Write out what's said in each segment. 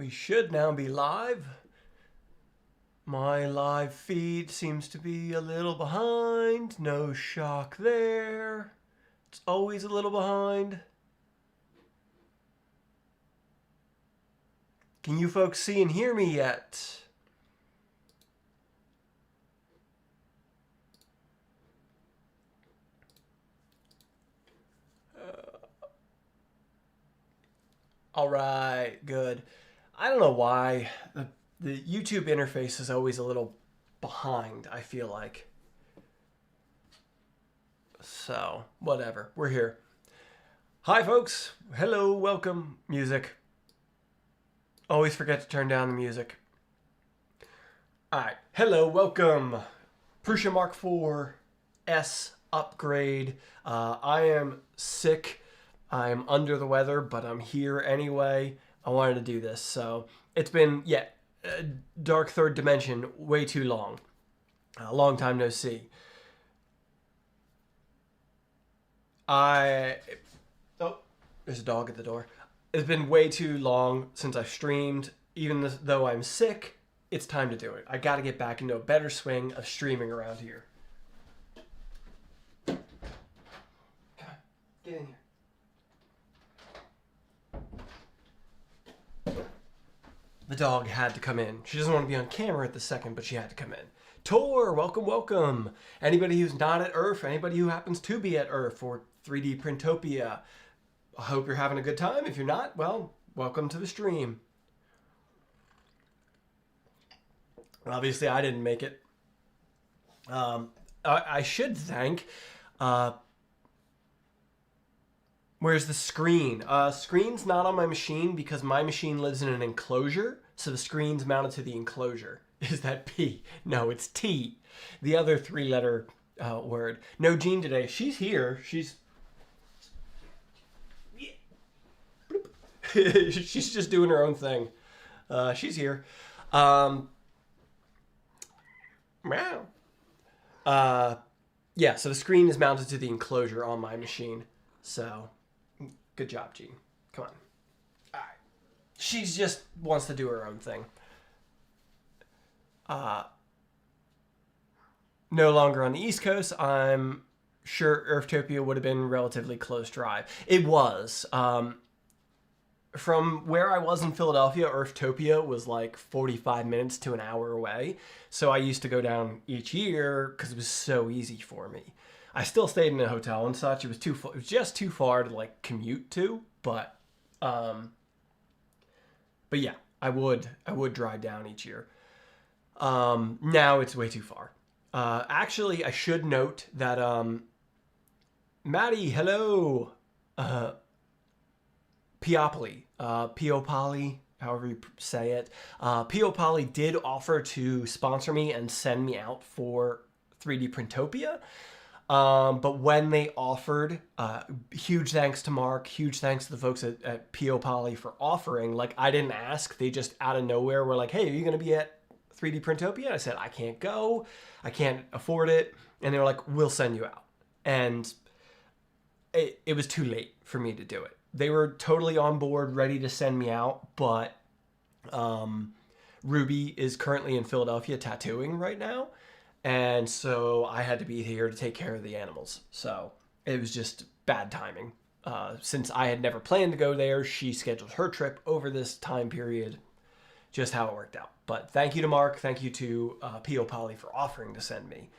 We should now be live. My live feed seems to be a little behind. No shock there. It's always a little behind. Can you folks see and hear me yet? All right, good. I don't know why the YouTube interface is always a little behind, I feel like. So, whatever. We're here. Hi, folks. Hello, welcome. Music. Always forget to turn down the music. All right. Hello, welcome. Prusa Mk4S upgrade. I am sick. I'm under the weather, but I'm here anyway. I wanted to do this. So it's been, Dark Third Dimension, way too long. A long time no see. Oh, there's a dog at the door. It's been way too long since I've streamed. Even though I'm sick, it's time to do it. I got to get back into a better swing of streaming around here. Come on, get in here. The dog had to come in. She doesn't want to be on camera at the second, but she had to come in. Tor, welcome, welcome. Anybody who's not at ERF, anybody who happens to be at ERF or 3D Printopia, I hope you're having a good time. If you're not, well, welcome to the stream. Obviously, I didn't make it. I should thank... Where's the screen? Screen's not on my machine because my machine lives in an enclosure, so the screen's mounted to the enclosure. Is that P? No, it's T. The other three-letter word. No Jean today. She's here. She's... She's just doing her own thing. She's here. Meow. Yeah, so the screen is mounted to the enclosure on my machine. So... Good job, Jean. Come on. All right. She just wants to do her own thing. No longer on the East Coast. I'm sure Earthtopia would have been relatively close drive. It was. From where I was in Philadelphia, Earthtopia was like 45 minutes to an hour away. So I used to go down each year because it was so easy for me. I still stayed in a hotel and such. It was just too far to like commute to, but yeah, I would drive down each year. Now it's way too far. Actually, I should note that Maddie, hello, Piopoli, Piopoli, however you say it, Piopoli did offer to sponsor me and send me out for 3D Printopia. But when they offered, huge thanks to Mark, huge thanks to the folks at Piopoli for offering. Like, I didn't ask. They just out of nowhere were like, hey, are you going to be at 3D Printopia? And I said, I can't go. I can't afford it. And they were like, we'll send you out. And it was too late for me to do it. They were totally on board, ready to send me out. But Ruby is currently in Philadelphia tattooing right now. And so I had to be here to take care of the animals. So it was just bad timing. Since I had never planned to go there, she scheduled her trip over this time period. Just how it worked out. But thank you to Mark. Thank you to Piopoli for offering to send me.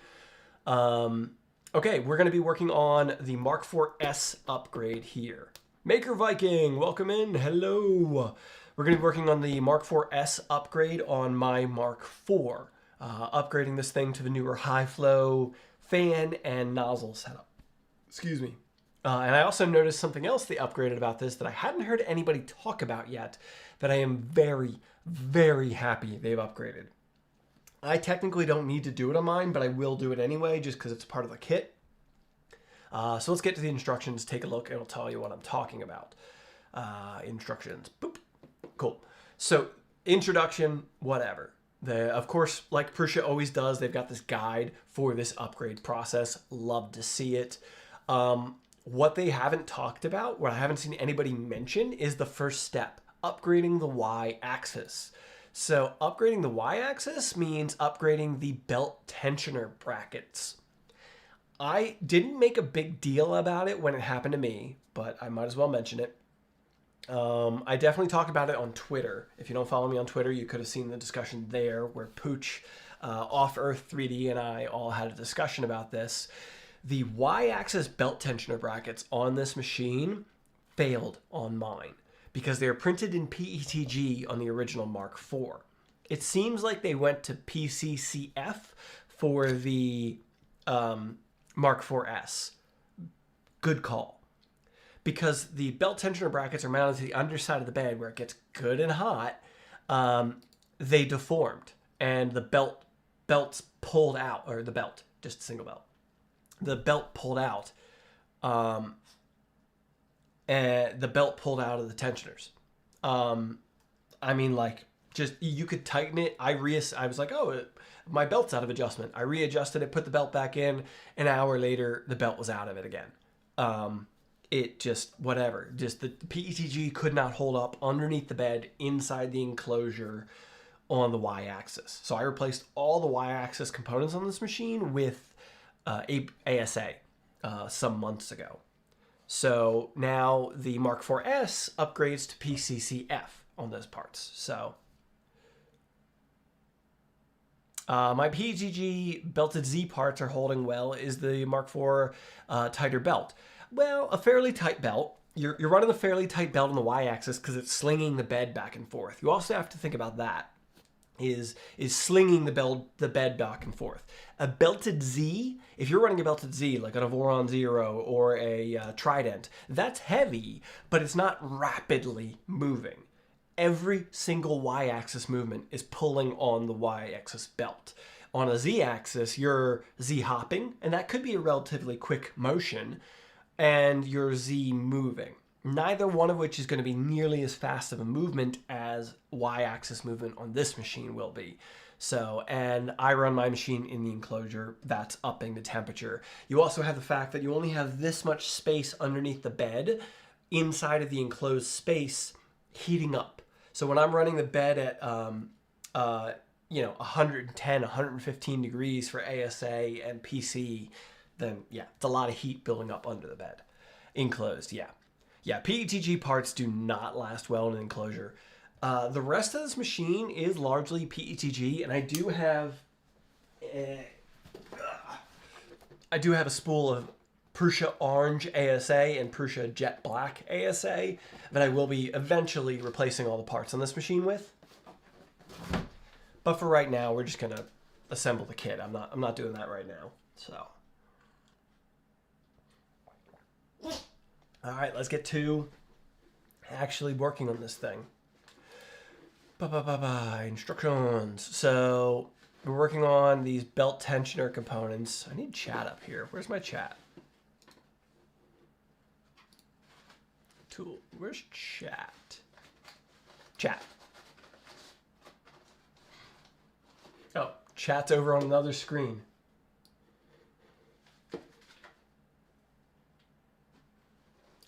Okay, we're going to be working on the Mk4S upgrade here. Maker Viking, welcome in. Hello. We're going to be working on the Mk4S upgrade on my Mk4. Upgrading this thing to the newer high flow fan and nozzle setup. Excuse me. And I also noticed something else they upgraded about this that I hadn't heard anybody talk about yet that I am very, very happy they've upgraded. I technically don't need to do it on mine, but I will do it anyway just because it's part of the kit. So let's get to the instructions, take a look, and it'll tell you what I'm talking about. Instructions. Boop. Cool. So introduction, whatever. Of course, like Prusa always does, they've got this guide for this upgrade process. Love to see it. What they haven't talked about, what I haven't seen anybody mention, is the first step upgrading the Y-axis. So upgrading the Y-axis means upgrading the belt tensioner brackets. I didn't make a big deal about it when it happened to me, but I might as well mention it. I definitely talked about it on Twitter. If you don't follow me on Twitter, you could have seen the discussion there where Pooch, Off Earth 3D, and I all had a discussion about this. The Y-axis belt tensioner brackets on this machine failed on mine because they are printed in PETG on the original Mark IV. It seems like they went to PCCF for the Mark 4S. Good call. Because the belt tensioner brackets are mounted to the underside of the bed where it gets good and hot, they deformed. And the belts pulled out, or the belt, just a single belt. The belt pulled out. And the belt pulled out of the tensioners. I mean, like, just, you could tighten it. I was like, oh, my belt's out of adjustment. I readjusted it, put the belt back in. An hour later, the belt was out of it again. It just, whatever. Just the PETG could not hold up underneath the bed inside the enclosure on the Y-axis. So I replaced all the Y-axis components on this machine with ASA some months ago. So now the Mark 4S upgrades to PCCF on those parts. So my PETG belted Z parts are holding well. Is the Mark 4 tighter belt? Well, a fairly tight belt. You're running a fairly tight belt on the Y-axis because it's slinging the bed back and forth. You also have to think about that. Is slinging the bed back and forth. A belted Z, if you're running a belted Z, like an Avoron Zero or a Trident, that's heavy, but it's not rapidly moving. Every single Y-axis movement is pulling on the Y-axis belt. On a Z-axis, you're Z-hopping, and that could be a relatively quick motion, and you're Z moving. Neither one of which is going to be nearly as fast of a movement as Y-axis movement on this machine will be. So, and I run my machine in the enclosure, that's upping the temperature. You also have the fact that you only have this much space underneath the bed, inside of the enclosed space, heating up. So when I'm running the bed at, 110, 115 degrees for ASA and PC, then yeah, it's a lot of heat building up under the bed. Enclosed, yeah. Yeah, PETG parts do not last well in an enclosure. The rest of this machine is largely PETG, and I do have a spool of Prusa Orange ASA and Prusa Jet Black ASA that I will be eventually replacing all the parts on this machine with. But for right now, we're just gonna assemble the kit. I'm not doing that right now. So. All right, let's get to actually working on this thing. Instructions. So we're working on these belt tensioner components. I need chat up here. Where's my chat? Tool. Where's chat? Chat. Oh, chat's over on another screen.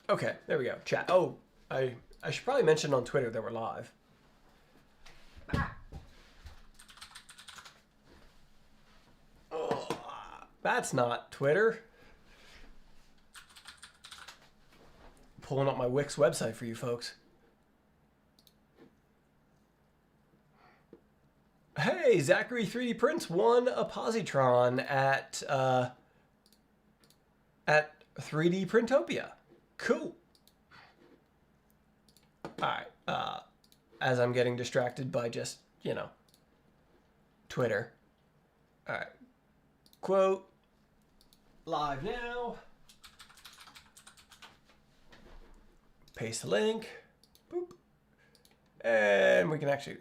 Okay, there we go. Chat. Oh, I should probably mention on Twitter that we're live. Oh, that's not Twitter. Pulling up my Wix website for you folks. Hey, Zachary 3D Prints won a positron at 3D Printopia. Cool. Alright, as I'm getting distracted by just, Twitter. Alright. Quote. Live now. Paste the link. Boop. And we can actually...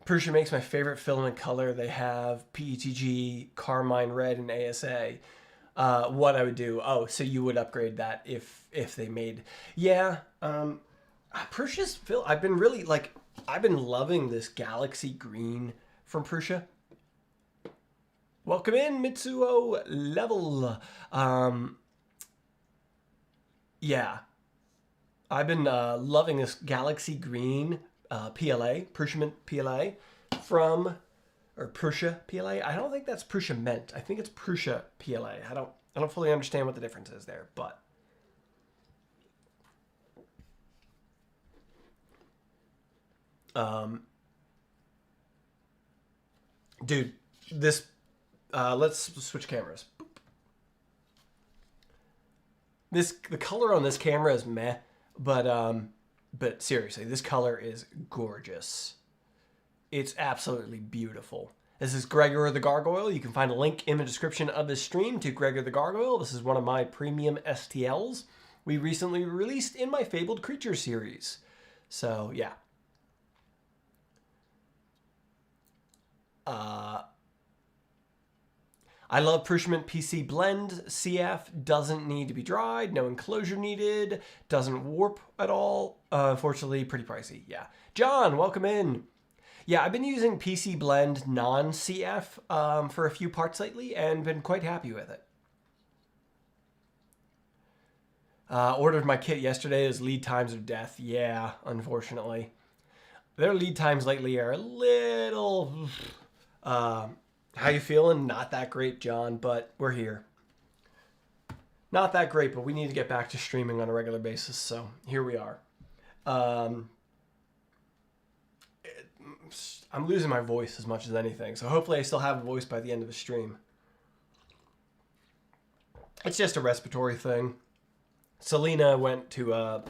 Prusa makes my favorite filament color. They have PETG, Carmine Red, and ASA. What I would do? Oh, so you would upgrade that if they made... Yeah. Prusa's I've been loving this Galaxy Green from Prusa. Welcome in, Mitsuo Level. Yeah, I've been loving this Galaxy Green PLA, Prusa PLA from, or Prusa PLA. I don't think that's Prusa meant. I think it's Prusa PLA. I don't fully understand what the difference is there, but dude, this let's switch cameras. The color on this camera is meh, but seriously, this color is gorgeous. It's absolutely beautiful. This is Gregor the Gargoyle. You can find a link in the description of this stream to Gregor the Gargoyle. This is one of my premium STLs we recently released in my Fabled Creature series. So yeah. I love Prusa PC Blend. CF doesn't need to be dried. No enclosure needed. Doesn't warp at all. Unfortunately, pretty pricey. Yeah. John, welcome in. Yeah, I've been using PC Blend non-CF for a few parts lately and been quite happy with it. Ordered my kit yesterday. As lead times of death. Yeah, unfortunately. Their lead times lately are a little... how you feeling? Not that great, John, but we're here. Not that great, but we need to get back to streaming on a regular basis, so here we are. I'm losing my voice as much as anything, so hopefully I still have a voice by the end of the stream. It's just a respiratory thing. Selena went and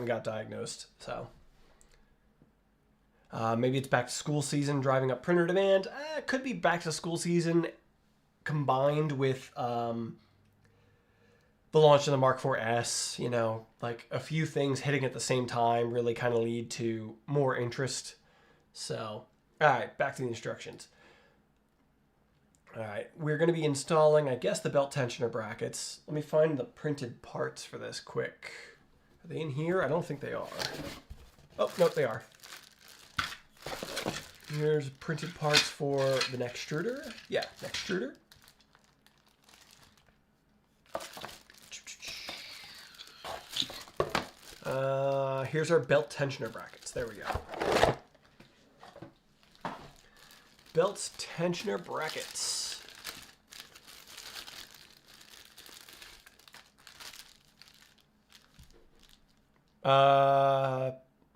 got diagnosed, so... maybe it's back to school season driving up printer demand. It could be back to school season combined with the launch of the Mk4S. You know, like a few things hitting at the same time really kind of lead to more interest. So, all right, back to the instructions. All right, we're going to be installing, I guess, the belt tensioner brackets. Let me find the printed parts for this quick. Are they in here? I don't think they are. Oh, no, they are. Here's printed parts for the Nextruder. Yeah, Nextruder. Here's our belt tensioner brackets. There we go. Belt tensioner brackets.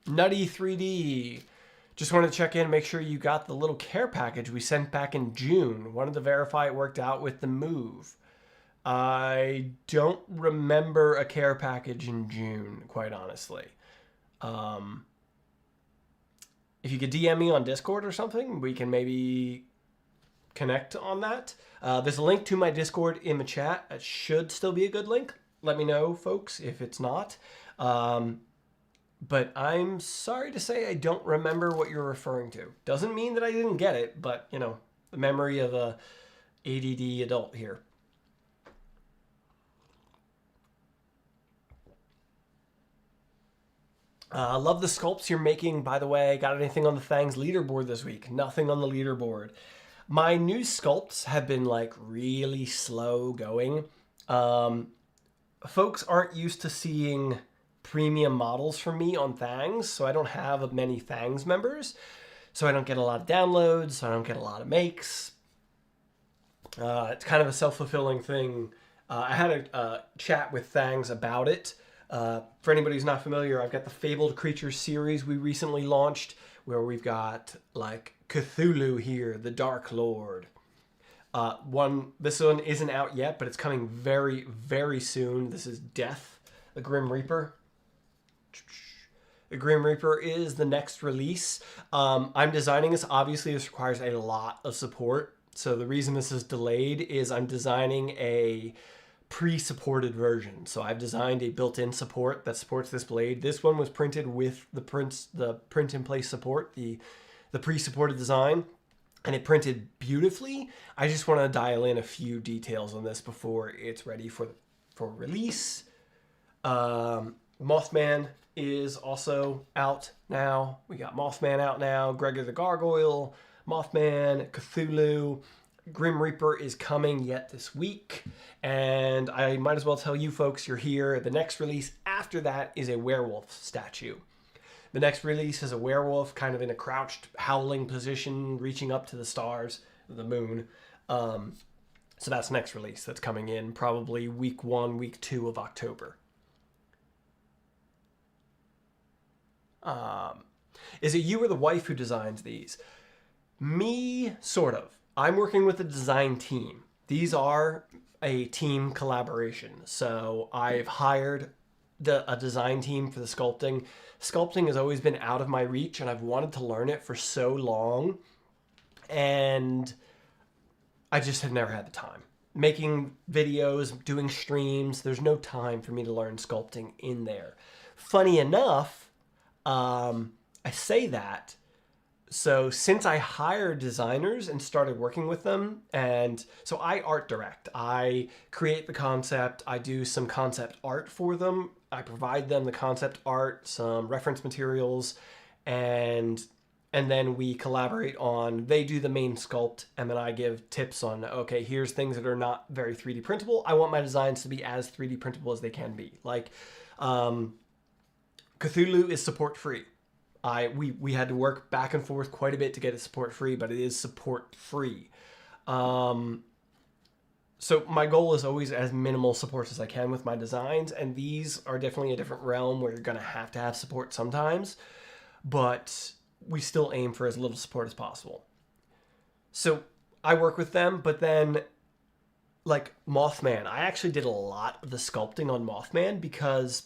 Nutty 3D. Just wanted to check in and make sure you got the little care package we sent back in June. Wanted to verify it worked out with the move. I don't remember a care package in June, quite honestly. If you could DM me on Discord or something, we can maybe connect on that. There's a link to my Discord in the chat. It should still be a good link. Let me know, folks, if it's not. But I'm sorry to say I don't remember what you're referring to. Doesn't mean that I didn't get it, but, you know, the memory of a ADD adult here. Love the sculpts you're making, by the way. Got anything on the Thangs leaderboard this week? Nothing on the leaderboard. My new sculpts have been, like, really slow going. Folks aren't used to seeing premium models from me on Thangs, so I don't have many Thangs members. So I don't get a lot of downloads, so I don't get a lot of makes. It's kind of a self-fulfilling thing. I had a chat with Thangs about it. For anybody who's not familiar, I've got the Fabled Creature series we recently launched, where we've got, like, Cthulhu here, the Dark Lord. This one isn't out yet, but it's coming very, very soon. This is Death, the Grim Reaper. The Grim Reaper is the next release. I'm designing this. Obviously, this requires a lot of support. So the reason this is delayed is I'm designing a pre-supported version. So I've designed a built-in support that supports this blade. This one was printed with the print-in-place support, the pre-supported design, and it printed beautifully. I just want to dial in a few details on this before it's ready for release. Mothman is also out now. We got Mothman out now. Gregor the Gargoyle, Mothman, Cthulhu. Grim Reaper is coming yet this week, and I might as well tell you folks you're here. The next release after that is a werewolf statue. The next release is a werewolf kind of in a crouched, howling position, reaching up to the stars, the moon. So that's next release that's coming in probably week 1, week 2 of October. Is it you or the wife who designs these? Me, sort of. I'm working with a design team. These are a team collaboration. So I've hired a design team for the sculpting. Sculpting has always been out of my reach, and I've wanted to learn it for so long. And I just have never had the time. Making videos, doing streams, there's no time for me to learn sculpting in there. Funny enough, I say that. So since I hired designers and started working with them, and so I art direct, I create the concept, I do some concept art for them, I provide them the concept art, some reference materials, and then we collaborate on, they do the main sculpt, and then I give tips on, okay, here's things that are not very 3D printable. I want my designs to be as 3D printable as they can be. Like, Cthulhu is support free. We had to work back and forth quite a bit to get it support free, but it is support free. So my goal is always as minimal support as I can with my designs, and these are definitely a different realm where you're going to have support sometimes, but we still aim for as little support as possible. So I work with them, but then like Mothman, I actually did a lot of the sculpting on Mothman because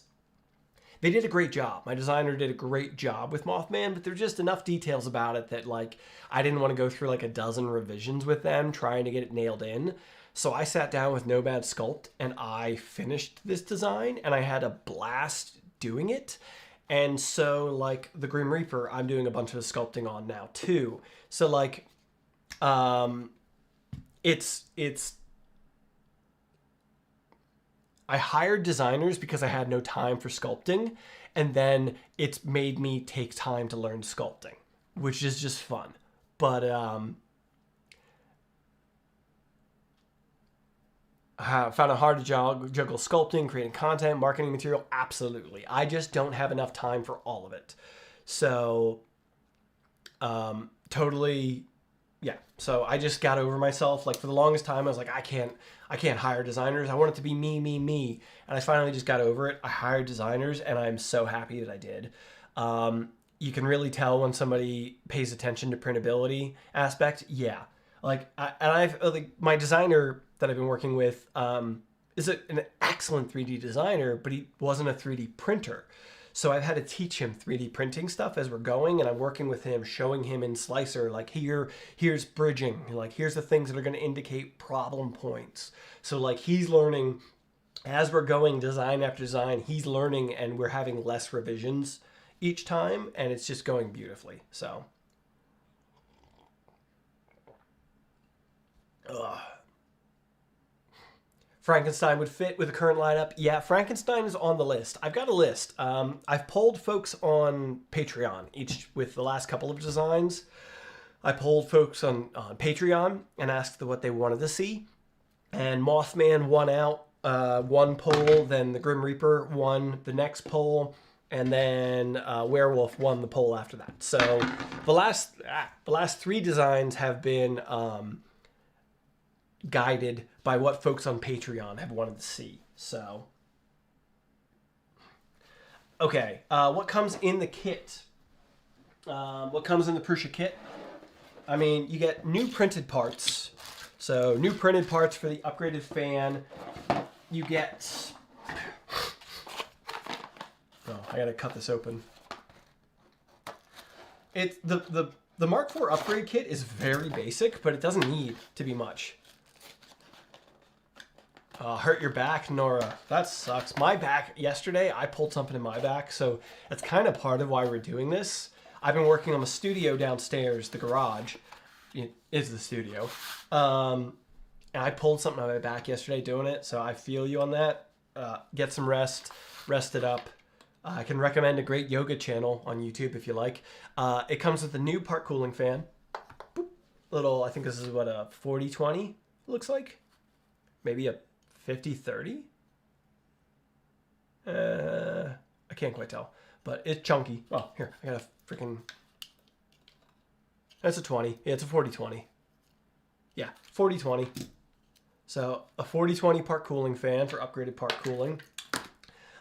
they did a great job. My designer did a great job with Mothman, but there's just enough details about it that like I didn't want to go through like a dozen revisions with them trying to get it nailed in. So I sat down with Nomad Sculpt and I finished this design, and I had a blast doing it. And so like the Grim Reaper, I'm doing a bunch of sculpting on now too. So like it's I hired designers because I had no time for sculpting, and then it's made me take time to learn sculpting, which is just fun. But I found it hard to juggle sculpting, creating content, marketing material. Absolutely. I just don't have enough time for all of it. So totally, yeah. So I just got over myself. Like for the longest time, I was like, I can't hire designers. I want it to be me, me, me. And I finally just got over it. I hired designers, and I'm so happy that I did. You can really tell when somebody pays attention to printability aspect. Yeah. Like, my designer that I've been working with is an excellent 3D designer, but he wasn't a 3D printer. So I've had to teach him 3D printing stuff as we're going, and I'm working with him, showing him in Slicer, like here's bridging, like here's the things that are going to indicate problem points. So like he's learning as we're going design after design, he's learning, and we're having less revisions each time, and it's just going beautifully. So, Frankenstein would fit with the current lineup. Yeah, Frankenstein is on the list. I've got a list. I've polled folks on Patreon, each with the last couple of designs. I polled folks on Patreon and asked what they wanted to see. And Mothman won out one poll, then the Grim Reaper won the next poll, and then Werewolf won the poll after that. So the last 3 designs have been guided by what folks on Patreon have wanted to see. So, okay, what comes in the kit? What comes in the Prusa kit? I mean, you get new printed parts. So, new printed parts for the upgraded fan. You get... Oh, I gotta cut this open. It's the Mark IV upgrade kit is very basic, but it doesn't need to be much. Hurt your back, Nora. That sucks. My back, yesterday, I pulled something in my back, so that's kind of part of why we're doing this. I've been working on the studio downstairs, the garage. It is the studio. And I pulled something on my back yesterday doing it, so I feel you on that. Get some rest. Rest it up. I can recommend a great yoga channel on YouTube if you like. It comes with a new part cooling fan. Boop. little, I think this is what a 40-20 looks like. Maybe a 50-30. I can't quite tell, but it's chunky. Oh, here, I got a freaking, that's a 20. Yeah, it's a 40-20. Yeah, 40-20. So a 40-20 part cooling fan for upgraded part cooling.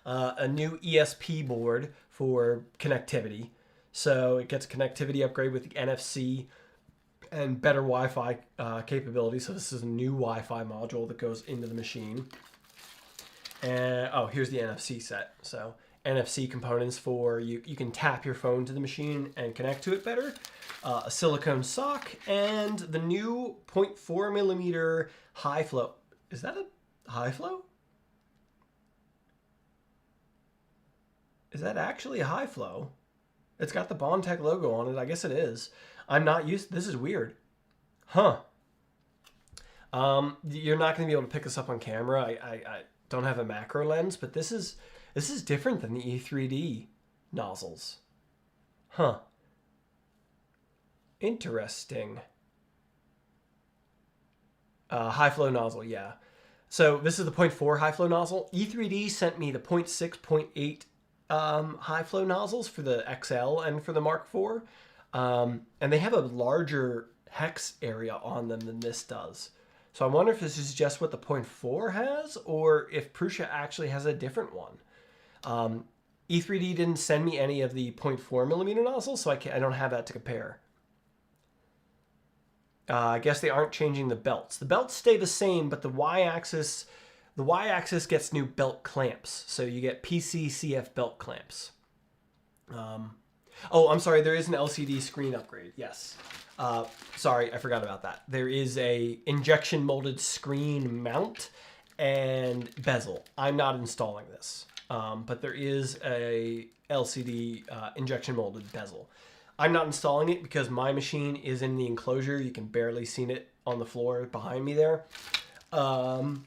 A new ESP board for connectivity. So it gets a connectivity upgrade with the NFC and better Wi-Fi capability. So this is a new Wi-Fi module that goes into the machine. And oh, here's the NFC set. So NFC components for you can tap your phone to the machine and connect to it better. A silicone sock and the new 0.4 millimeter high flow. Is that a high flow? Is that actually a high flow? It's got the Bondtech logo on it. I guess it is. I'm not used. This is weird. Huh. You're not going to be able to pick this up on camera. I don't have a macro lens, but this is different than the E3D nozzles. Huh. Interesting. High flow nozzle, yeah. So this is the 0.4 high flow nozzle. E3D sent me the 0.6, 0.8 high flow nozzles for the XL and for the Mark IV. And they have a larger hex area on them than this does. So I wonder if this is just what the 0.4 has or if Prusa actually has a different one. E3D didn't send me any of the 0.4 millimeter nozzles, so I don't have that to compare. I guess they aren't changing the belts. The belts stay the same, but the y-axis gets new belt clamps. So you get PCCF belt clamps. Oh, I'm sorry. There is an LCD screen upgrade. Yes. Sorry, I forgot about that. There is a injection molded screen mount and bezel. I'm not installing this, but there is a LCD injection molded bezel. I'm not installing it because my machine is in the enclosure. You can barely see it on the floor behind me there. And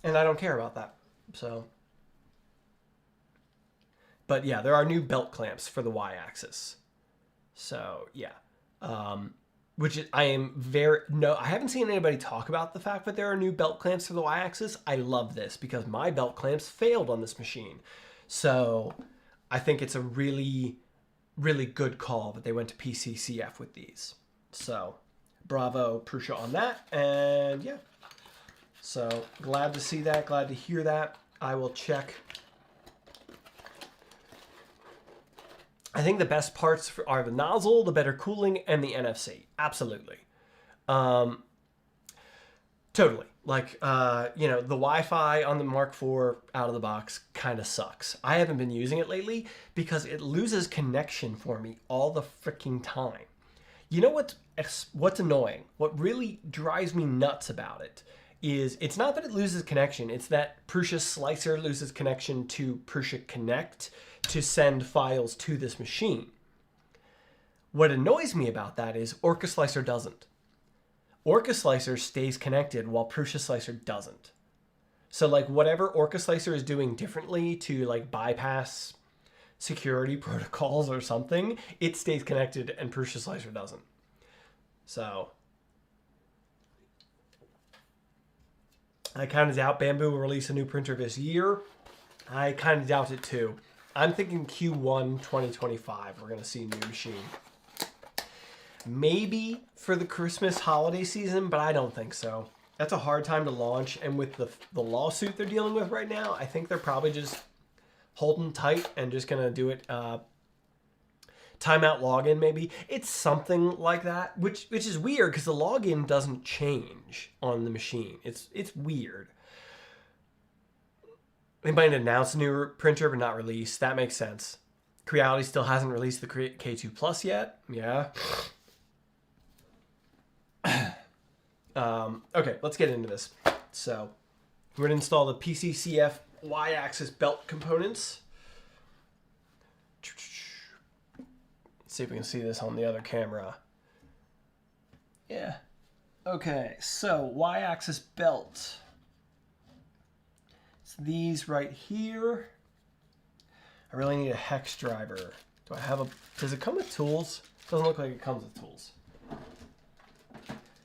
I don't care about that. So, but yeah, there are new belt clamps for the y-axis. So yeah, which is, I haven't seen anybody talk about the fact that there are new belt clamps for the y-axis. I love this because my belt clamps failed on this machine. So I think it's a really good call that they went to PCCF with these. So bravo Prusa on that. And yeah, so glad to see that, glad to hear that. I will check. I think the best parts are the nozzle, the better cooling, and the NFC. Absolutely. Totally. Like, the Wi-Fi on the Mark IV out of the box kind of sucks. I haven't been using it lately because it loses connection for me all the freaking time. You know what's annoying? What really drives me nuts about it is it's not that it loses connection. It's that Prusa Slicer loses connection to Prusa Connect to send files to this machine. What annoys me about that is Orca Slicer doesn't. Orca Slicer stays connected while Prusa Slicer doesn't. So like whatever Orca Slicer is doing differently to like bypass security protocols or something, it stays connected and Prusa Slicer doesn't. So I kind of doubt Bamboo will release a new printer this year. I kind of doubt it too. I'm thinking Q1 2025 we're going to see a new machine. Maybe for the Christmas holiday season, but I don't think so. That's a hard time to launch, and with the lawsuit they're dealing with right now, I think they're probably just holding tight and just going to do it timeout login maybe. It's something like that, which is weird because the login doesn't change on the machine. It's weird. They might announce a new printer but not release. That makes sense. Creality still hasn't released the K2 Plus yet. Yeah. Okay, let's get into this. So we're going to install the PCCF Y-axis belt components. Let's see if we can see this on the other camera. Yeah. Okay, so Y-axis belt. It's these right here. I really need a hex driver. Do I have a... Does it come with tools? Doesn't look like it comes with tools.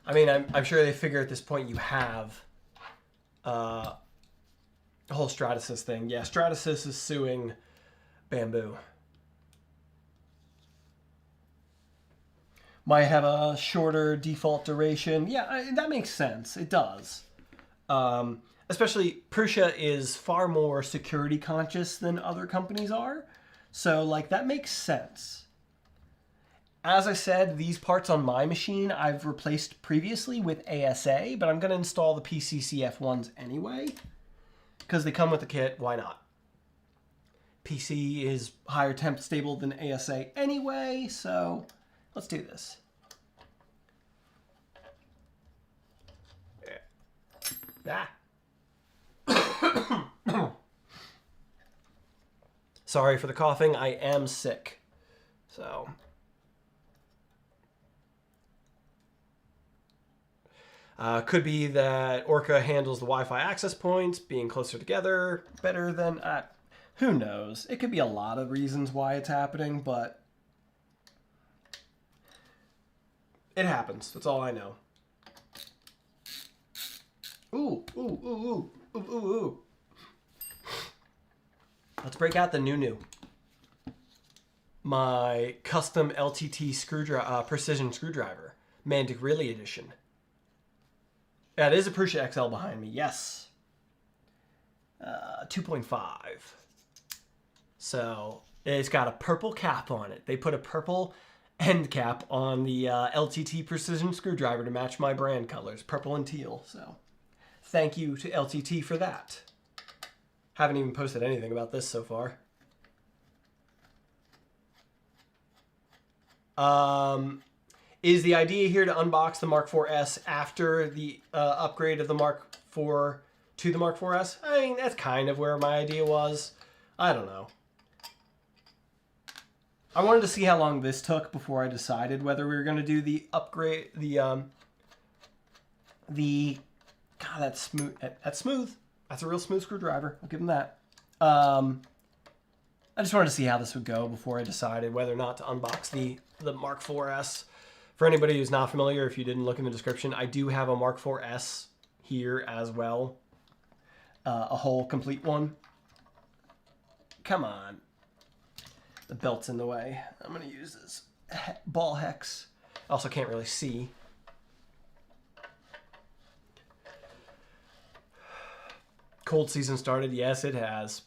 I mean, I'm sure they figure at this point you have the whole Stratasys thing. Yeah, Stratasys is suing Bamboo. Might have a shorter default duration. Yeah, that makes sense. It does. Especially Prusa is far more security conscious than other companies are. So, like, that makes sense. As I said, these parts on my machine I've replaced previously with ASA, but I'm going to install the PCCF ones anyway. Because they come with the kit, why not? PC is higher temp stable than ASA anyway, so let's do this. Ah. Sorry for the coughing, I am sick. So... could be that Orca handles the Wi-Fi access points, being closer together, better than... who knows? It could be a lot of reasons why it's happening, but... it happens. That's all I know. Ooh, ooh, ooh, ooh, ooh, ooh, ooh. Let's break out the new. My custom LTT screwdriver, precision screwdriver. Mantic Really Edition. Yeah, it is a Prusa XL behind me, yes. 2.5. So, it's got a purple cap on it. They put a purple end cap on the LTT precision screwdriver to match my brand colors, purple and teal. So, thank you to LTT for that. Haven't even posted anything about this so far. Is the idea here to unbox the Mk4S after the upgrade of the Mk4 to the Mk4S? I mean, that's kind of where my idea was. I don't know. I wanted to see how long this took before I decided whether we were going to do the upgrade, God, that's smooth. That's smooth. That's a real smooth screwdriver. I'll give him that. I just wanted to see how this would go before I decided whether or not to unbox the Mk4S. For anybody who's not familiar, if you didn't look in the description, I do have a Mk4S here as well. A whole complete one. Come on. The belt's in the way. I'm going to use this ball hex. Also can't really see. Cold season started. Yes, it has.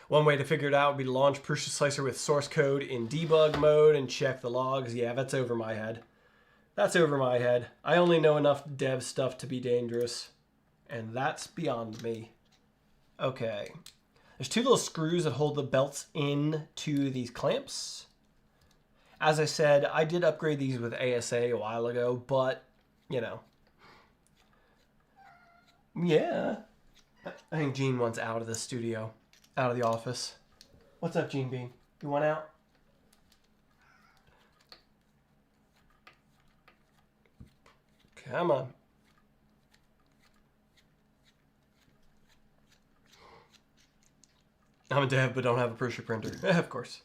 One way to figure it out would be to launch Prusa Slicer with source code in debug mode and check the logs. Yeah, that's over my head. That's over my head. I only know enough dev stuff to be dangerous. And that's beyond me. Okay. There's two little screws that hold the belts in to these clamps. As I said, I did upgrade these with ASA a while ago, but, you know. Yeah. I think Gene wants out of the studio. Out of the office. What's up, Gene Bean? You want out? Come on. I'm a dev, but don't have a Prusa printer. Of course.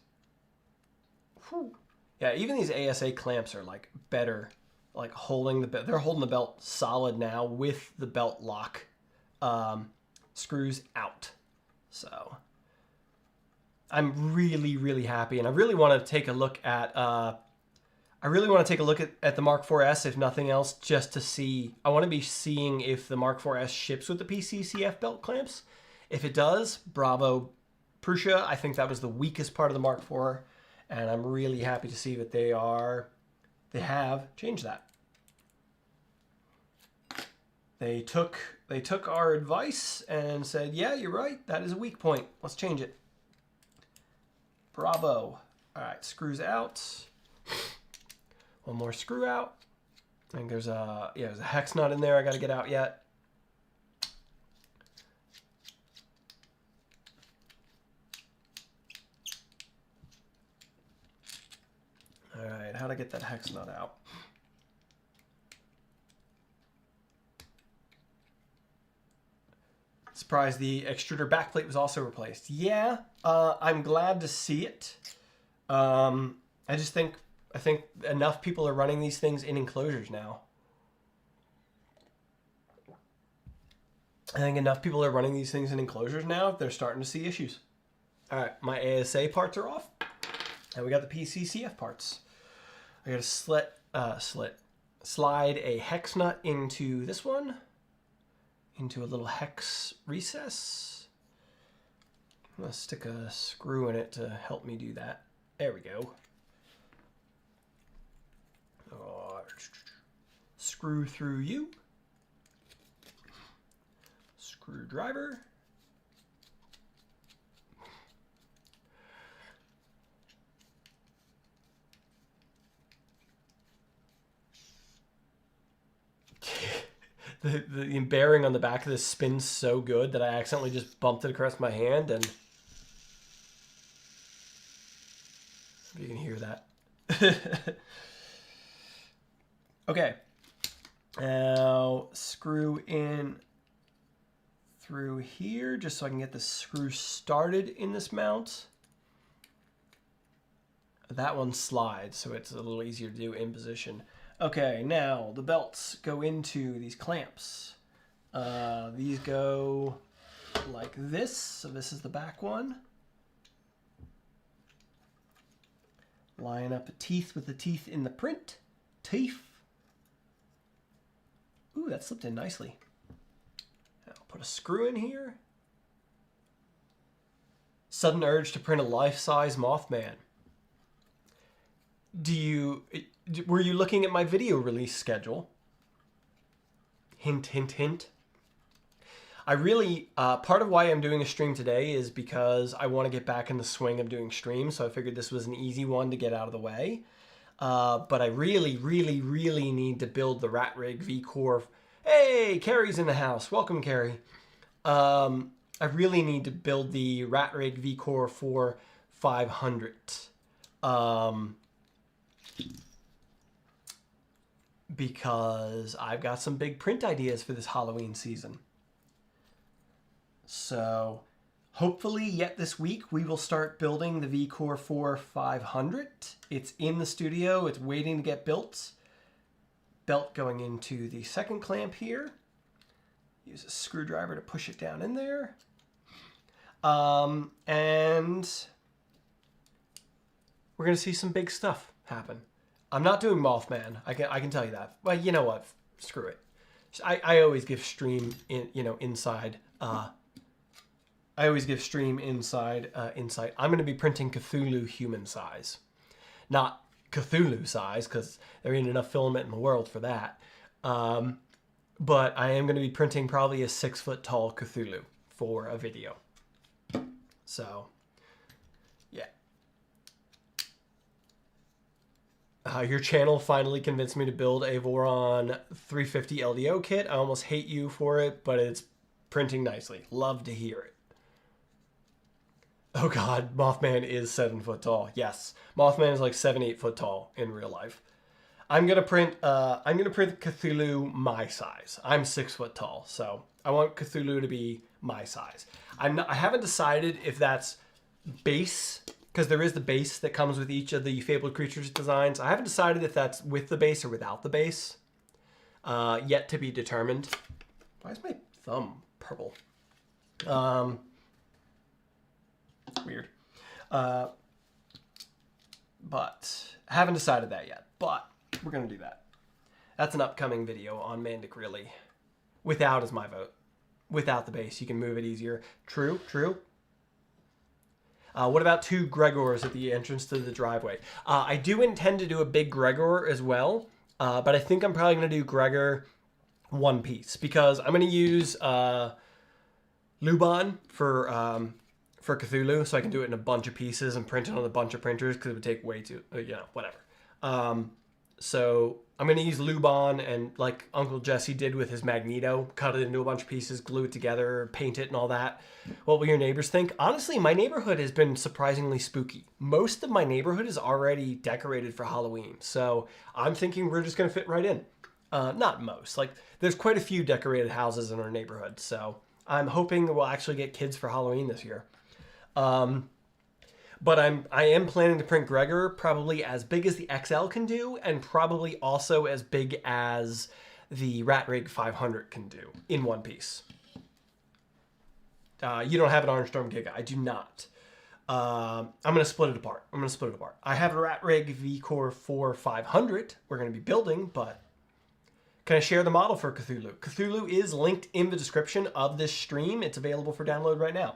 Whew. Yeah, even these ASA clamps are like better. Like holding the belt. They're holding the belt solid now with the belt lock screws out. So I'm really, really happy, and I really want to take a look at the Mk4S, if nothing else, just to see. I want to be seeing if the Mk4S ships with the PCCF belt clamps. If it does, bravo, Prusa. I think that was the weakest part of the Mk4, and I'm really happy to see that they have changed that. They took our advice and said, yeah, you're right. That is a weak point. Let's change it. Bravo. All right, screws out. One more screw out. I think there's a hex nut in there I got to get out yet. All right, how to get that hex nut out? Surprised the extruder backplate was also replaced. Yeah, I'm glad to see it. I just think, I think enough people are running these things in enclosures now. I think enough people are running these things in enclosures now, they're starting to see issues. All right, my ASA parts are off. And we got the PCCF parts. I got to slide a hex nut into this one, into a little hex recess. I'm going to stick a screw in it to help me do that. There we go. Screw through you. Screwdriver. The bearing on the back of this spins so good that I accidentally just bumped it across my hand, and you can hear that. Okay. Now screw in through here just so I can get the screw started in this mount. That one slides, so it's a little easier to do in position. Okay, now the belts go into these clamps. These go like this. So this is the back one. Line up a teeth with the teeth in the print. Teeth. Ooh, that slipped in nicely. I'll put a screw in here. Sudden urge to print a life-size Mothman. Were you looking at my video release schedule? Hint, hint, hint. I really, part of why I'm doing a stream today is because I want to get back in the swing of doing streams, so I figured this was an easy one to get out of the way. But I really, really, really need to build the Rat Rig V-Core. Hey, Carrie's in the house. Welcome, Carrie. I really need to build the Rat Rig V-Core 500. Because I've got some big print ideas for this Halloween season. So hopefully yet this week we will start building the V-Core 500. It's in the studio, it's waiting to get built. Belt going into the second clamp here. Use a screwdriver to push it down in there. And we're gonna see some big stuff happen. I'm not doing Mothman. I can tell you that. Well, you know what? Screw it. I always give stream inside. I always give stream inside insight. I'm going to be printing Cthulhu human size, not Cthulhu size, because there ain't enough filament in the world for that. But I am going to be printing probably a 6-foot tall Cthulhu for a video. So, yeah. Your channel finally convinced me to build a Voron 350 LDO kit. I almost hate you for it, but it's printing nicely. Love to hear it. Oh God, Mothman is 7 foot tall. Yes, Mothman is like 7-8 foot tall in real life. I'm gonna print Cthulhu my size. I'm 6 foot tall, so I want Cthulhu to be my size. I haven't decided if that's base, because there is the base that comes with each of the Fabled Creatures designs. I haven't decided if that's with the base or without the base. Yet to be determined. Why is my thumb purple? Weird. But I haven't decided that yet. But we're going to do that. That's an upcoming video on Mandic Really. Without is my vote. Without the base, you can move it easier. True, true. What about 2 Gregors at the entrance to the driveway? I do intend to do a big Gregor as well, but I think I'm probably going to do Gregor one piece because I'm going to use Luban for Cthulhu, so I can do it in a bunch of pieces and print it on a bunch of printers because it would take way too, whatever. So I'm going to use Luban and like Uncle Jesse did with his Magneto, cut it into a bunch of pieces, glue it together, paint it and all that. What will your neighbors think? Honestly, my neighborhood has been surprisingly spooky. Most of my neighborhood is already decorated for Halloween. So I'm thinking we're just going to fit right in. Not most. Like there's quite a few decorated houses in our neighborhood. So I'm hoping we'll actually get kids for Halloween this year. But I am planning to print Gregor probably as big as the XL can do, and probably also as big as the Rat Rig 500 can do in one piece. You don't have an Orange Storm Giga. I do not. I'm going to split it apart. I have a Rat Rig VCore 4 500 we're going to be building, but can I share the model for Cthulhu? Cthulhu is linked in the description of this stream. It's available for download right now.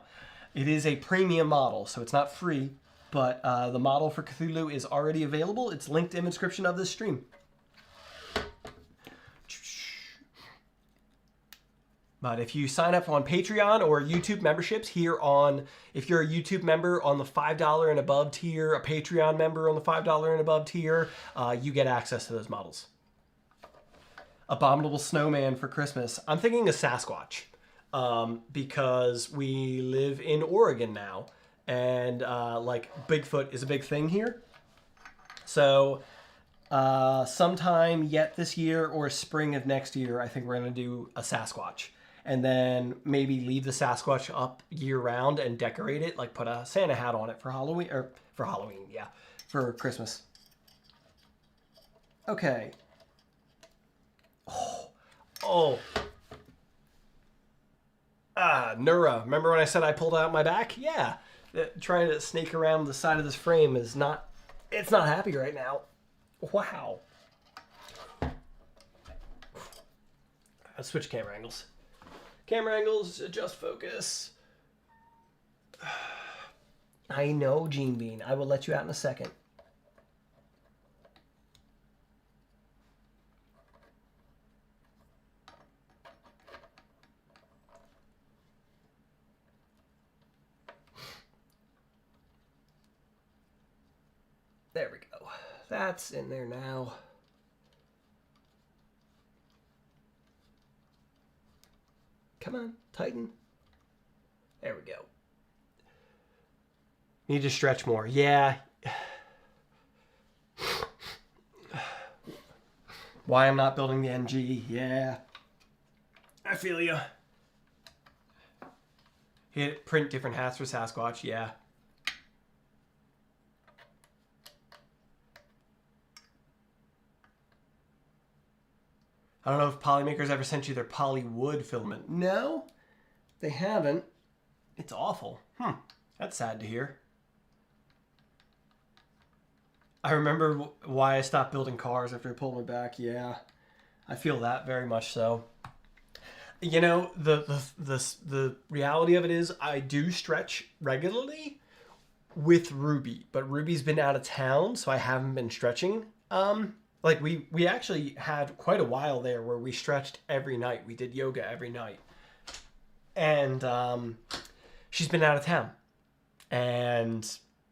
It is a premium model, so it's not free, but the model for Cthulhu is already available. It's linked in the description of this stream. But if you sign up on Patreon or YouTube memberships here on, if you're a YouTube member on the $5 and above tier, a Patreon member on the $5 and above tier, you get access to those models. Abominable Snowman for Christmas. I'm thinking a Sasquatch because we live in Oregon now, and like Bigfoot is a big thing here. So sometime yet this year or spring of next year, I think we're going to do a Sasquatch. And then maybe leave the Sasquatch up year round and decorate it, like put a Santa hat on it for Halloween, yeah, for Christmas. Okay. Nura, remember when I said I pulled out my back? Yeah. Trying to snake around the side of this frame is not, it's not happy right now. Wow. Let's switch camera angles. Camera angles, adjust focus. I know, Gene Bean. I will let you out in a second. There we go. That's in there now. Come on, tighten. There we go. Need to stretch more. Yeah. Why I'm not building the NG. Yeah. I feel you. Hit print different hats for Sasquatch. Yeah. I don't know if Polymakers ever sent you their polywood filament. No, they haven't. It's awful. That's sad to hear. I remember why I stopped building cars after I pulled my back. Yeah, I feel that very much so. You know, the reality of it is I do stretch regularly with Ruby, but Ruby's been out of town, so I haven't been stretching. Like we actually had quite a while there where we stretched every night. We did yoga every night. And she's been out of town. And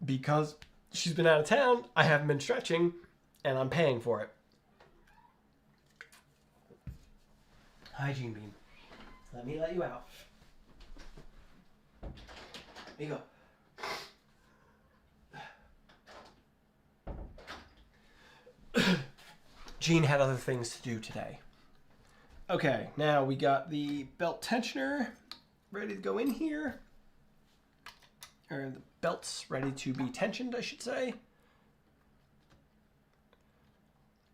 because she's been out of town, I haven't been stretching, and I'm paying for it. Hi, Gene Bean. Let me let you out. Here you go. Gene had other things to do today. Okay, now we got the belt tensioner ready to go in here. Or the belt's ready to be tensioned, I should say.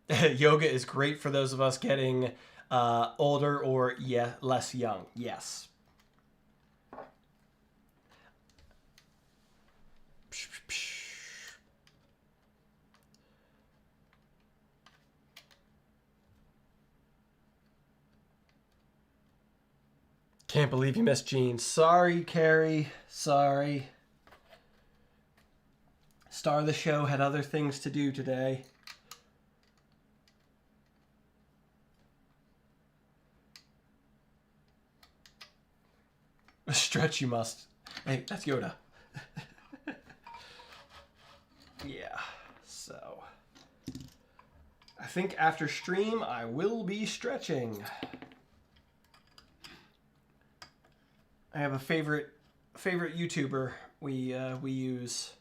Yoga is great for those of us getting older or less young. Yes. Can't believe you missed Gene. Sorry, Carrie. Sorry. Star of the show had other things to do today. Stretch you must. Hey, that's Yoda. Yeah, so I think after stream I will be stretching. I have a favorite YouTuber we use.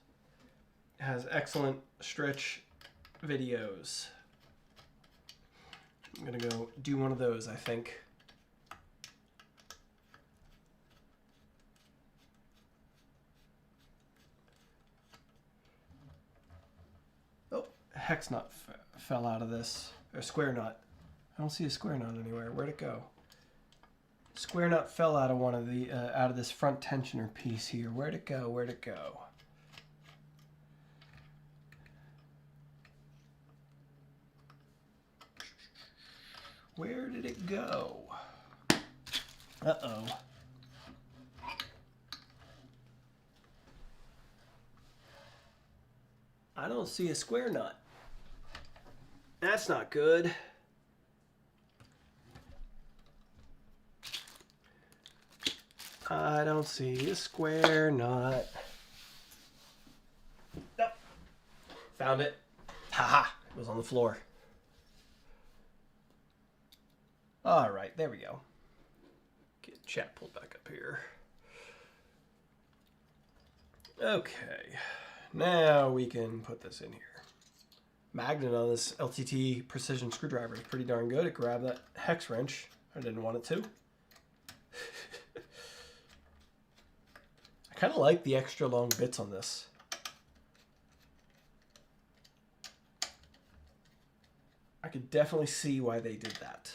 Has excellent stretch videos. I'm gonna go do one of those, I think. hex nut fell out of this? Or square nut. I don't see a square nut anywhere. Where'd it go? Square nut fell out of one of the out of this front tensioner piece here. Where'd it go? Where'd it go? Where did it go? Uh-oh. I don't see a square nut. That's not good. I don't see a square nut. Nope. Found it. Haha, it was on the floor. All right, there we go. Get chat pulled back up here. Okay, now we can put this in here. Magnet on this LTT precision screwdriver is pretty darn good. It grabbed that hex wrench. I didn't want it to. I kind of like the extra long bits on this. I could definitely see why they did that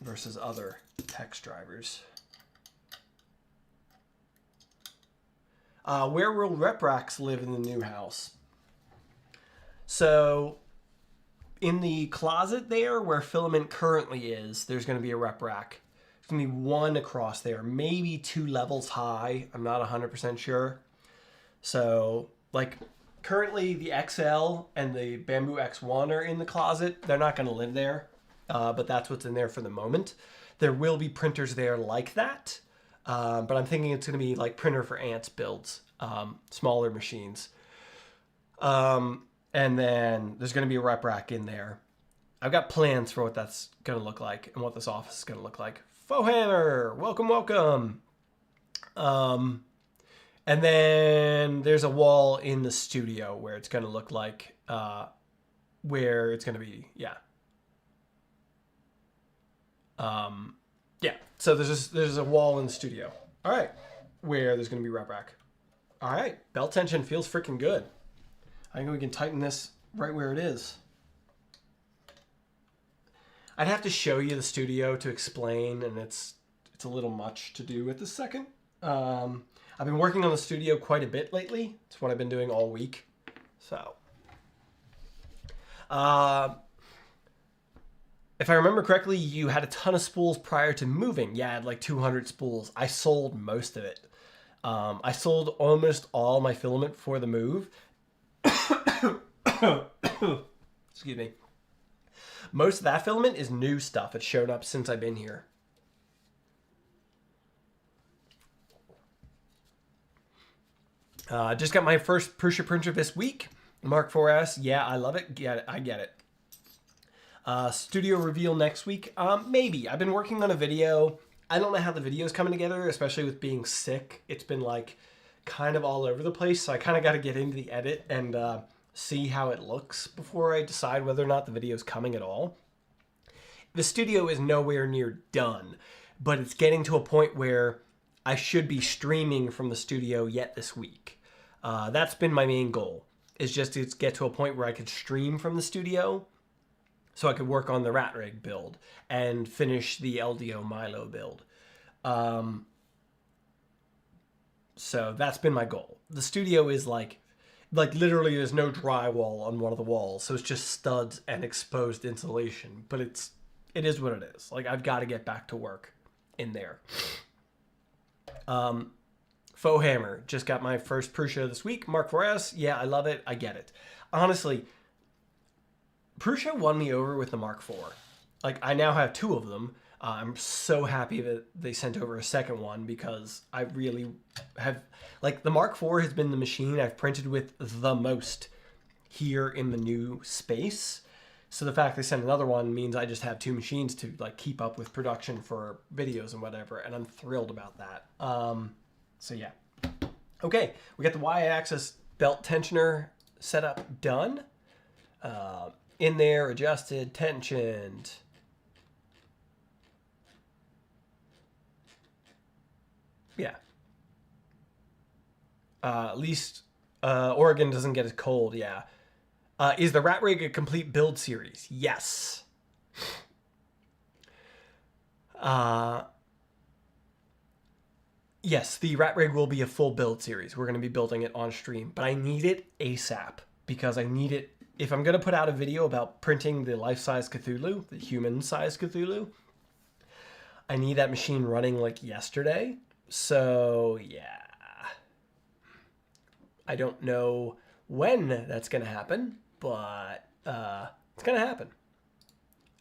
versus other hex drivers. Where will rep racks live in the new house? So in the closet there where filament currently is, there's going to be a rep rack. There's going to be one across there, maybe 2 levels high. I'm not 100% sure. So like currently the XL and the Bamboo X1 are in the closet. They're not going to live there, but that's what's in there for the moment. There will be printers there like that, but I'm thinking it's going to be like printer for ants builds, smaller machines. And then there's going to be a rep rack in there. I've got plans for what that's going to look like and what this office is going to look like. Fohammer, welcome, welcome. And then there's a wall in the studio where it's going to look like, where it's going to be, yeah. Yeah, so there's a wall in the studio. All right, where there's going to be rep rack. All right, belt tension feels freaking good. I think we can tighten this right where it is. I'd have to show you the studio to explain, and it's a little much to do at this second. I've been working on the studio quite a bit lately. It's what I've been doing all week. So, if I remember correctly, you had a ton of spools prior to moving. Yeah, I had like 200 spools. I sold most of it. I sold almost all my filament for the move. Excuse me. Most of that filament is new stuff. It's shown up since I've been here. Just got my first Prusa printer this week. Mk4S. Yeah, I love it. Get it. I get it. Studio reveal next week. Maybe. I've been working on a video. I don't know how the video is coming together, especially with being sick. It's been like kind of all over the place. So I kind of got to get into the edit and see how it looks before I decide whether or not the video is coming at all. The studio is nowhere near done, but it's getting to a point where I should be streaming from the studio yet this week. That's been my main goal, is just to get to a point where I could stream from the studio so I could work on the rat rig build and finish the LDO Milo build. So that's been my goal. The studio is like literally there's no drywall on one of the walls, so it's just studs and exposed insulation, but it is what it is. Like, I've got to get back to work in there. Faux hammer. Just got my first Prusa this week. Mk4S. Yeah, I love it. I get it. Honestly, Prusa won me over with the Mk4. Like, I now have 2 of them. I'm so happy that they sent over a second one because I really have... Like, the Mk4 has been the machine I've printed with the most here in the new space. So the fact they sent another one means I just have 2 machines to like keep up with production for videos and whatever, and I'm thrilled about that. So yeah. Okay, we got the Y-axis belt tensioner setup done. In there, adjusted, tensioned. Yeah. At least Oregon doesn't get as cold, yeah. Is the Rat Rig a complete build series? Yes. Yes, the Rat Rig will be a full build series. We're going to be building it on stream, but I need it ASAP because I need it. If I'm going to put out a video about printing the life-size Cthulhu, the human-size Cthulhu, I need that machine running like yesterday. So, yeah. I don't know when that's going to happen, but it's going to happen.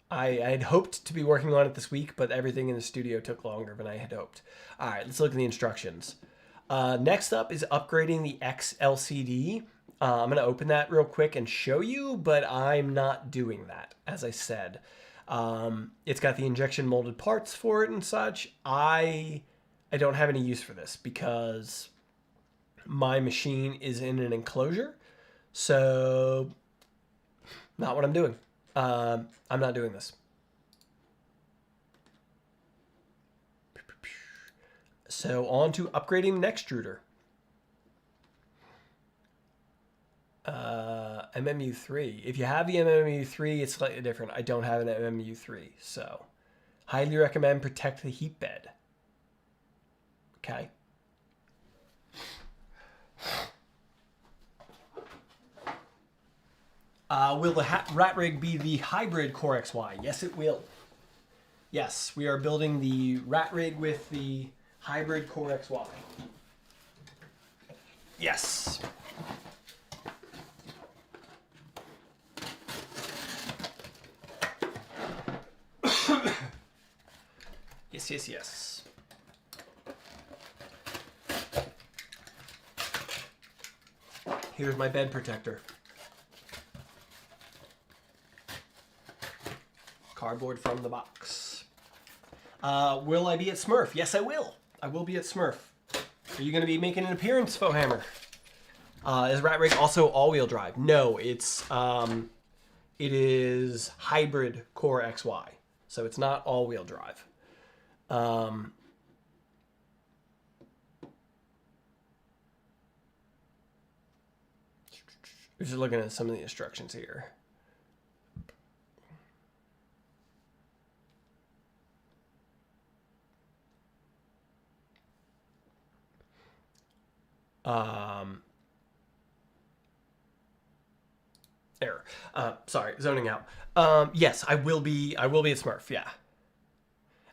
I had hoped to be working on it this week, but everything in the studio took longer than I had hoped. All right, let's look at the instructions. Next up is upgrading the X LCD. I'm going to open that real quick and show you, but I'm not doing that, as I said. It's got the injection molded parts for it and such. I don't have any use for this because my machine is in an enclosure, so not what I'm doing. I'm not doing this. So on to upgrading Nextruder. MMU3. If you have the MMU3, it's slightly different. I don't have an MMU3, so highly recommend protect the heat bed. Okay. Will the Rat Rig be the hybrid Core XY? Yes, it will. Yes, we are building the Rat Rig with the hybrid Core XY. Yes. Yes, yes, yes. Here's my bed protector. Cardboard from the box. Will I be at Smurf? Yes, I will. I will be at Smurf. Are you going to be making an appearance, Fohammer? Is Rat Rig also all-wheel drive? No, it is hybrid Core XY. So it's not all-wheel drive. We're just looking at some of the instructions here. Error. Sorry, zoning out. Yes, I will be at Smurf, yeah.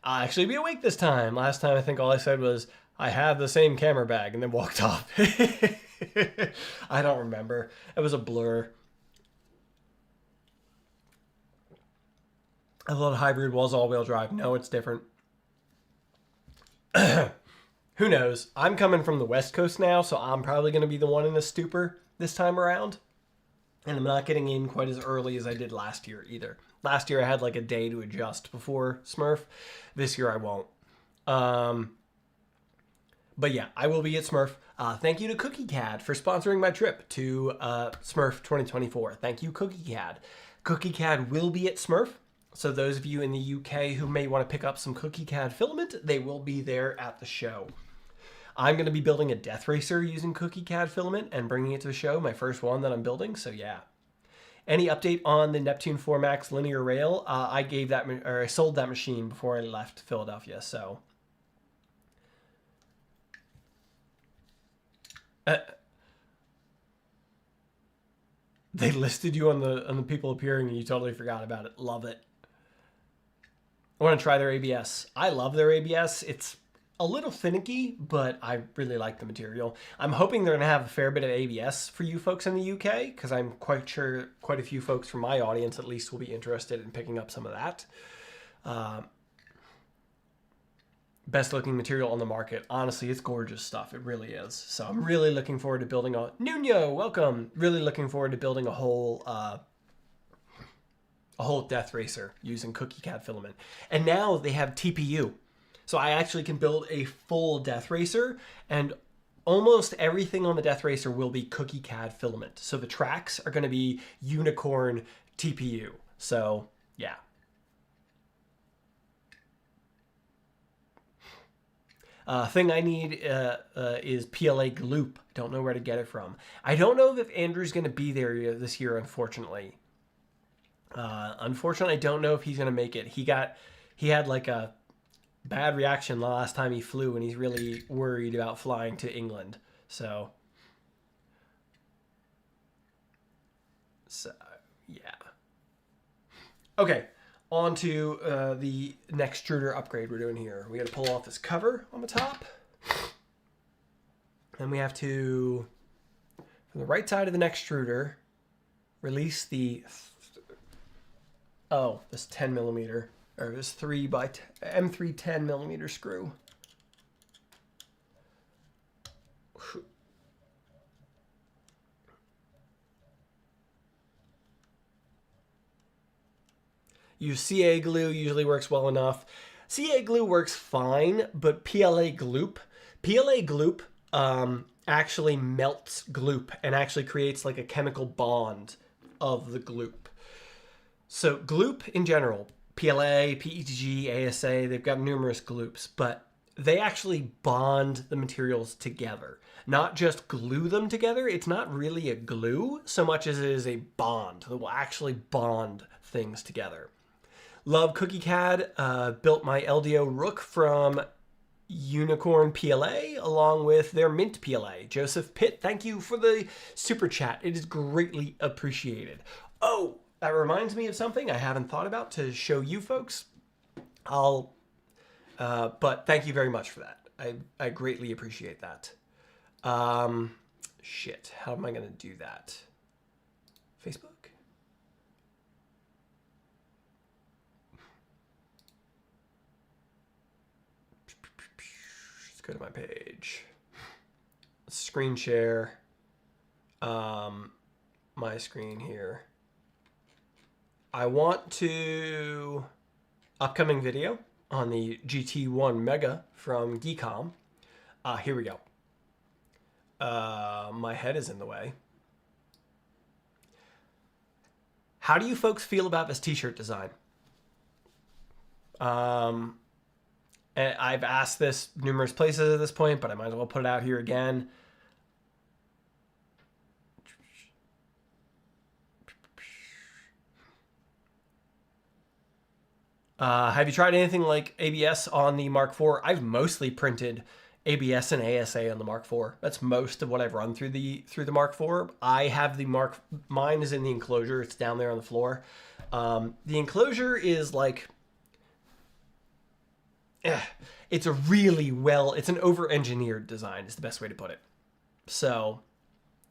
I'll actually be awake this time. Last time I think all I said was, I have the same camera bag, and then walked off. I don't remember. It was a blur. I thought hybrid was all-wheel drive. No, it's different. Who knows? I'm coming from the West Coast now, so I'm probably going to be the one in the stupor this time around. And I'm not getting in quite as early as I did last year either. Last year I had like a day to adjust before Smurf. This year I won't. But yeah, I will be at Smurf. Thank you to CookieCAD for sponsoring my trip to Smurf 2024. Thank you, CookieCAD. CookieCAD will be at Smurf. So those of you in the UK who may want to pick up some CookieCAD filament, they will be there at the show. I'm going to be building a Death Racer using CookieCAD filament and bringing it to the show, my first one that I'm building, so yeah. Any update on the Neptune 4 Max linear rail? I sold that machine before I left Philadelphia, so. They listed you on the people appearing and you totally forgot about it. Love it. I want to try their ABS. I love their ABS. It's a little finicky, but I really like the material. I'm hoping they're going to have a fair bit of ABS for you folks in the UK, because I'm quite sure quite a few folks from my audience at least will be interested in picking up some of that. Best looking material on the market. Honestly, it's gorgeous stuff. It really is. So I'm really looking forward to building a... Nuno, welcome! Really looking forward to building a whole Death Racer using CookieCAD filament. And now they have TPU. So I actually can build a full Death Racer, and almost everything on the Death Racer will be CookieCAD filament. So the tracks are going to be Unicorn TPU. So, yeah. Thing I need is PLA Gloop. Don't know where to get it from. I don't know if Andrew's going to be there this year, unfortunately. Unfortunately, I don't know if he's going to make it. He had like a bad reaction the last time he flew, and he's really worried about flying to England. So yeah. Okay, on to the Nextruder upgrade we're doing here. We got to pull off this cover on the top. And we have to, from the right side of the Nextruder, release the, this 10 millimeter, or this M3 10 millimeter screw. Use CA glue, usually works well enough. CA glue works fine, but PLA gloop actually melts gloop and actually creates like a chemical bond of the gloop. So gloop in general, PLA, PETG, ASA, they've got numerous gloops, but they actually bond the materials together, not just glue them together. It's not really a glue so much as it is a bond that will actually bond things together. Love Cookie CAD, built my LDO Rook from Unicorn PLA along with their Mint PLA. Joseph Pitt, thank you for the super chat. It is greatly appreciated. Oh, that reminds me of something I haven't thought about to show you folks. But thank you very much for that. I greatly appreciate that. Shit, how am I going to do that? Facebook? Let's go to my page. Screen share. My screen here. I want to upcoming video on the GT1 Mega from Geekom. Here we go. My head is in the way. How do you folks feel about this t-shirt design? And I've asked this numerous places at this point, but I might as well put it out here again. Have you tried anything like ABS on the Mark IV? I've mostly printed ABS and ASA on the Mark IV. That's most of what I've run through the Mark IV. I have the mine is in the enclosure. It's down there on the floor. The enclosure is like, it's a really it's an over-engineered design is the best way to put it. So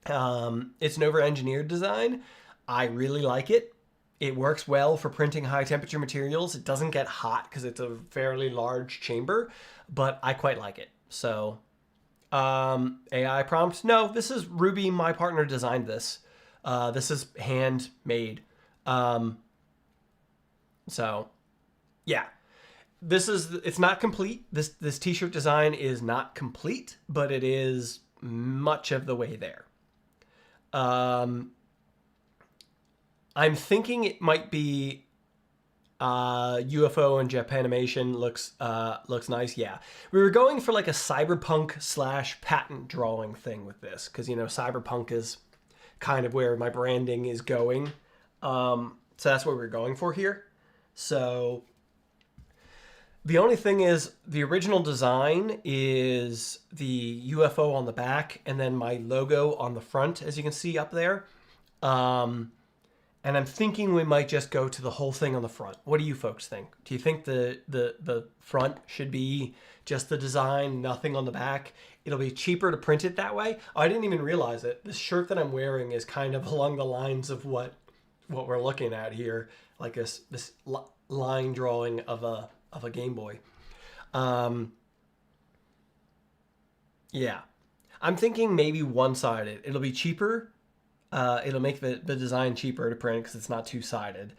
it's an over-engineered design. I really like it. It works well for printing high temperature materials. It doesn't get hot because it's a fairly large chamber, but I quite like it. So AI prompt. No, this is Ruby. My partner designed this. This is handmade. So yeah, it's not complete. This t-shirt design is not complete, but it is much of the way there. I'm thinking it might be UFO and Japanimation looks nice. Yeah, we were going for like a cyberpunk / patent drawing thing with this because cyberpunk is kind of where my branding is going. So that's what we're going for here. So the only thing is the original design is the UFO on the back and then my logo on the front, as you can see up there. And I'm thinking we might just go to the whole thing on the front. What do you folks think? Do you think the front should be just the design, nothing on the back? It'll be cheaper to print it that way. Oh, I didn't even realize it. This shirt that I'm wearing is kind of along the lines of what we're looking at here, like this line drawing of a Game Boy. Yeah, I'm thinking maybe one-sided. It'll be cheaper. It'll make the design cheaper to print because it's not two-sided.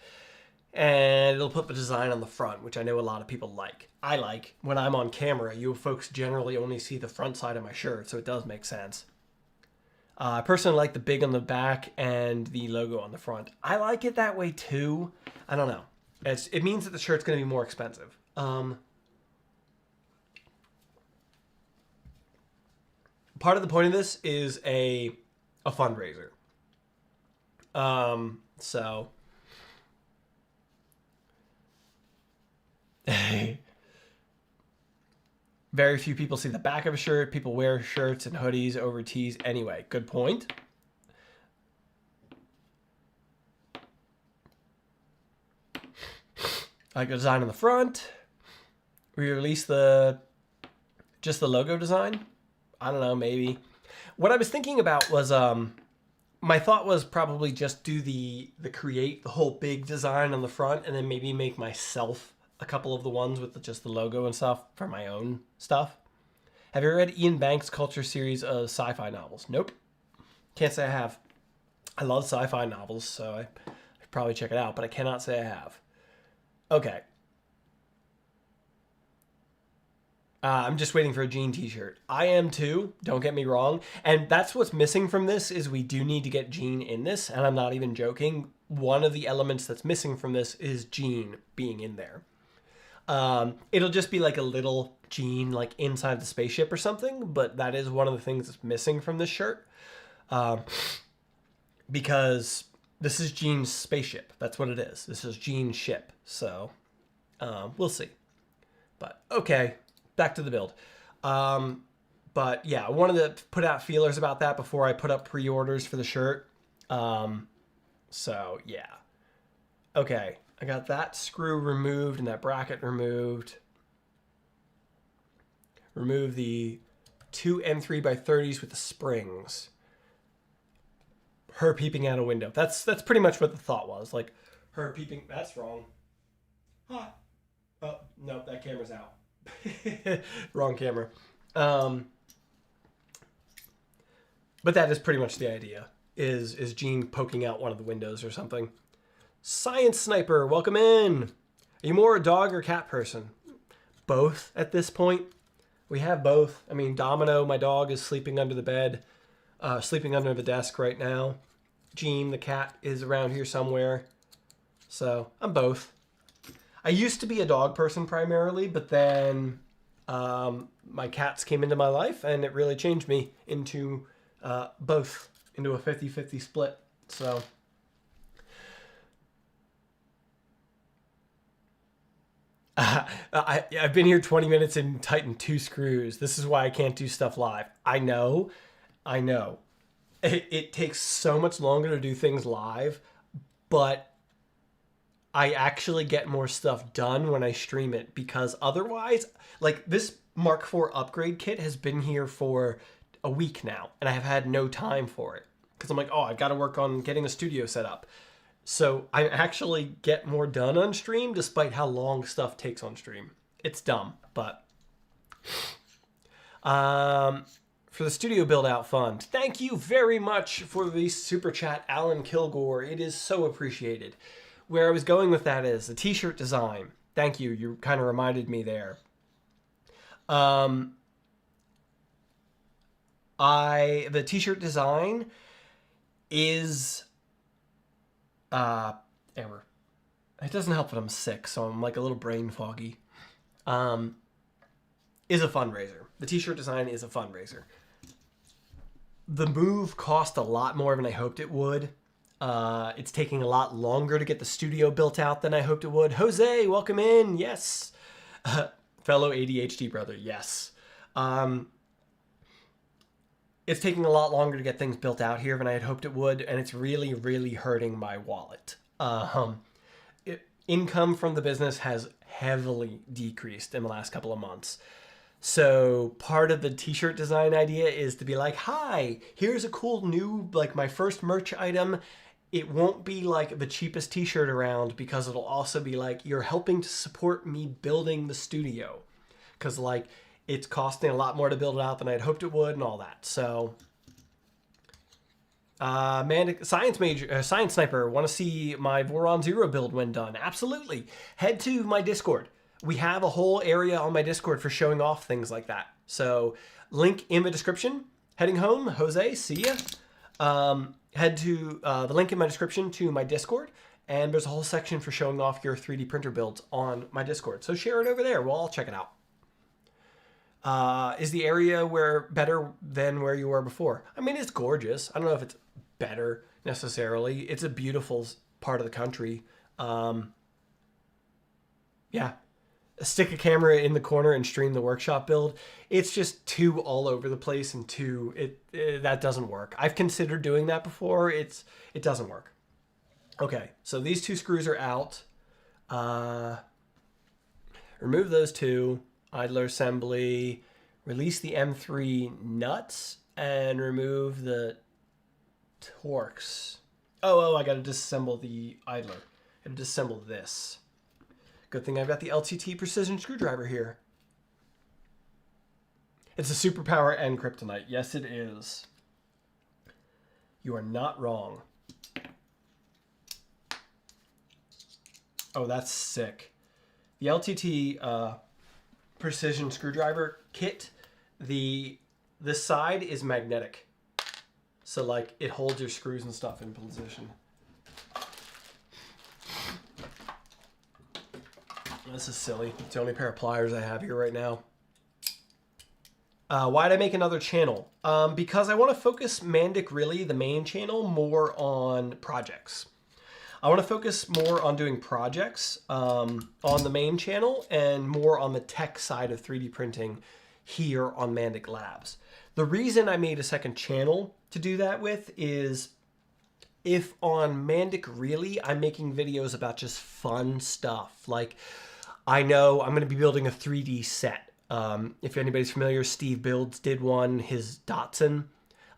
And it'll put the design on the front, which I know a lot of people like. I like. When I'm on camera, you folks generally only see the front side of my shirt, so it does make sense. I personally like the big on the back and the logo on the front. I like it that way too. I don't know. It means that the shirt's going to be more expensive. part of the point of this is a fundraiser. So very few people see the back of a shirt. People wear shirts and hoodies over tees anyway. Good point. I got design on the front. We released just the logo design. I don't know, maybe. What I was thinking about was my thought was probably just do the whole big design on the front, and then maybe make myself a couple of the ones with just the logo and stuff for my own stuff. Have you read Ian Banks' Culture series of sci-fi novels? Nope. Can't say I have. I love sci-fi novels, so I should probably check it out, but I cannot say I have. Okay. I'm just waiting for a Gene t-shirt. I am too, don't get me wrong. And that's what's missing from this is we do need to get Gene in this, and I'm not even joking. One of the elements that's missing from this is Gene being in there. It'll just be like a little Gene like inside the spaceship or something, but that is one of the things that's missing from this shirt. Because this is Gene's spaceship. That's what it is. This is Gene's ship. So, we'll see. But, okay. Back to the build. But, yeah, I wanted to put out feelers about that before I put up pre-orders for the shirt. So, yeah. Okay. I got that screw removed and that bracket removed. Remove the two M3x30s with the springs. Her peeping out a window. That's pretty much what the thought was. Like, her peeping... That's wrong. Huh. Oh, no, that camera's out. Wrong camera. But that is pretty much the idea. Is Gene poking out one of the windows or something. Science Sniper, welcome in. Are you more a dog or cat person? Both at this point. We have both. I mean, Domino, my dog, is sleeping under the bed. Sleeping under the desk right now. Gene, the cat, is around here somewhere. So, I'm both. I used to be a dog person primarily, but then my cats came into my life, and it really changed me into both, into a 50-50 split. So, I've been here 20 minutes and tightened 2 screws. This is why I can't do stuff live. I know. It takes so much longer to do things live, but I actually get more stuff done when I stream it, because otherwise, like, this Mark IV upgrade kit has been here for a week now, and I have had no time for it because I'm like, oh, I've got to work on getting a studio set up. So I actually get more done on stream despite how long stuff takes on stream. It's dumb, but for the studio build out fund, thank you very much for the super chat, Alan Kilgore. It is so appreciated. Where I was going with that is the t-shirt design. Thank you. You kind of reminded me there. The t-shirt design is error. It doesn't help that I'm sick, so I'm like a little brain foggy. Is a fundraiser. The t-shirt design is a fundraiser. The move cost a lot more than I hoped it would. It's taking a lot longer to get the studio built out than I hoped it would. Jose, welcome in. Yes. Fellow ADHD brother. Yes. It's taking a lot longer to get things built out here than I had hoped it would, and it's really, really hurting my wallet. Income from the business has heavily decreased in the last couple of months. So part of the t-shirt design idea is to be like, hi, here's a cool new, like, my first merch item. It won't be like the cheapest t-shirt around, because it'll also be like, you're helping to support me building the studio. Because, like, it's costing a lot more to build it out than I'd hoped it would and all that. So, Science Sniper, want to see my Voron Zero build when done? Absolutely. Head to my Discord. We have a whole area on my Discord for showing off things like that. So, link in the description. Heading home, Jose, see ya. Head to the link in my description to my Discord, and there's a whole section for showing off your 3D printer builds on my Discord. So share it over there. We'll all check it out. Is the area better than where you were before? I mean, it's gorgeous. I don't know if it's better necessarily. It's a beautiful part of the country. Yeah. Stick a camera in the corner and stream the workshop build. It's just too all over the place and that doesn't work. I've considered doing that before. It doesn't work. Okay, so these 2 screws are out. Remove those 2. Idler assembly. Release the M3 nuts and remove the Torx. Oh, I gotta disassemble the idler. I gotta disassemble this. Good thing I've got the LTT precision screwdriver here. It's a superpower and kryptonite. Yes, it is. You are not wrong. Oh, that's sick. The LTT precision screwdriver kit, this side is magnetic. So like it holds your screws and stuff in position. This is silly. It's the only pair of pliers I have here right now. Why did I make another channel? Because I want to focus Mandic Really, the main channel, more on projects. I want to focus more on doing projects on the main channel and more on the tech side of 3D printing here on Mandic Labs. The reason I made a second channel to do that with is if on Mandic Really, I'm making videos about just fun stuff. Like, I know I'm going to be building a 3D set. If anybody's familiar, Steve Builds did one, his Datsun.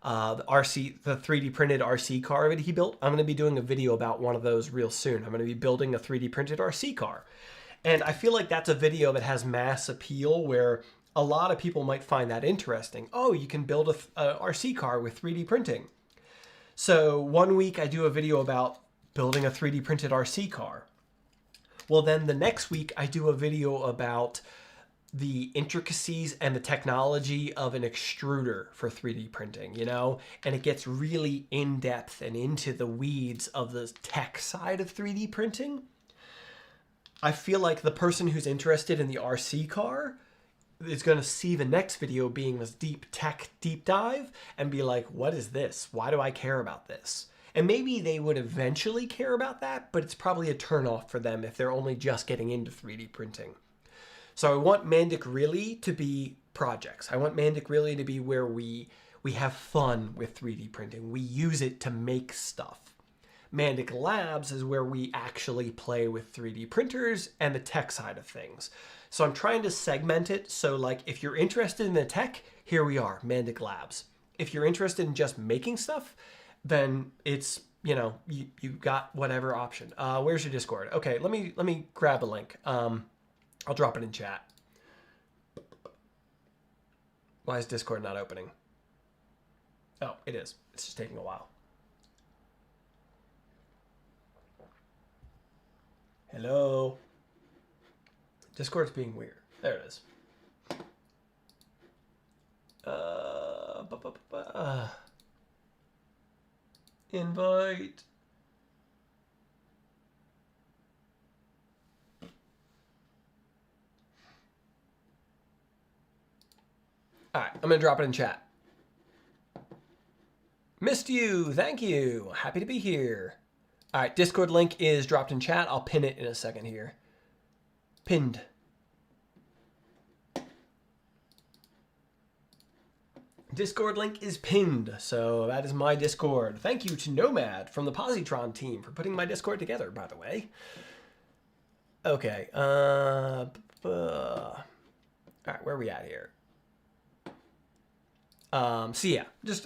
The 3D printed RC car that he built. I'm going to be doing a video about one of those real soon. I'm going to be building a 3D printed RC car. And I feel like that's a video that has mass appeal where a lot of people might find that interesting. Oh, you can build a RC car with 3D printing. So one week I do a video about building a 3D printed RC car. Well, then the next week I do a video about the intricacies and the technology of an extruder for 3D printing, you know? And it gets really in-depth and into the weeds of the tech side of 3D printing. I feel like the person who's interested in the RC car is going to see the next video being this deep tech deep dive and be like, what is this? Why do I care about this? And maybe they would eventually care about that, but it's probably a turnoff for them if they're only just getting into 3D printing. So I want Mandic Really to be projects. I want Mandic Really to be where we have fun with 3D printing. We use it to make stuff. Mandic Labs is where we actually play with 3D printers and the tech side of things. So I'm trying to segment it so like if you're interested in the tech, here we are, Mandic Labs. If you're interested in just making stuff, then it's, you know, you got whatever option. Where's your Discord? Okay, let me grab a link. I'll drop it in chat. Why is Discord not opening? Oh, it is. It's just taking a while. Hello. Discord's being weird. There it is. Invite. All right, I'm going to drop it in chat. Missed you. Thank you. Happy to be here. All right, Discord link is dropped in chat. I'll pin it in a second here. Pinned. Discord link is pinned, so that is my Discord. Thank you to Nomad from the Positron team for putting my Discord together, by the way. Okay. All right, where are we at here? So yeah, just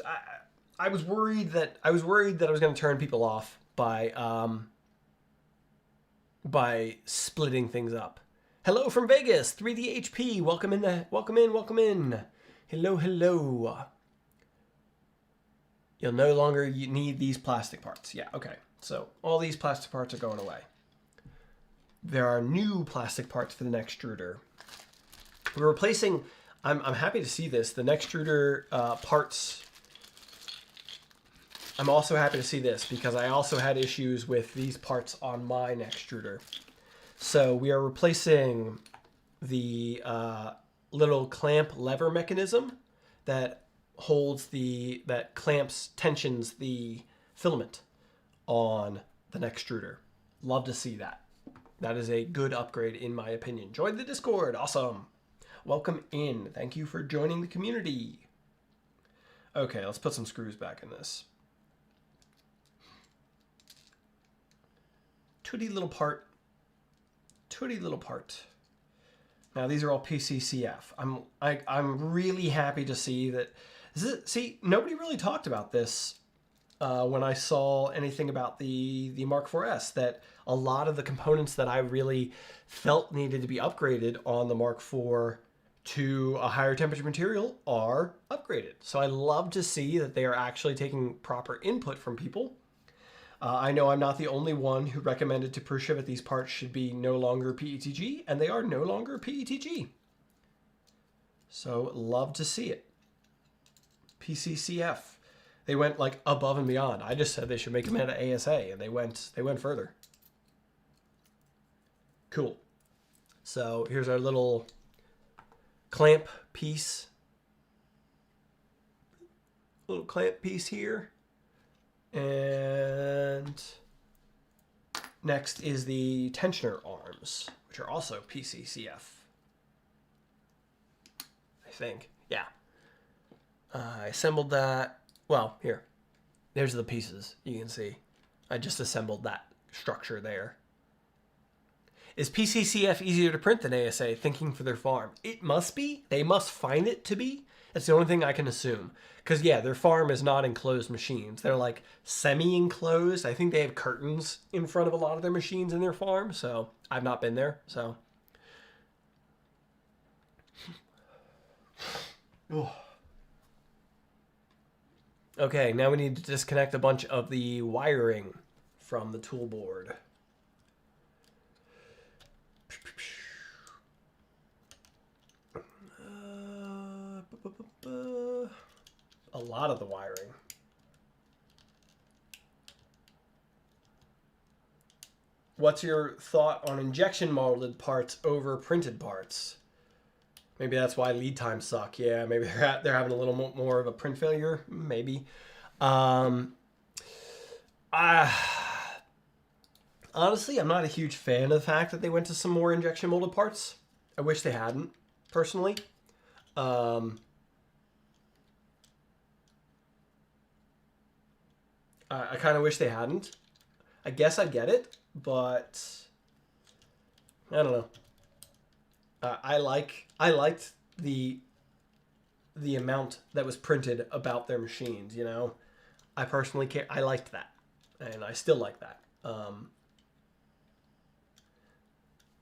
I was worried that I was going to turn people off by splitting things up. Hello from Vegas, 3DHP. Welcome in. Hello. You'll no longer need these plastic parts. Yeah, okay. So all these plastic parts are going away. There are new plastic parts for the Nextruder. We're replacing. I'm happy to see this. The Nextruder parts. I'm also happy to see this because I also had issues with these parts on my Nextruder. So we are replacing the little clamp lever mechanism that tensions the filament on the Nextruder. Love to see that. That is a good upgrade in my opinion. Join the Discord. Awesome. Welcome in. Thank you for joining the community. Okay, let's put some screws back in this. Tooty little part. Tooty little part. Now these are all PCCF. I'm really happy to see that. See, nobody really talked about this when I saw anything about the Mk4S, that a lot of the components that I really felt needed to be upgraded on the Mk4 to a higher temperature material are upgraded. So I love to see that they are actually taking proper input from people. I know I'm not the only one who recommended to Prusa that these parts should be no longer PETG, and they are no longer PETG. So love to see it. PCCF. They went like above and beyond. I just said they should make them out of ASA, and they went further. Cool. So here's our little clamp piece. Little clamp piece here. And next is the tensioner arms, which are also PCCF. I think. Yeah. I assembled that. Well, here. There's the pieces. You can see. I just assembled that structure there. Is PCCF easier to print than ASA? Thinking for their farm. It must be. They must find it to be. That's the only thing I can assume. Because, yeah, their farm is not enclosed machines. They're like semi-enclosed. I think they have curtains in front of a lot of their machines in their farm. So I've not been there. So. Oh. Okay, now we need to disconnect a bunch of the wiring from the tool board. A lot of the wiring. What's your thought on injection molded parts over printed parts? Maybe that's why lead times suck. Yeah, maybe they're having a little more of a print failure. Maybe. Honestly, I'm not a huge fan of the fact that they went to some more injection molded parts. I wish they hadn't, personally. I kind of wish they hadn't. I guess I get it, but I don't know. I liked the amount that was printed about their machines. You know, I personally I liked that, and I still like that.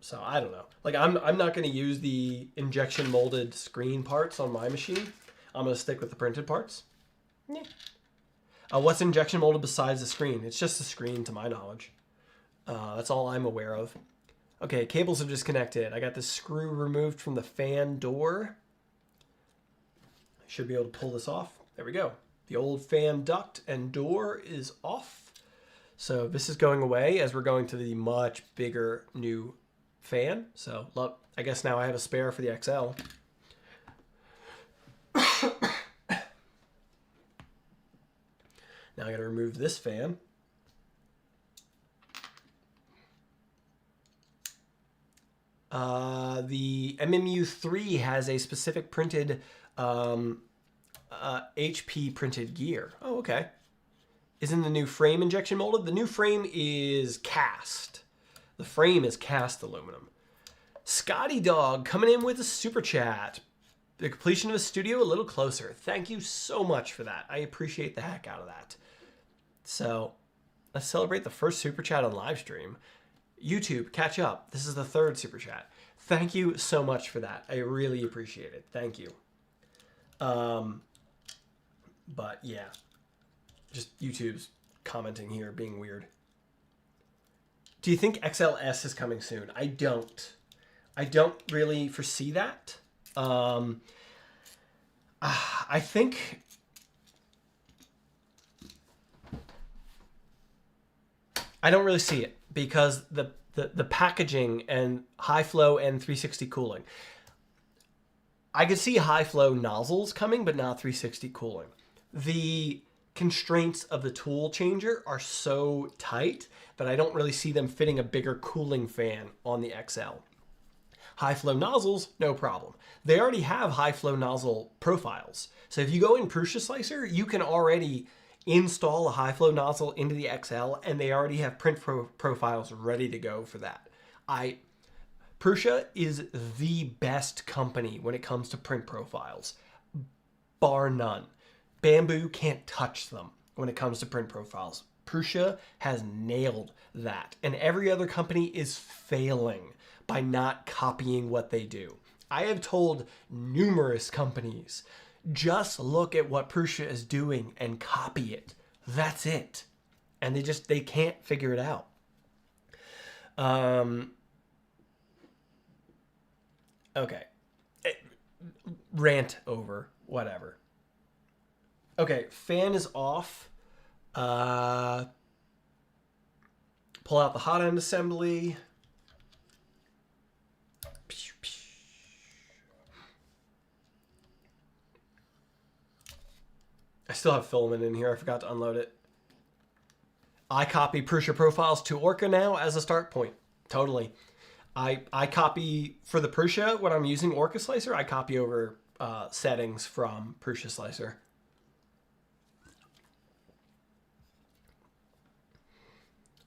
So I don't know. Like I'm not going to use the injection molded screen parts on my machine. I'm going to stick with the printed parts. Yeah. What's injection molded besides the screen? It's just the screen, to my knowledge. That's all I'm aware of. Okay, cables are disconnected. I got the screw removed from the fan door. I should be able to pull this off. There we go. The old fan duct and door is off. So this is going away as we're going to the much bigger new fan. So look, I guess now I have a spare for the XL. Now I got to remove this fan. The MMU3 has a specific printed HP printed gear. Oh, okay. Isn't the new frame injection molded? The new frame is cast. The frame is cast aluminum. Scotty Dog coming in with a super chat. The completion of a studio a little closer. Thank you so much for that. I appreciate the heck out of that. So let's celebrate the first super chat on live stream. YouTube, catch up. This is the third super chat. Thank you so much for that. I really appreciate it. Thank you. But yeah, just YouTube's commenting here being weird. Do you think XLS is coming soon? I don't. I don't really foresee that. I think I don't really see it because the packaging and high flow and 360 cooling. I could see high flow nozzles coming, but not 360 cooling. The constraints of the tool changer are so tight that I don't really see them fitting a bigger cooling fan on the XL. High flow nozzles, no problem. They already have high flow nozzle profiles. So if you go in Prusa Slicer, you can already install a high flow nozzle into the XL, and they already have print profiles ready to go for that. Prusa is the best company when it comes to print profiles, bar none. Bamboo can't touch them when it comes to print profiles. Prusa has nailed that, and every other company is failing by not copying what they do. I have told numerous companies, just look at what Prusa is doing and copy it. That's it. And they can't figure it out. Okay. Rant over, whatever. Okay, fan is off. Pull out the hot end assembly. I still have filament in here. I forgot to unload it. I copy Prusa profiles to Orca now as a start point. Totally. I copy for the Prusa when I'm using Orca Slicer. I copy over settings from Prusa Slicer.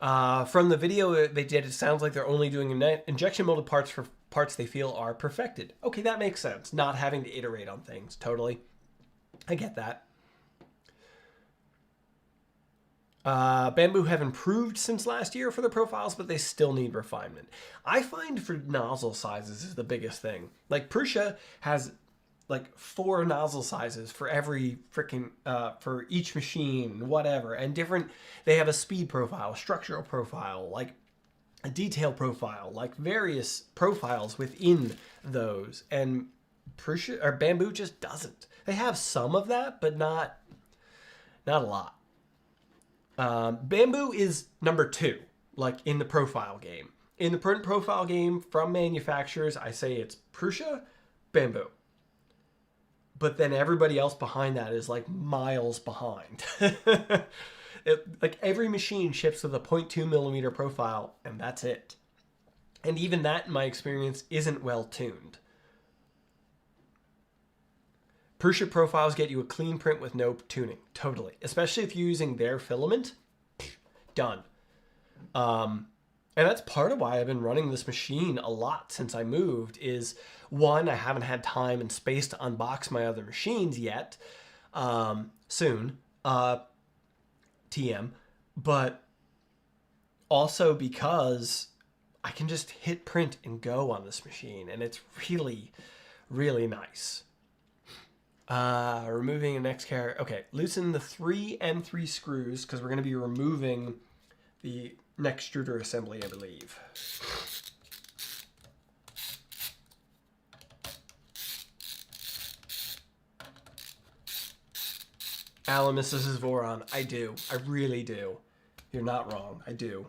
From the video they did, it sounds like they're only doing injection molded parts for parts they feel are perfected. Okay, that makes sense. Not having to iterate on things. Totally. I get that. Bamboo have improved since last year for the profiles, but they still need refinement. I find for nozzle sizes is the biggest thing. Like Prusa has like 4 nozzle sizes for every freaking, for each machine, whatever, and different, they have a speed profile, a structural profile, like a detail profile, like various profiles within those, and Prusa, or Bamboo just doesn't. They have some of that, but not a lot. Bamboo is number 2, like in the profile game. In the print profile game from manufacturers, I say it's Prusa, Bamboo. But then everybody else behind that is like miles behind. Like every machine ships with a 0.2 millimeter profile, and that's it. And even that, in my experience, isn't well tuned. Prusa profiles get you a clean print with no tuning. Totally. Especially if you're using their filament. Done. And that's part of why I've been running this machine a lot since I moved is, one, I haven't had time and space to unbox my other machines yet. Soon. TM. But also because I can just hit print and go on this machine. And it's really, really nice. Removing a next carrier. Okay, loosen the 3 M3 screws because we're going to be removing the Nextruder assembly, I believe. Alan misses his Voron. I do. I really do. You're not wrong. I do.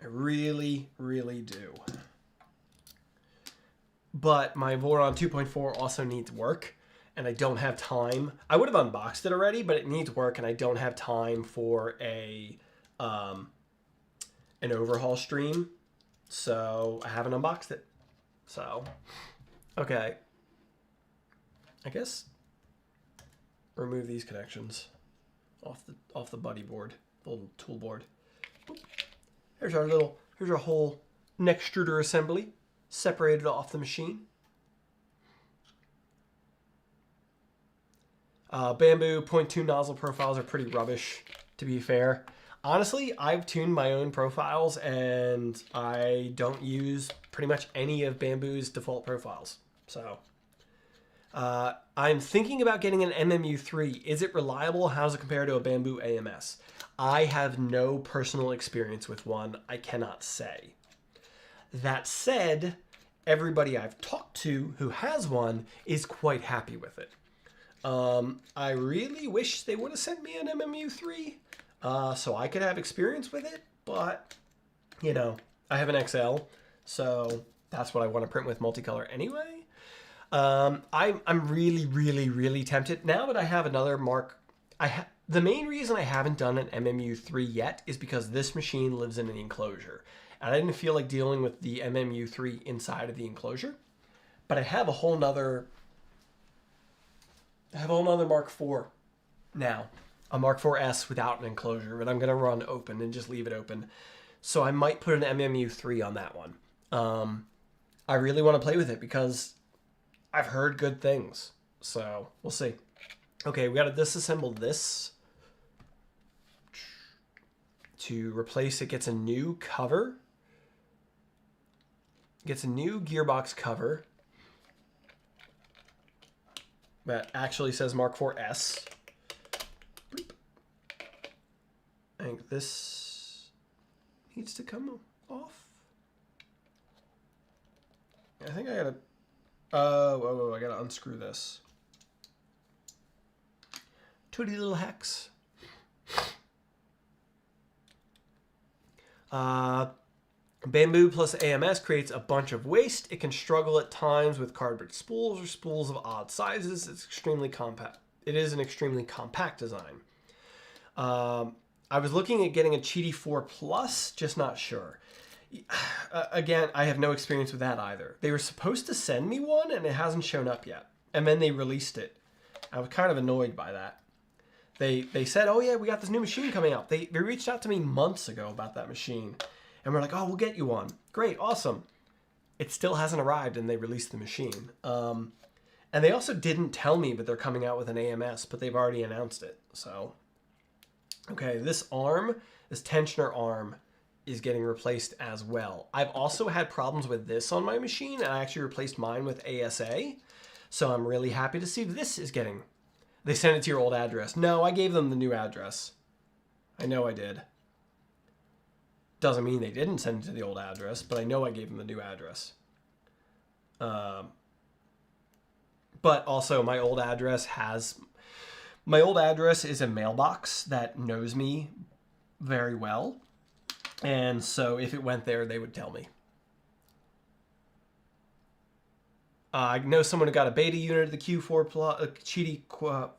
I really, really do. But my Voron 2.4 also needs work, and I don't have time. I would have unboxed it already, but it needs work, and I don't have time for an overhaul stream, so I haven't unboxed it. So, okay. I guess remove these connections off the buddy board, the little tool board. Here's our whole Nextruder assembly. Separated off the machine. Bamboo 0.2 nozzle profiles are pretty rubbish, to be fair. Honestly, I've tuned my own profiles and I don't use pretty much any of Bamboo's default profiles. So, I'm thinking about getting an MMU3. Is it reliable? How does it compare to a Bamboo AMS? I have no personal experience with one. I cannot say. That said, everybody I've talked to who has one is quite happy with it. I really wish they would have sent me an MMU3 so I could have experience with it, but, you know, I have an XL, so that's what I want to print with multicolor anyway. I'm really tempted now that I have another the main reason I haven't done an MMU3 yet is because this machine lives in an enclosure, and I didn't feel like dealing with the MMU3 inside of the enclosure. But I have a whole nother Mark IV now, a Mark IV-S without an enclosure, but I'm gonna run open and just leave it open. So I might put an MMU3 on that one. I really want to play with it because I've heard good things. So we'll see. Okay, we got to disassemble this to replace it. Gets a new cover. Gets a new gearbox cover that actually says Mark IV-S. I think this needs to come off. I think I gotta, I gotta unscrew this. Tooty little hacks. Bamboo plus AMS creates a bunch of waste. It can struggle at times with cardboard spools or spools of odd sizes. It's extremely compact. It is an extremely compact design. I was looking at getting a Cheaty 4 Plus, just not sure. Again, I have no experience with that either. They were supposed to send me one and it hasn't shown up yet. And then they released it. I was kind of annoyed by that. They said, oh yeah, we got this new machine coming out. They reached out to me months ago about that machine. And we're like, oh, we'll get you one. Great, awesome. It still hasn't arrived and they released the machine. And they also didn't tell me that they're coming out with an AMS, but they've already announced it. So, okay, this tensioner arm is getting replaced as well. I've also had problems with this on my machine, and I actually replaced mine with ASA. So I'm really happy to see this is getting... They sent it to your old address. No, I gave them the new address. I know I did. Doesn't mean they didn't send it to the old address, but I know I gave them the new address. But also my old address is a mailbox that knows me very well. And so if it went there, they would tell me. I know someone who got a beta unit of the Q4 Plus, Cheaty 4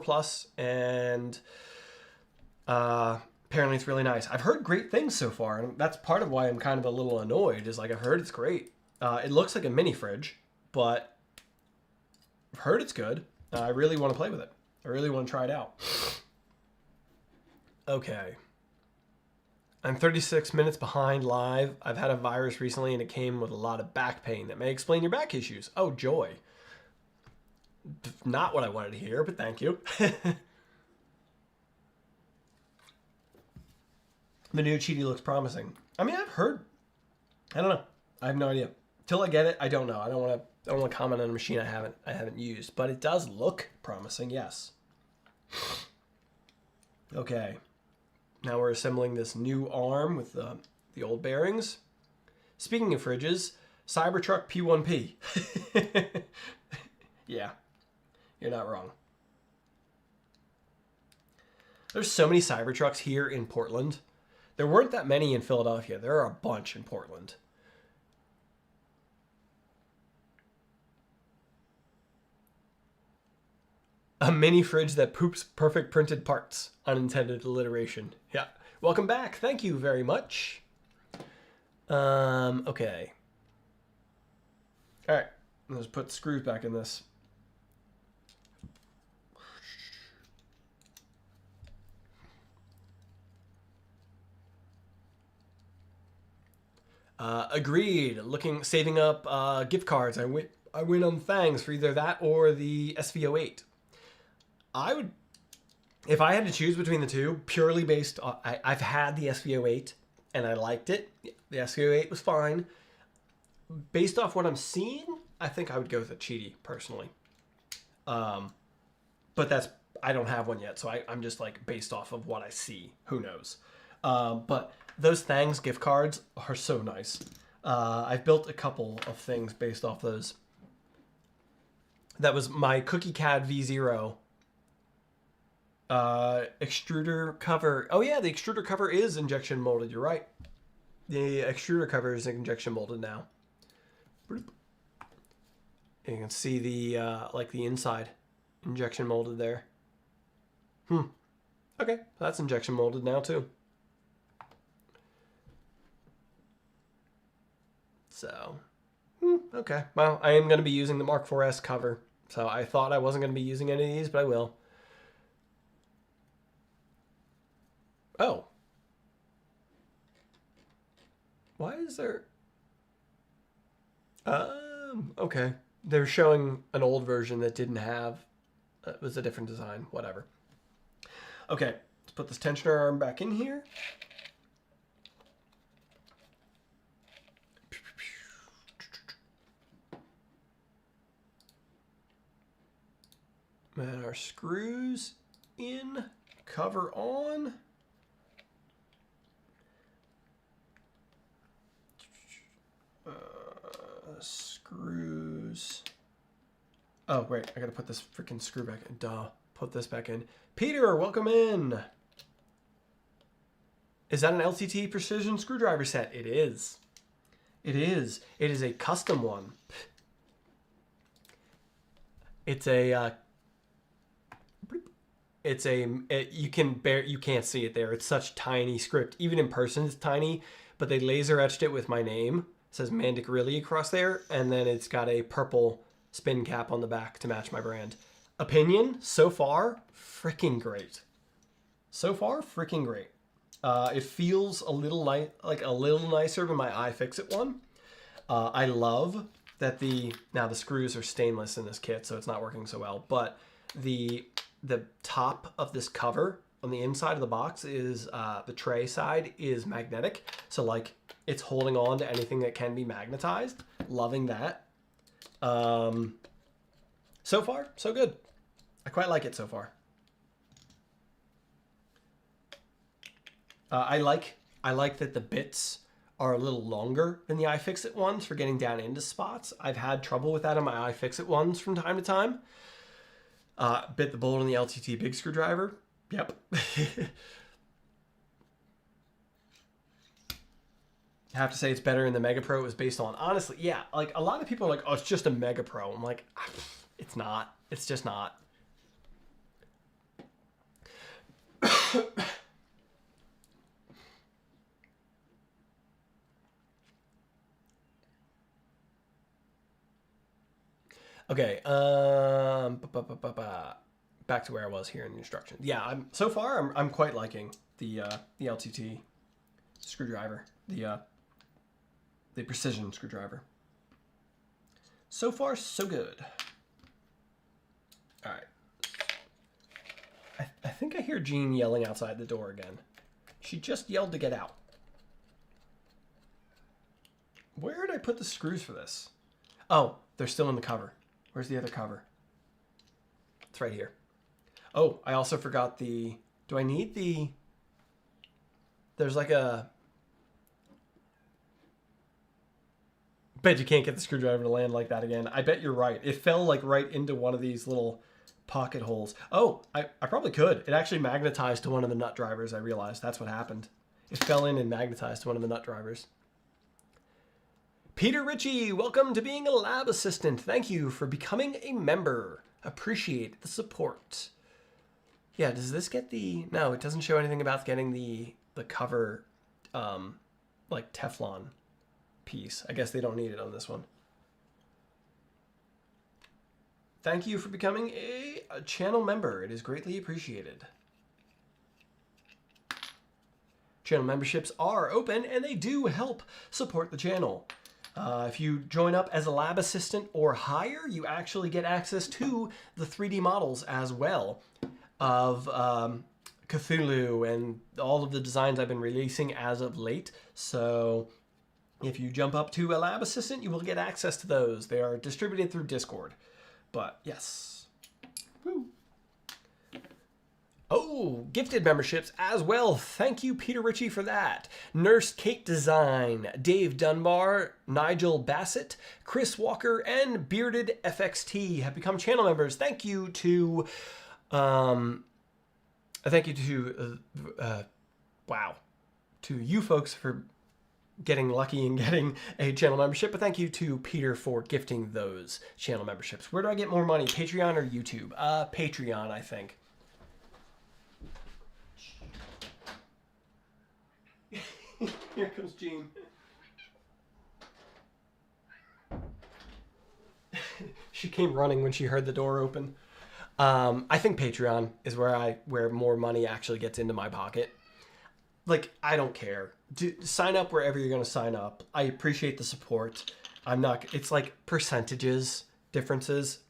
Plus, and apparently it's really nice. I've heard great things so far, and that's part of why I'm kind of a little annoyed, is like I've heard it's great. It looks like a mini fridge, but I've heard it's good. I really want to play with it. I really want to try it out. Okay. I'm 36 minutes behind live. I've had a virus recently and it came with a lot of back pain. That may explain your back issues. Oh, joy. Not what I wanted to hear, but thank you. The new Cheaty looks promising. I mean, I've heard. I don't know. I have no idea. Till I get it, I don't know. I don't want to comment on a machine I haven't used, but it does look promising, yes. Okay. Now we're assembling this new arm with the old bearings. Speaking of fridges, Cybertruck P1P. Yeah, you're not wrong. There's so many Cybertrucks here in Portland. There weren't that many in Philadelphia. There are a bunch in Portland. A mini fridge that poops perfect printed parts. Unintended alliteration. Yeah. Welcome back. Thank you very much. Okay. All right. Let's put screws back in this. Agreed. Saving up gift cards. I win on Thangs for either that or the SV08. If I had to choose between the two, purely based on, I've had the SV08 and I liked it. The SV08 was fine. Based off what I'm seeing, I think I would go with the Cheaty personally. But I don't have one yet, so I'm just like based off of what I see. Who knows? But those Thangs gift cards are so nice. I've built a couple of things based off those. That was my Cookie CAD V0 extruder cover. Oh yeah, the extruder cover is injection molded. You're right. The extruder cover is injection molded now. You can see the like the inside injection molded there. Okay, that's injection molded now too. So, okay. Well, I am going to be using the Mark 4S cover. So I thought I wasn't going to be using any of these, but I will. Oh. Why is there... okay. They're showing an old version that didn't have... it was a different design. Whatever. Okay. Let's put this tensioner arm back in here. And our screws in, cover on. Screws. Oh, wait, I gotta put this freaking screw back in. Duh, put this back in. Peter, welcome in. Is that an LTT precision screwdriver set? It is. It is. It is a custom one. It's a... you can't see it there. It's such tiny script. Even in person, it's tiny, but they laser etched it with my name. It says Mandic Really across there, and then it's got a purple spin cap on the back to match my brand. Opinion, so far, freaking great. So far, freaking great. It feels a little nicer than my iFixit one. I love that now the screws are stainless in this kit, so it's not working so well, but the top of this cover on the inside of the box is the tray side is magnetic, so like it's holding on to anything that can be magnetized. Loving that. So far so good. I quite like it so far. I like that the bits are a little longer than the iFixit ones for getting down into spots. I've had trouble with that on my iFixit ones from time to time. Bit the bullet on the LTT big screwdriver. Yep. I have to say it's better in the Mega Pro it was based on. Honestly, yeah, like a lot of people are like, oh, it's just a Mega Pro. I'm like, it's not. It's just not. Okay, back to where I was here in the instructions. Yeah, so far I'm quite liking the LTT screwdriver, the precision screwdriver. So far, so good. All right. I think I hear Jean yelling outside the door again. She just yelled to get out. Where did I put the screws for this? Oh, they're still in the cover. Where's the other cover? It's right here. Oh, I also forgot the... Do I need the... There's like a... Bet you can't get the screwdriver to land like that again. I bet you're right. It fell like right into one of these little pocket holes. Oh, I probably could. It actually magnetized to one of the nut drivers, I realized. That's what happened. It fell in and magnetized to one of the nut drivers. Peter Ritchie, welcome to being a lab assistant. Thank you for becoming a member. Appreciate the support. Yeah, does this get the... No, it doesn't show anything about getting the cover, like Teflon piece. I guess they don't need it on this one. Thank you for becoming a channel member. It is greatly appreciated. Channel memberships are open and they do help support the channel. If you join up as a lab assistant or higher, you actually get access to the 3D models as well of Cthulhu and all of the designs I've been releasing as of late. So if you jump up to a lab assistant, you will get access to those. They are distributed through Discord. But yes. Woo. Oh, gifted memberships as well. Thank you, Peter Ritchie, for that. Nurse Kate Design, Dave Dunbar, Nigel Bassett, Chris Walker, and Bearded FXT have become channel members. Thank you to, wow, to you folks for getting lucky and getting a channel membership, but thank you to Peter for gifting those channel memberships. Where do I get more money, Patreon or YouTube? Patreon, I think. Here comes Jean. She came running when she heard the door open. I think Patreon is where more money actually gets into my pocket. Like, I don't care. Sign up wherever you're going to sign up. I appreciate the support. I'm not, it's like percentages differences.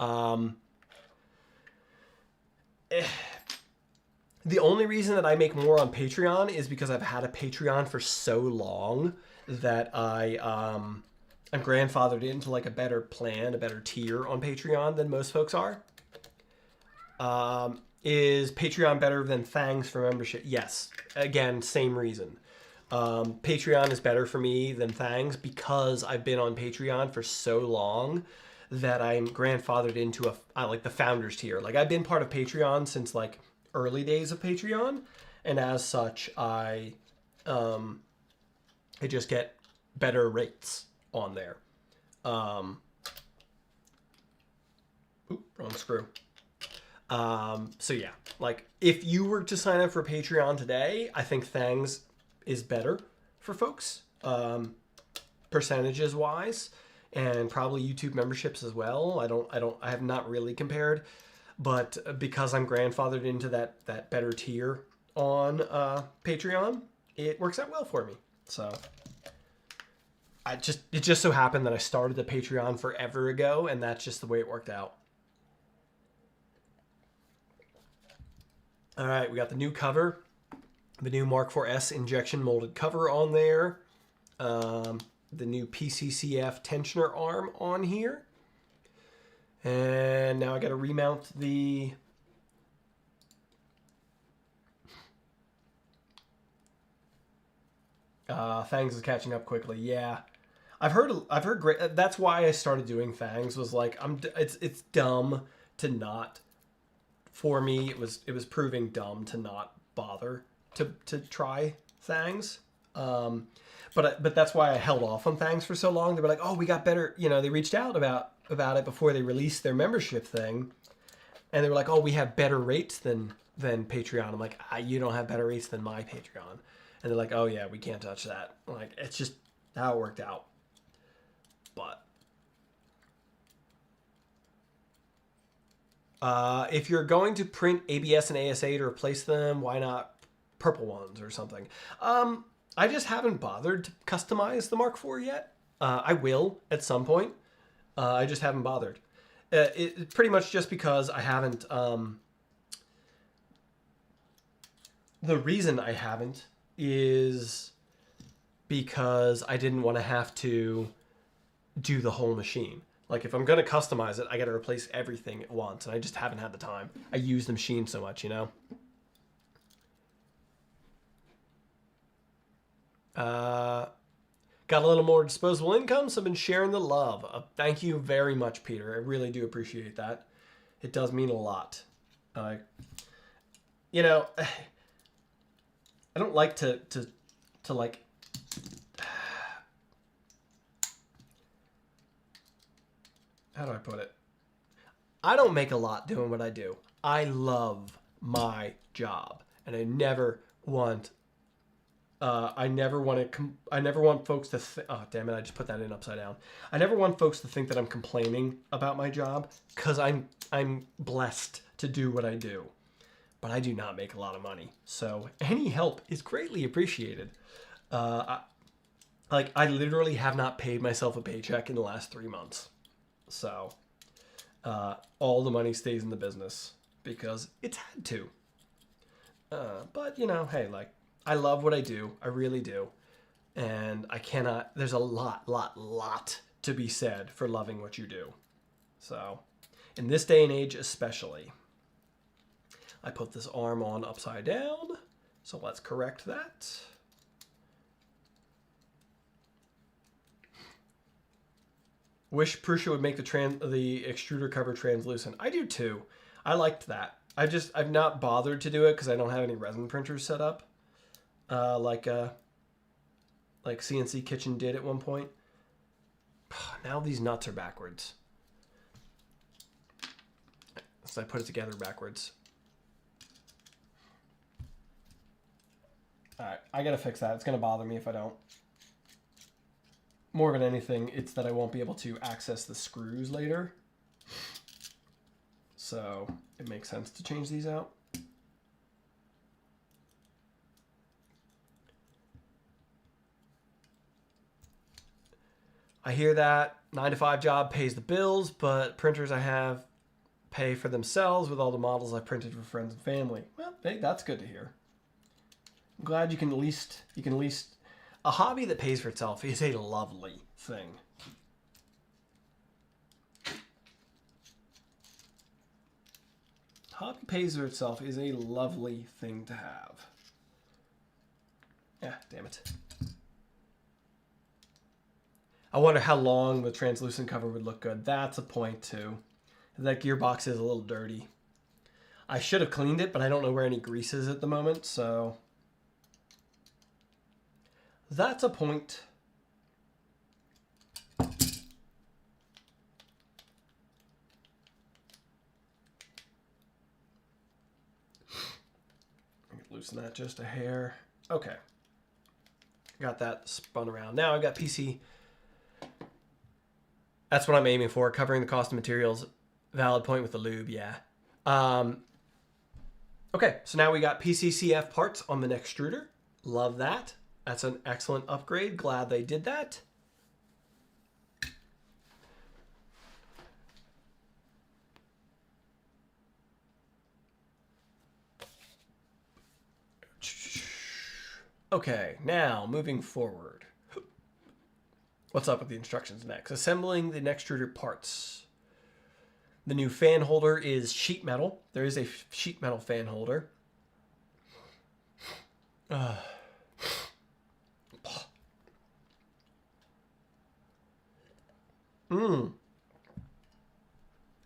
The only reason that I make more on Patreon is because I've had a Patreon for so long that I'm grandfathered into like a better plan, a better tier on Patreon than most folks are. Is Patreon better than Thangs for membership? Yes. Again, same reason. Patreon is better for me than Thangs because I've been on Patreon for so long that I'm grandfathered into like the founders tier. Like, I've been part of Patreon since like early days of Patreon, and as such, I just get better rates on there. Oop, wrong screw. So yeah, like if you were to sign up for Patreon today, I think Thangs is better for folks, percentages wise, and probably YouTube memberships as well. I have not really compared, but because I'm grandfathered into that better tier on, Patreon, it works out well for me. So it just so happened that I started the Patreon forever ago, and that's just the way it worked out. All right, we got the new cover, the new Mk4S injection molded cover on there, the new PCCF tensioner arm on here, and now I got to remount the Thangs is catching up quickly. Yeah, I've heard great. That's why I started doing Thangs. Was like it's dumb to not. For me, it was proving dumb to not bother to try Thangs. But that's why I held off on Thangs for so long. They were like, oh, we got better. You know, they reached out about it before they released their membership thing, and they were like, oh, we have better rates than Patreon. I'm like, you don't have better rates than my Patreon. And they're like, oh yeah, we can't touch that. I'm like, it's just how it worked out. But if you're going to print ABS and ASA to replace them, why not purple ones or something? I just haven't bothered to customize the Mk4 yet. I will at some point. I just haven't bothered. It's pretty much just because I haven't. The reason I haven't is because I didn't want to have to do the whole machine. Like, if I'm going to customize it, I got to replace everything at once, and I just haven't had the time. I use the machine so much, you know? Got a little more disposable income, so I've been sharing the love. Thank you very much, Peter. I really do appreciate that. It does mean a lot. You know, I don't like to like... How do I put it? I don't make a lot doing what I do. I love my job, and I never want folks to oh damn it, I just put that in upside down. I never want folks to think that I'm complaining about my job, because I'm blessed to do what I do. But I do not make a lot of money, so any help is greatly appreciated. I literally have not paid myself a paycheck in the last 3 months. So, all the money stays in the business because it's had to. But, you know, hey, like, I love what I do. I really do. And I cannot, there's a lot to be said for loving what you do. So, in this day and age especially. I put this arm on upside down. So let's correct that. Wish Prusa would make the extruder cover translucent. I do too. I liked that. I've not bothered to do it because I don't have any resin printers set up. like CNC Kitchen did at one point. Now these nuts are backwards. So I put it together backwards. All right, I gotta fix that. It's gonna bother me if I don't. More than anything, it's that I won't be able to access the screws later. So it makes sense to change these out. I hear that 9-to-5 job pays the bills, but printers I have pay for themselves with all the models I printed for friends and family. Well, hey, that's good to hear. I'm glad you can at least, a hobby that pays for itself is a lovely thing. Hobby pays for itself is a lovely thing to have. Yeah, damn it. I wonder how long the translucent cover would look good. That's a point too. That gearbox is a little dirty. I should have cleaned it, but I don't know where any grease is at the moment, so that's a point. Loosen that just a hair. Okay. Got that spun around. Now I've got PC. That's what I'm aiming for, covering the cost of materials. Valid point with the lube, yeah. Okay, so now we got PCCF parts on the Nextruder. Love that. That's an excellent upgrade. Glad they did that. Okay, now moving forward. What's up with the instructions next? Assembling the Nextruder parts. The new fan holder is sheet metal. There is a sheet metal fan holder.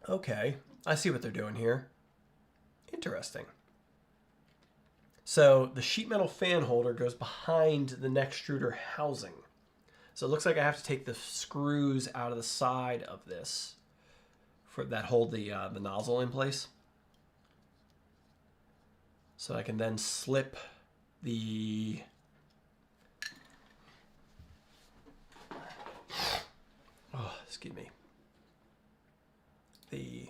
Okay, I see what they're doing here. Interesting. So the sheet metal fan holder goes behind the Nextruder housing. So it looks like I have to take the screws out of the side of this for that hold the nozzle in place. So I can then slip the excuse me, the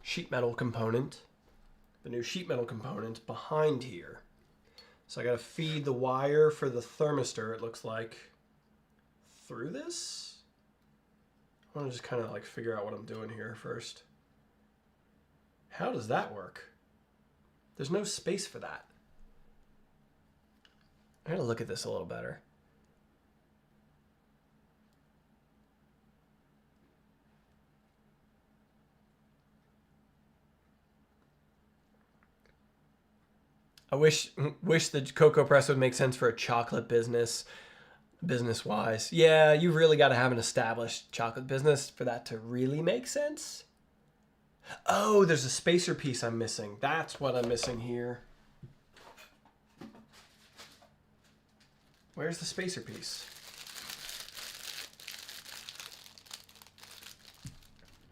sheet metal component, the new sheet metal component behind here. So I got to feed the wire for the thermistor, it looks like, through this. I want to just kind of like figure out what I'm doing here first. How does that work? There's no space for that. I gotta look at this a little better. I wish the Cocoa Press would make sense for a chocolate business, business-wise. Yeah, you really got to have an established chocolate business for that to really make sense. Oh, there's a spacer piece I'm missing. That's what I'm missing here. Where's the spacer piece?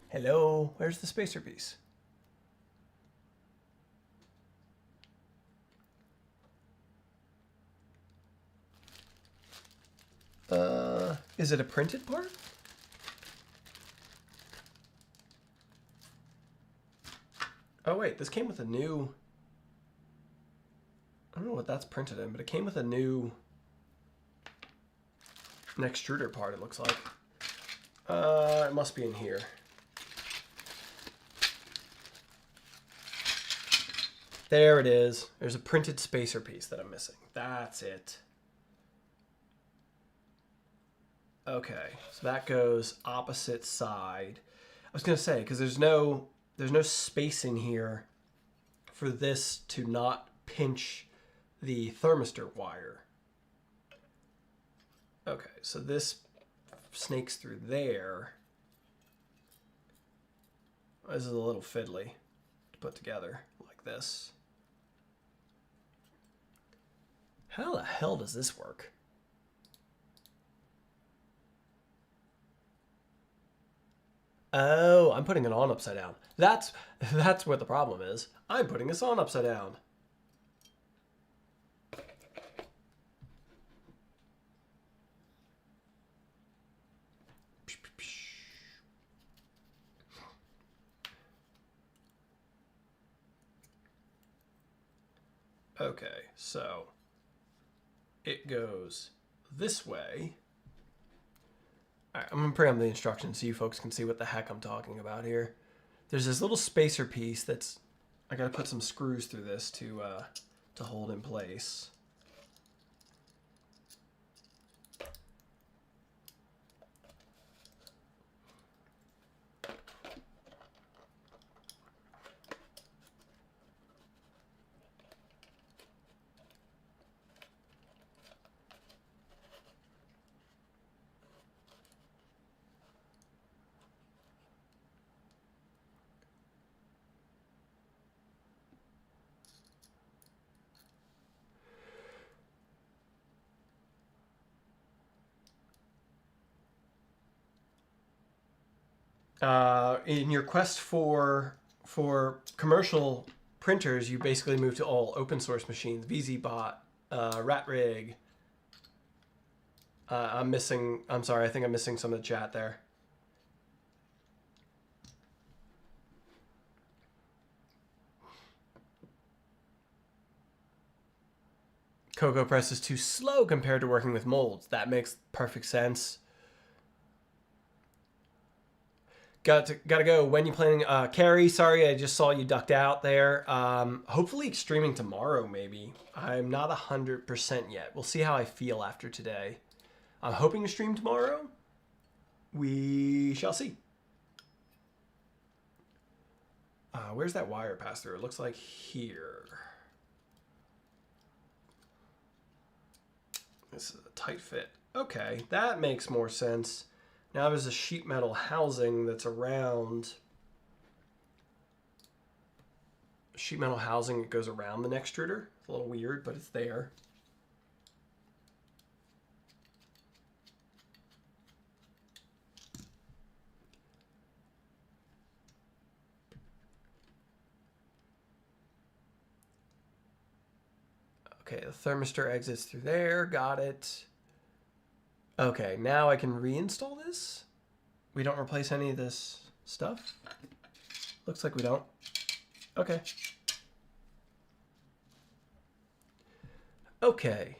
Hello, where's the spacer piece? Is it a printed part? Oh wait, this came with a new, I don't know what that's printed in, but it came with a new Nextruder part, it looks like. It must be in here. There it is. There's a printed spacer piece that I'm missing. That's it. Okay, so that goes opposite side. I was gonna say, because there's no space in here for this to not pinch the thermistor wire. Okay, so this snakes through there. This is a little fiddly to put together like this. How the hell does this work? Oh, I'm putting it on upside down. That's what the problem is. I'm putting this on upside down. Okay, so it goes this way. All right, I'm gonna preamp the instructions so you folks can see what the heck I'm talking about here. There's this little spacer piece that's, I gotta put some screws through this to hold in place. In your quest for commercial printers, you basically move to all open source machines, VZBot, RatRig. I'm sorry, I think I'm missing some of the chat there. Cocoa Press is too slow compared to working with molds. That makes perfect sense. Gotta go. When you planning? Carrie, sorry, I just saw you ducked out there. Hopefully streaming tomorrow, maybe. I'm not 100% yet. We'll see how I feel after today. I'm hoping to stream tomorrow. We shall see. Where's that wire pass through? It looks like here. This is a tight fit. Okay, that makes more sense. Now there's a sheet metal housing that's around. Sheet metal housing that goes around the Nextruder. It's a little weird, but it's there. Okay, the thermistor exits through there. Got it. Okay, now I can reinstall this. We don't replace any of this stuff. Looks like we don't. Okay. Okay.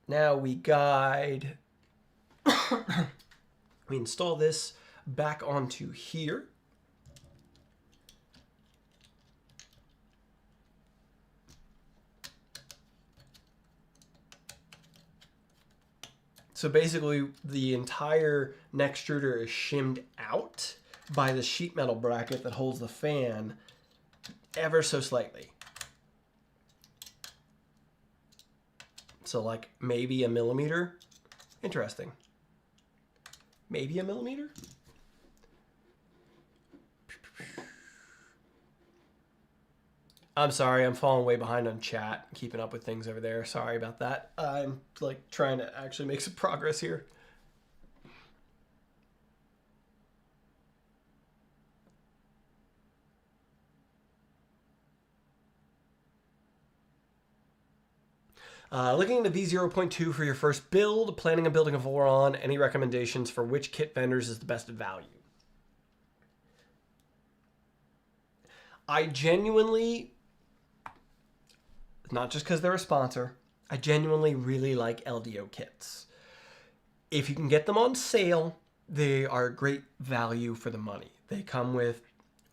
Now we guide. We install this back onto here. So basically, the entire Nextruder is shimmed out by the sheet metal bracket that holds the fan ever so slightly. So like maybe a millimeter. Interesting. Maybe a millimeter? I'm sorry, I'm falling way behind on chat, keeping up with things over there. Sorry about that. I'm like trying to actually make some progress here. Looking into V0.2 for your first build, planning on building a Voron, any recommendations for which kit vendors is the best value? I genuinely, not just because they're a sponsor, I genuinely really like LDO kits. If you can get them on sale, they are great value for the money. They come with,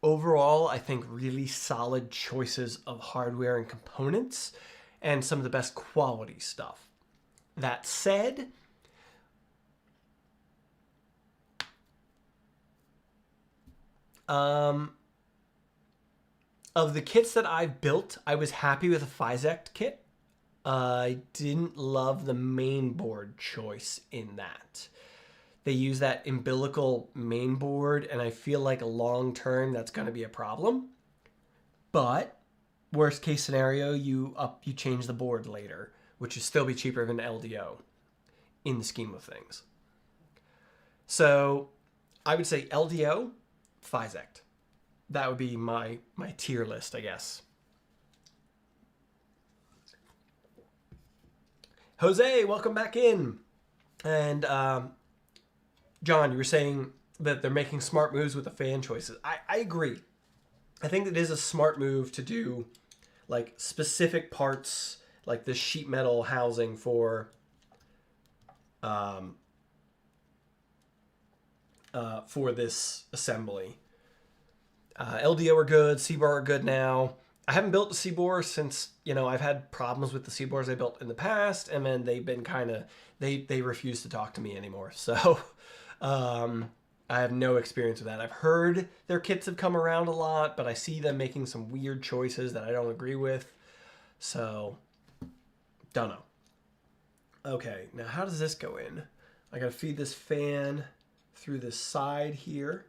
overall, I think really solid choices of hardware and components and some of the best quality stuff. That said, of the kits that I've built, I was happy with a Physect kit. I didn't love the main board choice in that. They use that umbilical main board, and I feel like long term that's going to be a problem. But worst case scenario, you change the board later, which would still be cheaper than LDO in the scheme of things. So I would say LDO, Physect. That would be my tier list, I guess. Jose, welcome back in. And John, you were saying that they're making smart moves with the fan choices. I agree. I think it is a smart move to do like specific parts, like this sheet metal housing for this assembly. LDO are good, C-bar are good now. I haven't built the C-bore since, I've had problems with the C-bores I built in the past, and then they've been kind of, they refuse to talk to me anymore. So I have no experience with that. I've heard their kits have come around a lot, but I see them making some weird choices that I don't agree with. So, don't know. Okay, now how does this go in? I gotta feed this fan through this side here.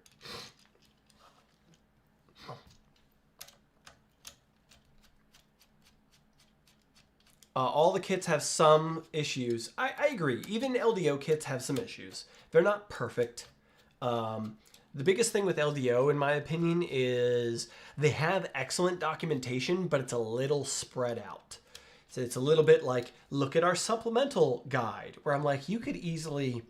All the kits have some issues. I agree. Even LDO kits have some issues. They're not perfect. The biggest thing with LDO, in my opinion, is they have excellent documentation, but it's a little spread out. So it's a little bit like, look at our supplemental guide, where I'm like, you could easily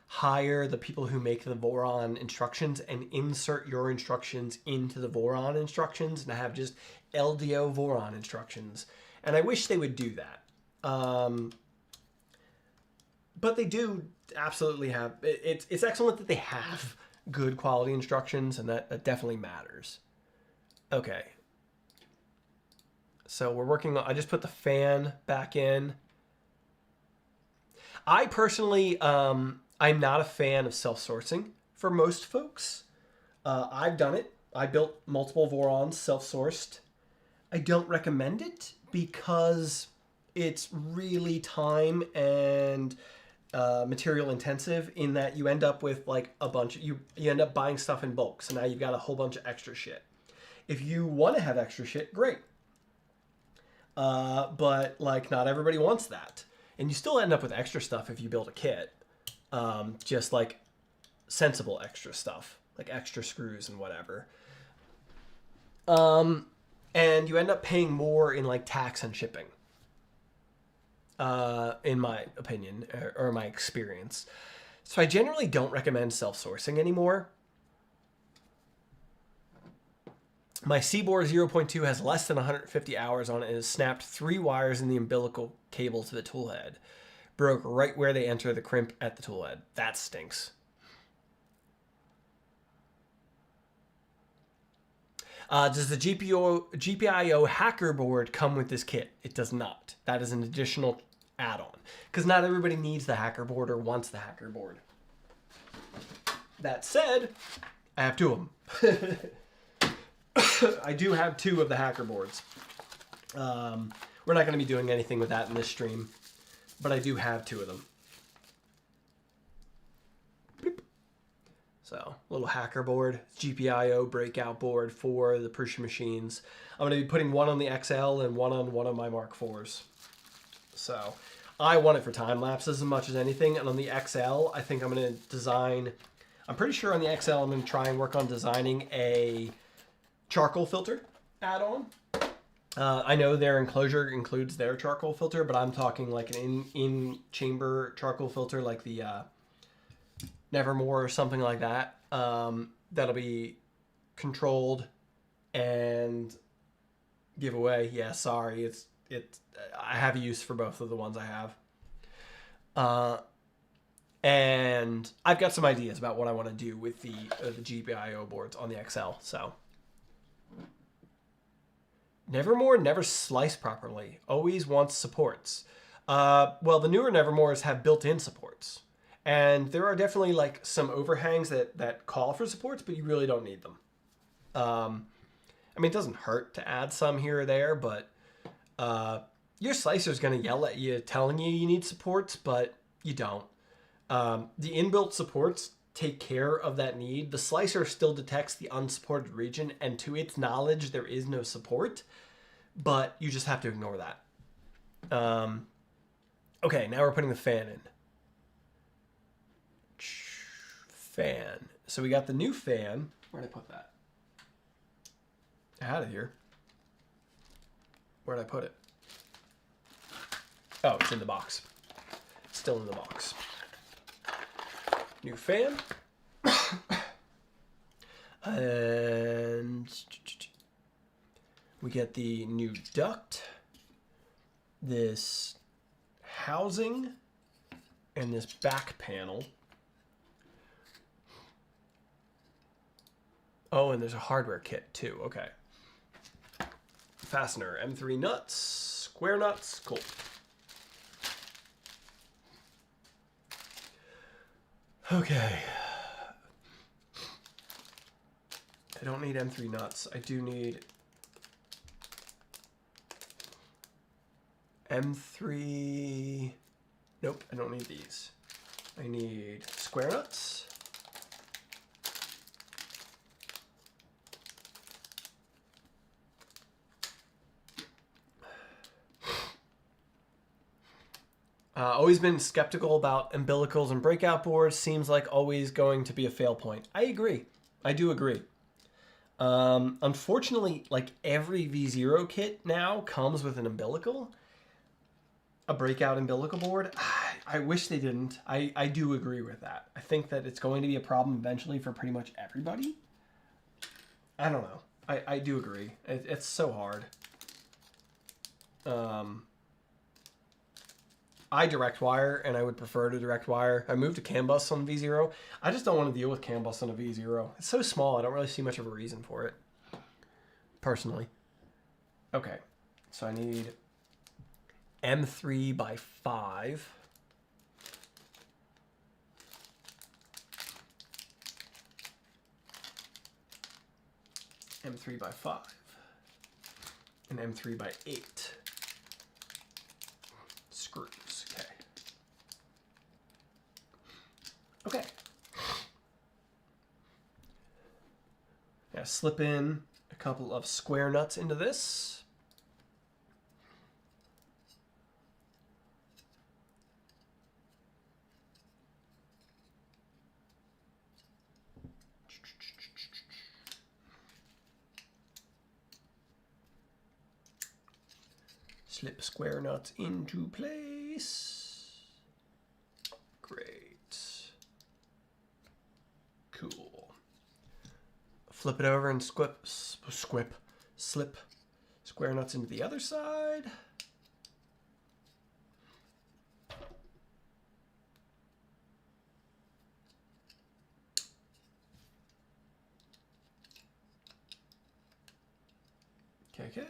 hire the people who make the Voron instructions and insert your instructions into the Voron instructions and have just LDO Voron instructions. And I wish they would do that. But they do absolutely have, it's excellent that they have good quality instructions, and that definitely matters. Okay. So we're working on, I just put the fan back in. I personally, I'm not a fan of self-sourcing for most folks. I've done it. I built multiple Vorons self-sourced. I don't recommend it because it's really time and material intensive in that you end up with like a bunch, you end up buying stuff in bulk. So now you've got a whole bunch of extra shit. If you want to have extra shit, great. But like not everybody wants that. And you still end up with extra stuff if you build a kit. Just like sensible extra stuff, like extra screws and whatever. And you end up paying more in like tax and shipping, in my opinion, or my experience. So I generally don't recommend self-sourcing anymore. My C-bore 0.2 has less than 150 hours on it and has snapped 3 wires in the umbilical cable to the tool head. Broke right where they enter the crimp at the tool head. That stinks. Does the GPIO hacker board come with this kit? It does not. That is an additional add-on. Because not everybody needs the hacker board or wants the hacker board. That said, I have 2 of them. I do have 2 of the hacker boards. We're not going to be doing anything with that in this stream. But I do have 2 of them. So, little hacker board, GPIO breakout board for the Prusa machines. I'm going to be putting one on the XL and one on one of my Mark IVs. So, I want it for time lapses as much as anything. And on the XL, I think I'm going to design, I'm pretty sure on the XL I'm going to try and work on designing a charcoal filter add-on. I know their enclosure includes their charcoal filter, but I'm talking like an in-chamber charcoal filter like the Nevermore or something like that. That'll be controlled and giveaway. Yeah, sorry, I have use for both of the ones I have. And I've got some ideas about what I want to do with the GPIO boards on the XL. So Nevermore never slice properly. Always wants supports. Well, the newer Nevermores have built-in supports. And there are definitely like some overhangs that call for supports, but you really don't need them. I mean, it doesn't hurt to add some here or there, but your slicer's going to yell at you telling you need supports, but you don't. The inbuilt supports take care of that need. The slicer still detects the unsupported region, and to its knowledge, there is no support, but you just have to ignore that. Okay, now we're putting the fan in. Fan. So we got the new fan. Where'd I put that? I had it here. Where'd I put it? Oh, it's in the box. Still in the box. New fan. And we get the new duct, this housing, and this back panel. Oh, and there's a hardware kit too. Okay. Fastener, M3 nuts, square nuts, cool. Okay. I don't need M3 nuts. I do need M3. Nope, I don't need these. I need square nuts. Always been skeptical about umbilicals and breakout boards. Seems like always going to be a fail point. I agree. I do agree. Unfortunately, like every V0 kit now comes with an umbilical. A breakout umbilical board. I wish they didn't. I do agree with that. I think that it's going to be a problem eventually for pretty much everybody. I don't know. I do agree. It's so hard. I direct wire, and I would prefer to direct wire. I moved to CAN bus on V0. I just don't want to deal with CAN bus on a V0. It's so small, I don't really see much of a reason for it, personally. Okay, so I need M3 by 5. M3 by 5. And M3 by 8. Screws. Okay. Now slip in a couple of square nuts into this. Slip square nuts into place. Great. Cool. Flip it over and slip square nuts into the other side. Okay.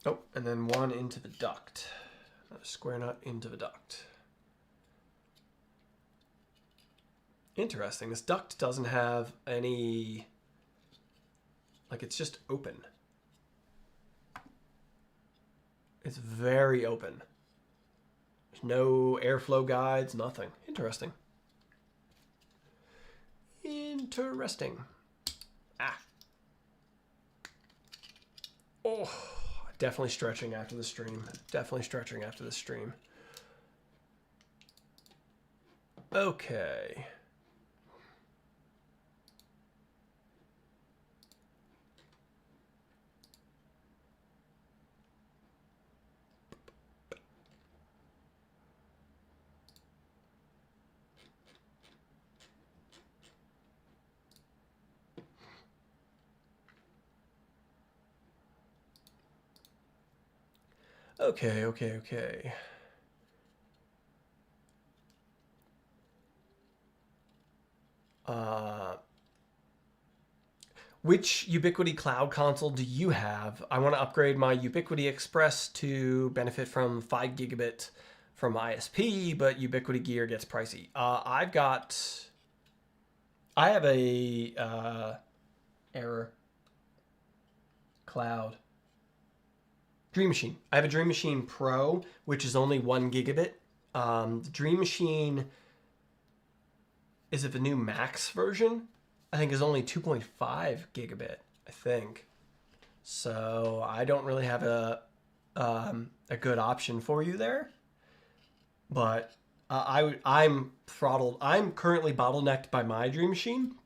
Oh, and then one into the duct. Another square nut into the duct. Interesting. This duct doesn't have any, like, it's just open. It's very open. There's no airflow guides, nothing. Interesting. Interesting. Ah. Oh, definitely stretching after the stream. Definitely stretching after the stream. Okay. Okay. Which Ubiquiti Cloud console do you have? I want to upgrade my Ubiquiti Express to benefit from 5 gigabit from ISP, but Ubiquiti gear gets pricey. I have a error. Cloud. Dream Machine. I have a Dream Machine Pro, which is only 1 gigabit. The Dream Machine, is it the new Max version? I think is only 2.5 gigabit, I think. So I don't really have a good option for you there. But I'm throttled. I'm currently bottlenecked by my Dream Machine.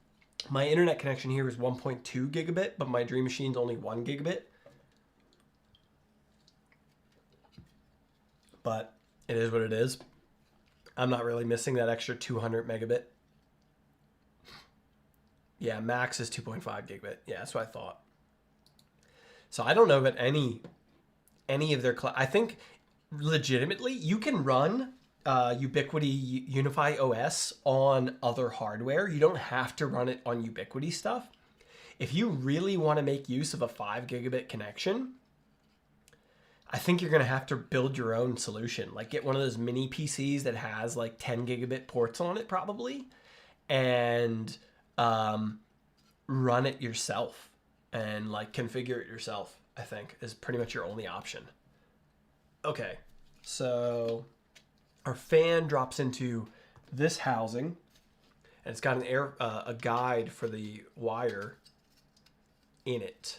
My internet connection here is 1.2 gigabit, but my Dream Machine's only 1 gigabit. But it is what it is. I'm not really missing that extra 200 megabit. Yeah, max is 2.5 gigabit. Yeah, that's what I thought. So I don't know that any of their... I think legitimately you can run Ubiquiti Unify OS on other hardware. You don't have to run it on Ubiquiti stuff. If you really want to make use of a 5 gigabit connection, I think you're going to have to build your own solution. Like get one of those mini PCs that has like 10 gigabit ports on it probably, and run it yourself and like configure it yourself, I think is pretty much your only option. Okay, so our fan drops into this housing, and it's got a guide for the wire in it.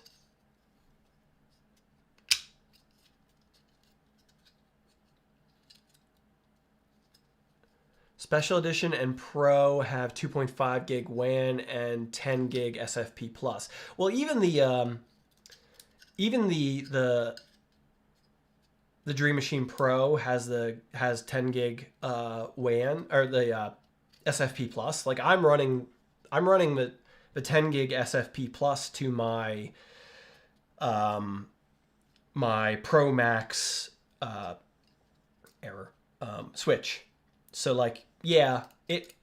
Special Edition and Pro have 2.5 gig WAN and 10 gig SFP plus. Well, even the Dream Machine Pro has 10 gig WAN, or the SFP plus. Like I'm running the 10 gig SFP plus to my my Pro Max switch. So like, yeah, it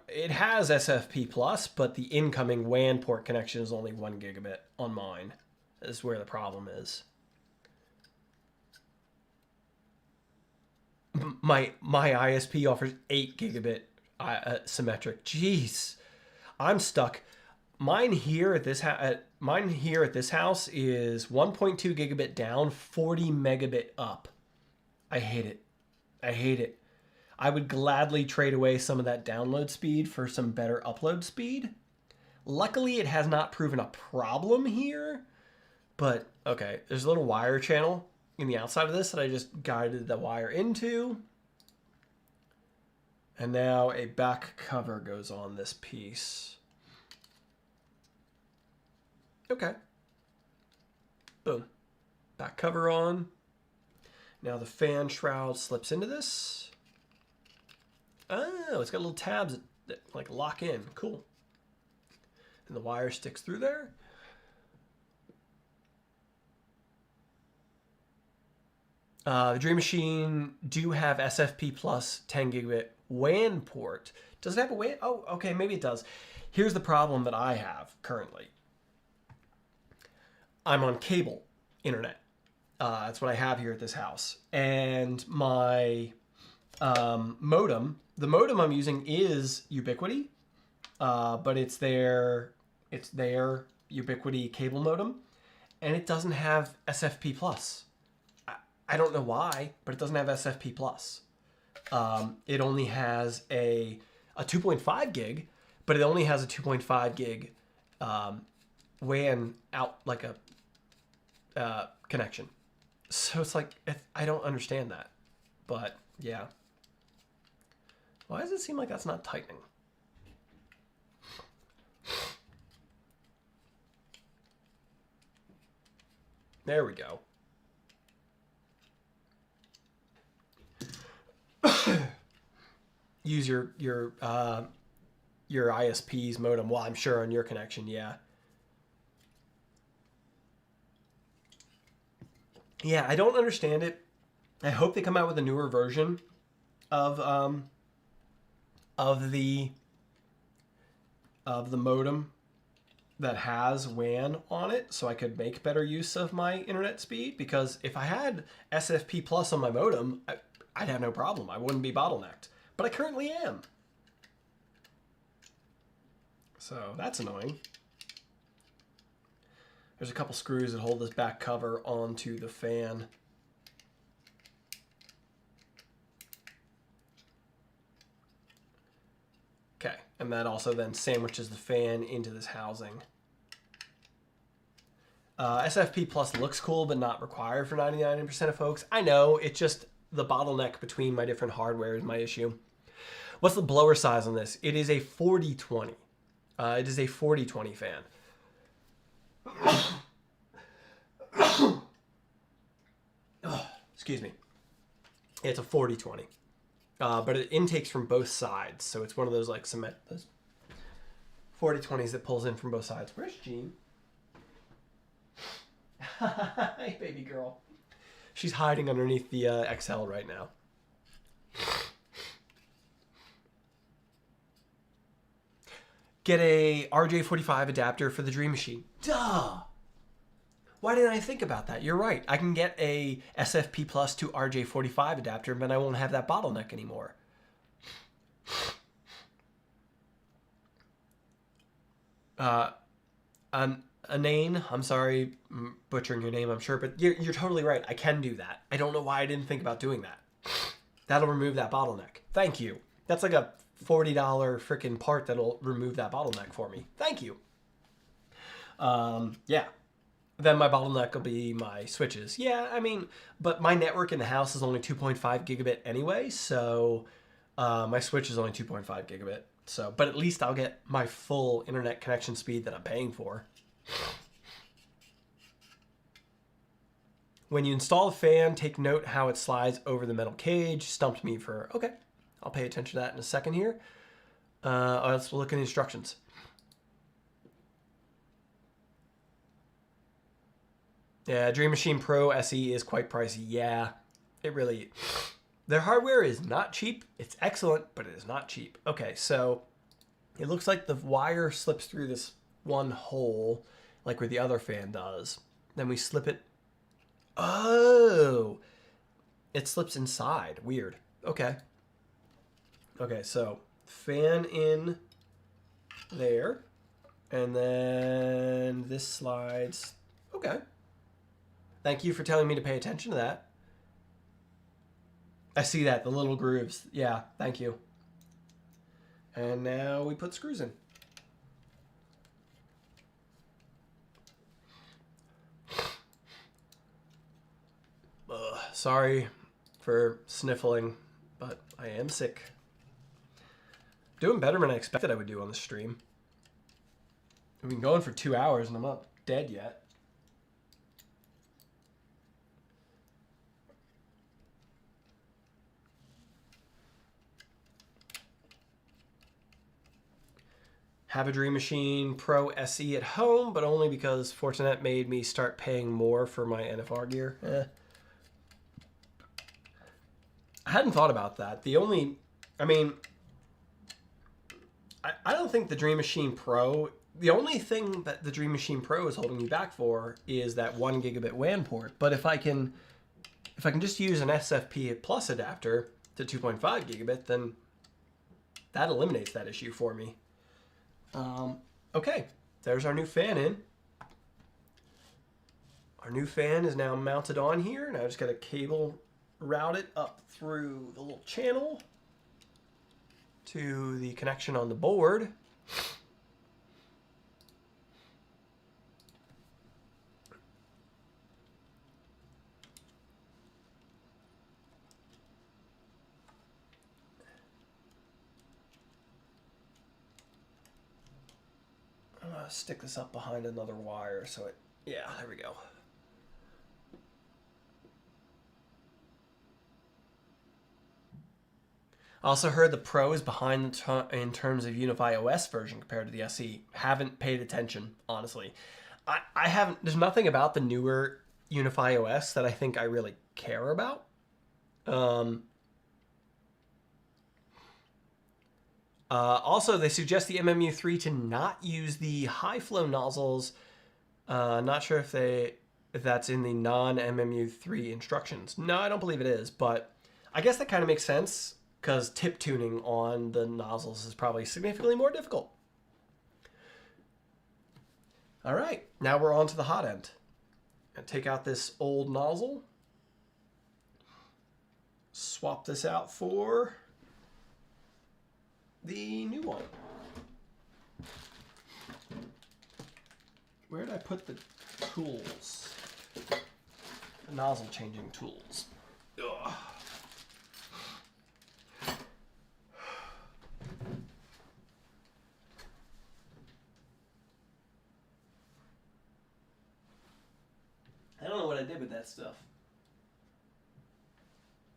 has SFP plus, but the incoming WAN port connection is only 1 gigabit on mine. This is where the problem is. My ISP offers 8 gigabit symmetric. Jeez, I'm stuck. Mine here at this house is 1.2 gigabit down, 40 megabit up. I hate it. I hate it. I would gladly trade away some of that download speed for some better upload speed. Luckily, it has not proven a problem here. But, okay, there's a little wire channel in the outside of this that I just guided the wire into. And now a back cover goes on this piece. Okay. Boom. Back cover on. Now the fan shroud slips into this. Oh, it's got little tabs that like lock in. Cool. And the wire sticks through there. The Dream Machine do have SFP plus 10 gigabit WAN port. Does it have a WAN? Oh, okay, maybe it does. Here's the problem that I have currently. I'm on cable internet. That's what I have here at this house. And my modem, the modem I'm using is Ubiquiti, but it's their Ubiquiti cable modem, and it doesn't have SFP plus. I don't know why, but it doesn't have SFP plus. It only has a 2.5 gig, but it only has a 2.5 gig WAN out, like a connection. So it's like, I don't understand that. But yeah. Why does it seem like that's not tightening? There we go. Use your ISP's modem. Well, I'm sure on your connection, yeah. Yeah, I don't understand it. I hope they come out with a newer version of the modem that has WAN on it, so I could make better use of my internet speed. Because if I had SFP plus on my modem, I'd have no problem. I wouldn't be bottlenecked. But I currently am. So that's annoying. There's a couple screws that hold this back cover onto the fan. Okay, and that also then sandwiches the fan into this housing. SFP Plus looks cool, but not required for 99% of folks. I know, it just, the bottleneck between my different hardware is my issue. What's the blower size on this? It is a 4020. It is a 4020 fan. Oh, excuse me. It's a 4020. But it intakes from both sides, so it's one of those like cement those 4020s that pulls in from both sides. Where's Jean? Hey, baby girl. She's hiding underneath the XL right now. Get a RJ45 adapter for the Dream Machine. Duh! Why didn't I think about that? You're right. I can get a SFP Plus to RJ45 adapter, but I won't have that bottleneck anymore. Anane, I'm sorry, I'm butchering your name, I'm sure, but you're totally right. I can do that. I don't know why I didn't think about doing that. That'll remove that bottleneck. Thank you. That's like a $40 freaking part that'll remove that bottleneck for me. Thank you. Yeah. Then my bottleneck will be my switches. Yeah, I mean, but my network in the house is only 2.5 gigabit anyway, so my switch is only 2.5 gigabit. So, but at least I'll get my full internet connection speed that I'm paying for. When you install a fan, take note how it slides over the metal cage. Stumped me for, okay, I'll pay attention to that in a second here. Let's look at the instructions. Yeah, Dream Machine Pro SE is quite pricey. Yeah, it really... Their hardware is not cheap. It's excellent, but it is not cheap. Okay, so it looks like the wire slips through this one hole, like where the other fan does. Then we slip it... Oh! It slips inside. Weird. Okay. Okay, so fan in there. And then this slides... Okay. Thank you for telling me to pay attention to that. I see that, the little grooves. Yeah, thank you. And now we put screws in. Sorry for sniffling, but I am sick. Doing better than I expected I would do on the stream. We've been going for 2 hours and I'm not dead yet. Have a Dream Machine Pro SE at home, but only because Fortinet made me start paying more for my NFR gear. I hadn't thought about that. The only, I mean, I don't think the Dream Machine Pro, the only thing that the Dream Machine Pro is holding me back for is that 1 gigabit WAN port. But if I can just use an SFP Plus adapter to 2.5 gigabit, then that eliminates that issue for me. Okay, there's our new fan in. Our new fan is now mounted on here. Now I just got a cable route it up through the little channel to the connection on the board. Stick this up behind another wire so it, yeah, there we go. I also heard the Pro is behind in terms of Unify OS version compared to the SE. Haven't paid attention, honestly. I haven't, there's nothing about the newer Unify OS that I think I really care about. Also, they suggest the MMU3 to not use the high flow nozzles. Not sure if that's in the non-MMU3 instructions. No, I don't believe it is, but I guess that kind of makes sense because tip tuning on the nozzles is probably significantly more difficult. All right, now we're on to the hot end. I'll take out this old nozzle. Swap this out for the new one. Where did I put the tools? The nozzle changing tools. Ugh. I did with that stuff.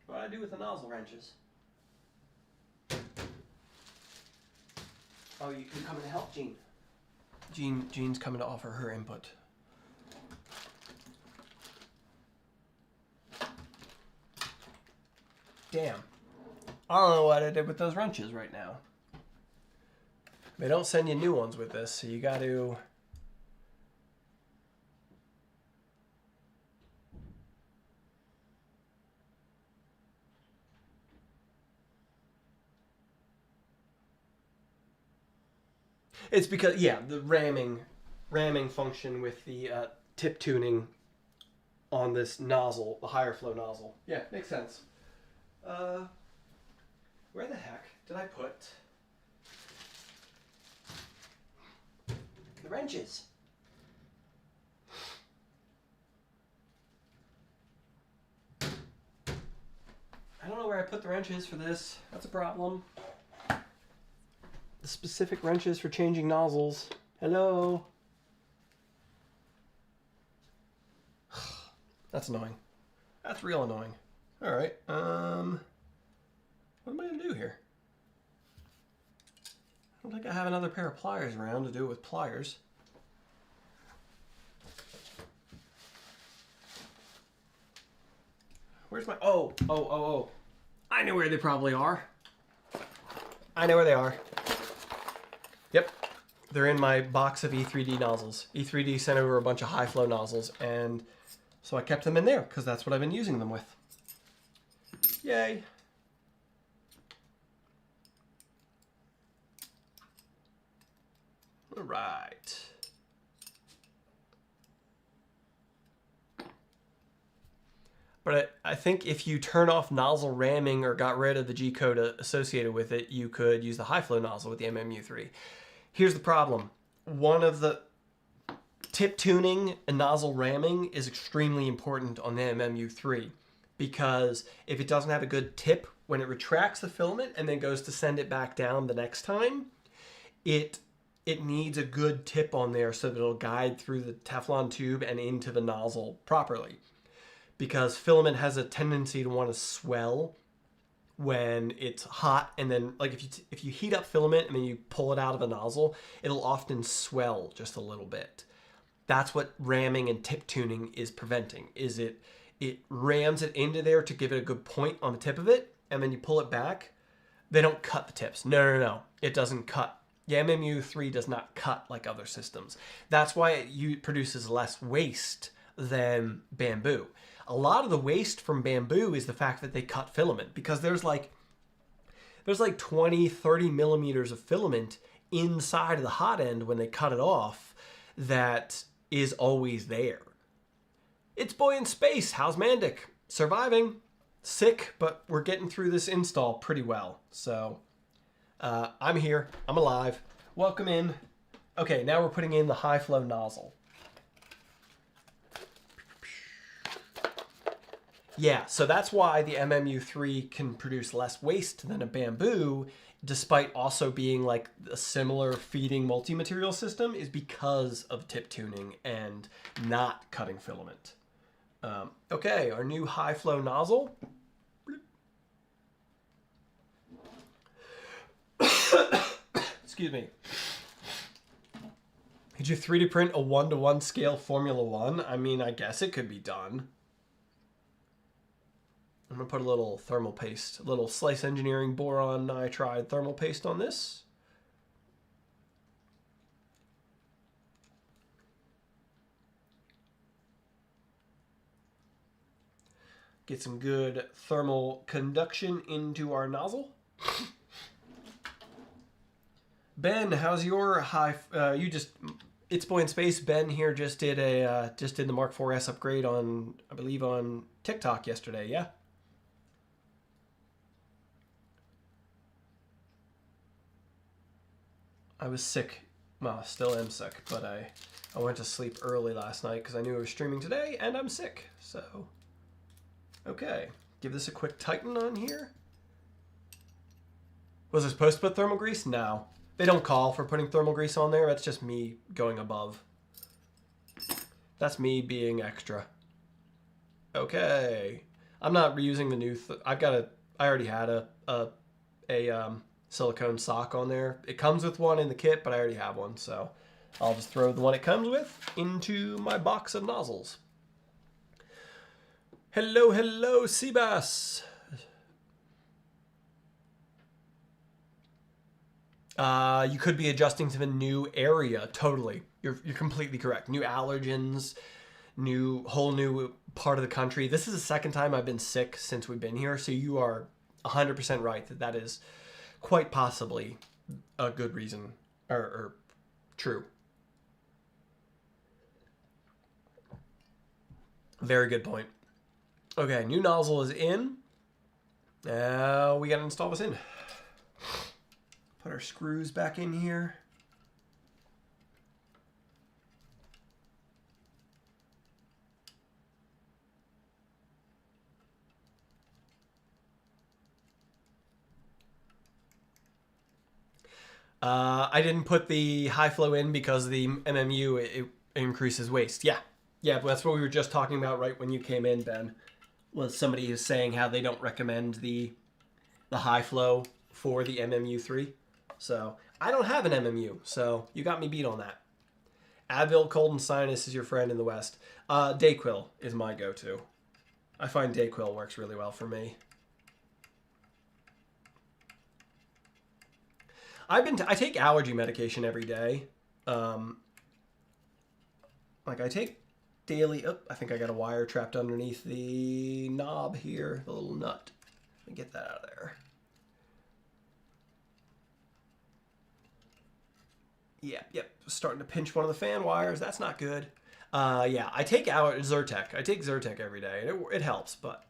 What did I do with the nozzle wrenches? Oh, you're coming to help, Jean. Jean's coming to offer her input. Damn. I don't know what I did with those wrenches right now. They don't send you new ones with this, so you got to... It's because, yeah, the ramming function with the tip tuning on this nozzle, the higher flow nozzle. Yeah, makes sense. Where the heck did I put the wrenches? I don't know where I put the wrenches for this. That's a problem. The specific wrenches for changing nozzles. Hello? That's annoying. That's real annoying. All right. What am I gonna do here? I don't think I have another pair of pliers around to do it with pliers. Where's my... Oh. I know where they probably are. I know where they are. Yep. They're in my box of E3D nozzles. E3D sent over a bunch of high flow nozzles, and so I kept them in there because that's what I've been using them with. Yay. All right. But I think if you turn off nozzle ramming or got rid of the G-code associated with it, you could use the high flow nozzle with the MMU3. Here's the problem. One of the tip tuning and nozzle ramming is extremely important on the MMU3 because if it doesn't have a good tip when it retracts the filament and then goes to send it back down the next time, it needs a good tip on there so that it'll guide through the Teflon tube and into the nozzle properly. Because filament has a tendency to want to swell when it's hot, and then like if you heat up filament and then you pull it out of a nozzle, it'll often swell just a little bit. That's what ramming and tip tuning is preventing. Is it rams it into there to give it a good point on the tip of it, and then you pull it back. They don't cut the tips. No. It doesn't cut. The MMU3 does not cut like other systems. That's why it produces less waste than bamboo. A lot of the waste from bamboo is the fact that they cut filament, because there's like 20, 30 millimeters of filament inside of the hot end when they cut it off that is always there. It's boy in space. How's Mandic? Surviving. Sick, but we're getting through this install pretty well. So I'm here. I'm alive. Welcome in. Okay, now we're putting in the high flow nozzle. Yeah, so that's why the MMU3 can produce less waste than a bamboo, despite also being like a similar feeding multi-material system, is because of tip tuning and not cutting filament. Okay, our new high flow nozzle. Excuse me. Did you 3D print a 1-to-1 scale Formula 1? I mean, I guess it could be done. I'm going to put a little thermal paste, a little Slice Engineering boron nitride thermal paste on this. Get some good thermal conduction into our nozzle. Ben, how's your it's Boy in Space. Ben here just did the Mk4S upgrade on, I believe, on TikTok yesterday. Yeah. I was sick. Well, still am sick, but I went to sleep early last night because I knew I was streaming today, and I'm sick. So, okay. Give this a quick tighten on here. Was I supposed to put thermal grease? No. They don't call for putting thermal grease on there. That's just me going above. That's me being extra. Okay. I'm not reusing the new, I already had a silicone sock on there. It comes with one in the kit, but I already have one, so I'll just throw the one it comes with into my box of nozzles. Hello, hello, Seabass. You could be adjusting to the new area. Totally. You're completely correct. New allergens, whole new part of the country. This is the second time I've been sick since we've been here, so you are 100% right that is quite possibly a good reason, or true. Very good point. Okay, new nozzle is in. Now we gotta install this in. Put our screws back in here. I didn't put the high flow in because the MMU, it increases waste. Yeah, but that's what we were just talking about right when you came in, Ben. Was somebody who's saying how they don't recommend the high flow for the MMU3. So I don't have an MMU, so you got me beat on that. Advil, cold, and sinus is your friend in the West. Dayquil is my go-to. I find Dayquil works really well for me. I take allergy medication every day. Like I take daily. Oh, I think I got a wire trapped underneath the knob here, the little nut. Let me get that out of there. Yep. Starting to pinch one of the fan wires. That's not good. Yeah, I take Zyrtec. I take Zyrtec every day. It helps, but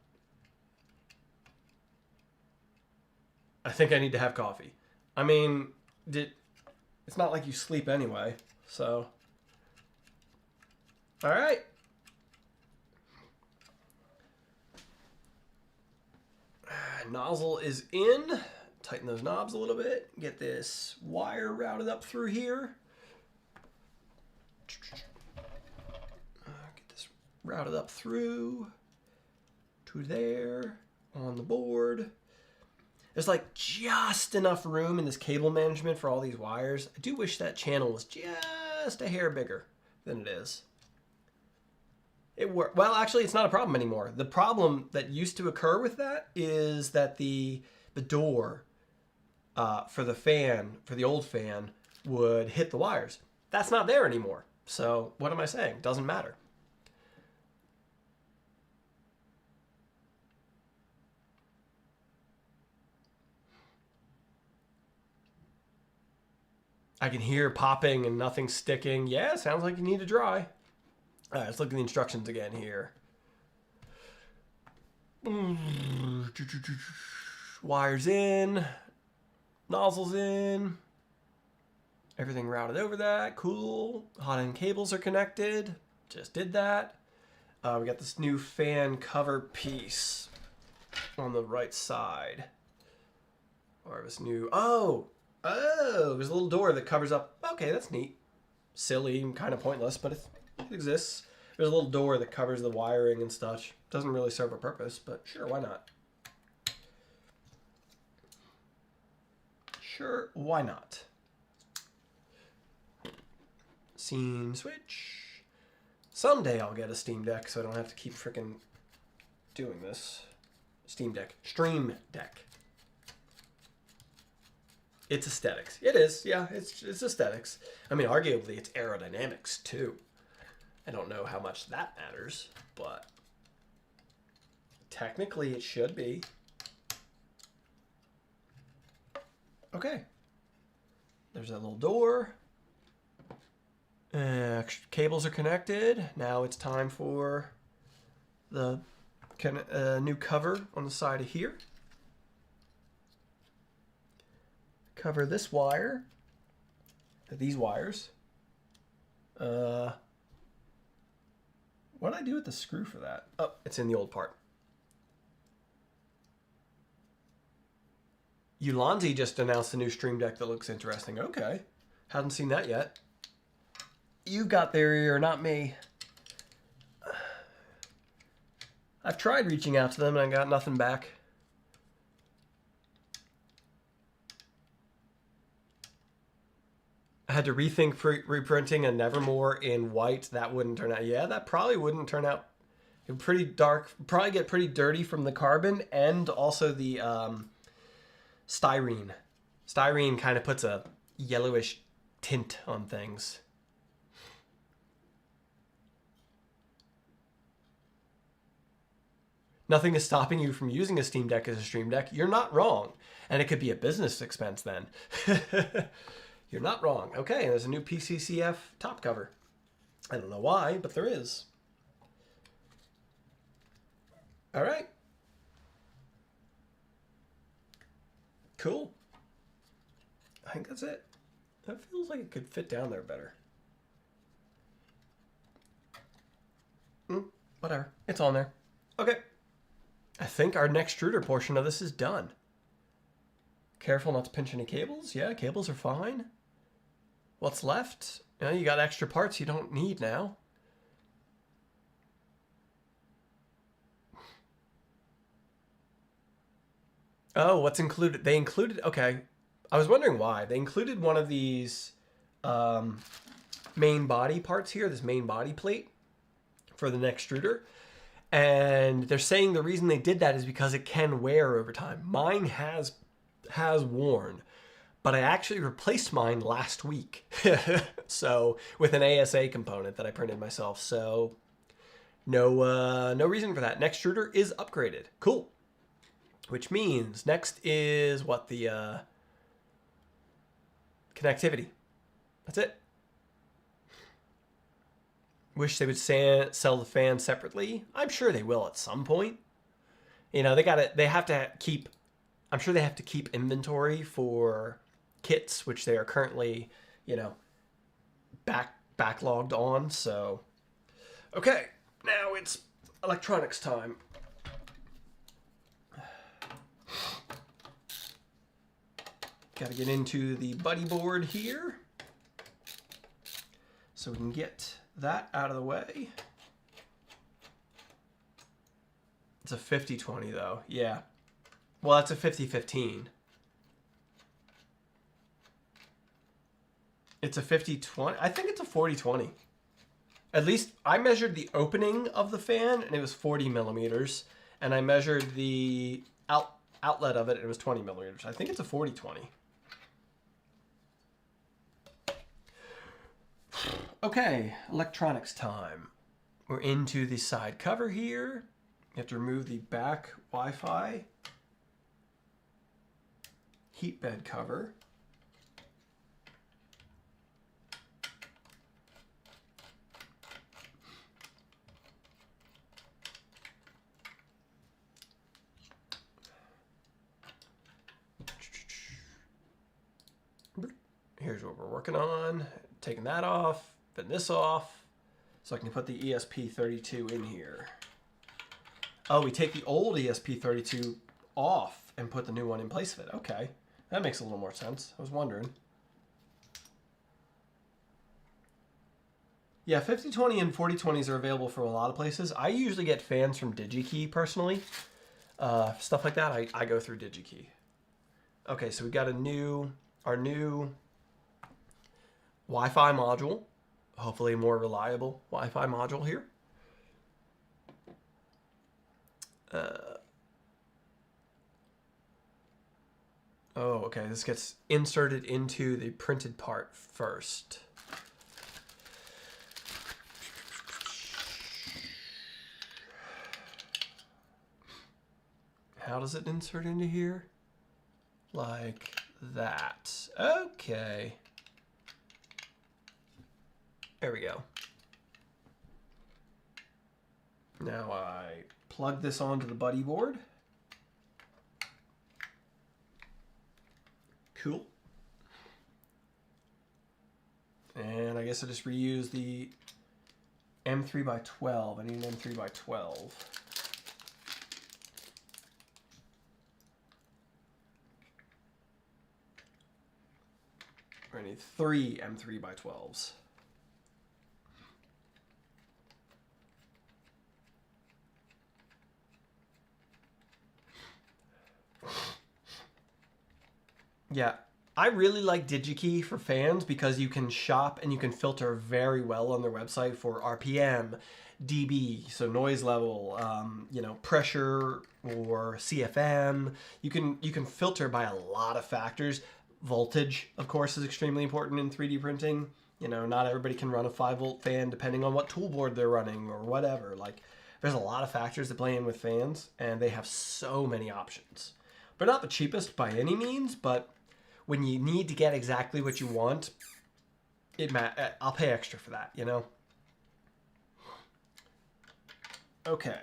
I think I need to have coffee. I mean, it's not like you sleep anyway, so. All right. Nozzle is in. Tighten those knobs a little bit. Get this wire routed up through here. Get this routed up through to there on the board. There's like just enough room in this cable management for all these wires. I do wish that channel was just a hair bigger than it is. Well, actually, it's not a problem anymore. The problem that used to occur with that is that the door for the old fan, would hit the wires. That's not there anymore. So what am I saying? Doesn't matter. I can hear popping and nothing sticking. Yeah, sounds like you need to dry. All right, let's look at the instructions again here. Wires in. Nozzles in. Everything routed over that. Cool. Hot end cables are connected. Just did that. We got this new fan cover piece on the right side. Or this new... Oh, there's a little door that covers up. Okay, that's neat. Silly and kind of pointless, but it exists. There's a little door that covers the wiring and stuff. Doesn't really serve a purpose, but sure, why not? Sure, why not? Scene switch. Someday I'll get a Steam Deck so I don't have to keep freaking doing this. Steam Deck. Stream Deck. It's aesthetics. It is, yeah, it's aesthetics. I mean, arguably, it's aerodynamics, too. I don't know how much that matters, but technically it should be. Okay. There's that little door. Cables are connected. Now it's time for the new cover on the side of here. Cover this wire, these wires. What did I do with the screw for that? Oh, it's in the old part. Ulanzi just announced a new Stream Deck that looks interesting. Okay. Haven't seen that yet. You got their ear, not me. I've tried reaching out to them and I got nothing back. I had to rethink reprinting a Nevermore in white. That wouldn't turn out. Yeah, that probably wouldn't turn out. It would pretty dark. Probably get pretty dirty from the carbon and also the styrene. Styrene kind of puts a yellowish tint on things. Nothing is stopping you from using a Steam Deck as a stream deck. You're not wrong. And it could be a business expense then. You're not wrong. Okay, there's a new PCCF top cover. I don't know why, but there is. All right. Cool. I think that's it. That feels like it could fit down there better. Whatever. It's on there. Okay. I think our Nextruder portion of this is done. Careful not to pinch any cables. Yeah, cables are fine. What's left? You know, you got extra parts you don't need now. Oh, what's included? They included... Okay. I was wondering why. They included one of these main body parts here, this main body plate for the Nextruder. And they're saying the reason they did that is because it can wear over time. Mine has worn, but I actually replaced mine last week. So with an ASA component that I printed myself. So no reason for that. Nextruder is upgraded. Cool. Which means next is what, the connectivity. That's it. Wish they would sell the fan separately. I'm sure they will at some point. You know, they have to keep, I'm sure they have to keep inventory for kits, which they are currently, you know, backlogged on. So, okay, now it's electronics time. Got to get into the buddy board here so we can get that out of the way. It's a 50-20 though. Yeah. Well, that's a 50-15. It's a 50-20. I think it's a 40-20. At least I measured the opening of the fan and it was 40 millimeters. And I measured the outlet of it and it was 20 millimeters. I think it's a 40-20. Okay, electronics time. We're into the side cover here. You have to remove the back Wi-Fi heat bed cover. Here's what we're working on. Taking that off, putting this off, so I can put the ESP32 in here. Oh, we take the old ESP32 off and put the new one in place of it. Okay, that makes a little more sense. I was wondering. Yeah, 50-20 and 40-20s are available from a lot of places. I usually get fans from DigiKey personally. Stuff like that, I go through DigiKey. Okay, so we got our new Wi-Fi module, hopefully a more reliable Wi-Fi module here. Oh, okay, this gets inserted into the printed part first. How does it insert into here? Like that. Okay. There we go. Now I plug this onto the buddy board. Cool. And I guess I just reuse the M3x12. I need an M3x12. I need 3 M3x12s. Yeah, I really like DigiKey for fans because you can shop and you can filter very well on their website for RPM, dB, so noise level, you know, pressure or CFM. You can filter by a lot of factors. Voltage, of course, is extremely important in 3D printing. You know, not everybody can run a 5-volt fan depending on what toolboard they're running or whatever. Like, there's a lot of factors that play in with fans, and they have so many options. They're not the cheapest by any means, but when you need to get exactly what you want, I'll pay extra for that, you know? Okay.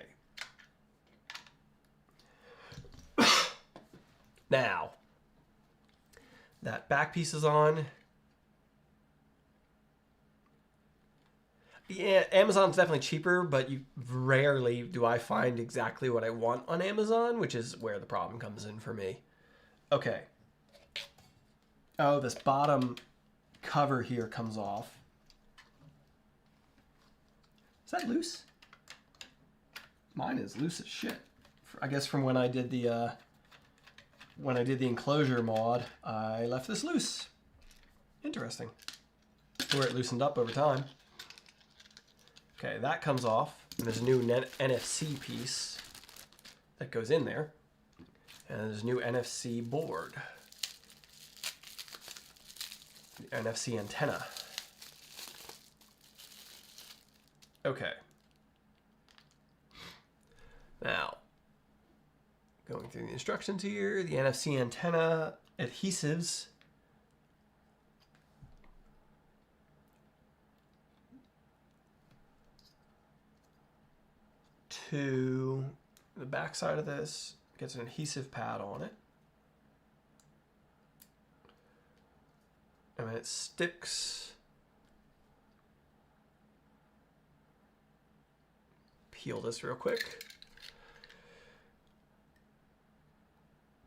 Now, that back piece is on. Yeah, Amazon's definitely cheaper, but rarely do I find exactly what I want on Amazon, which is where the problem comes in for me. Okay. Oh, this bottom cover here comes off. Is that loose? Mine is loose as shit. I guess from when I did the enclosure mod, I left this loose. Interesting. Where it loosened up over time. Okay, that comes off, and there's a new NFC piece that goes in there, and there's a new NFC board, the NFC antenna. Okay. Now, going through the instructions here, the NFC antenna adhesives. To the back side of this, gets an adhesive pad on it. And then it sticks. Peel this real quick.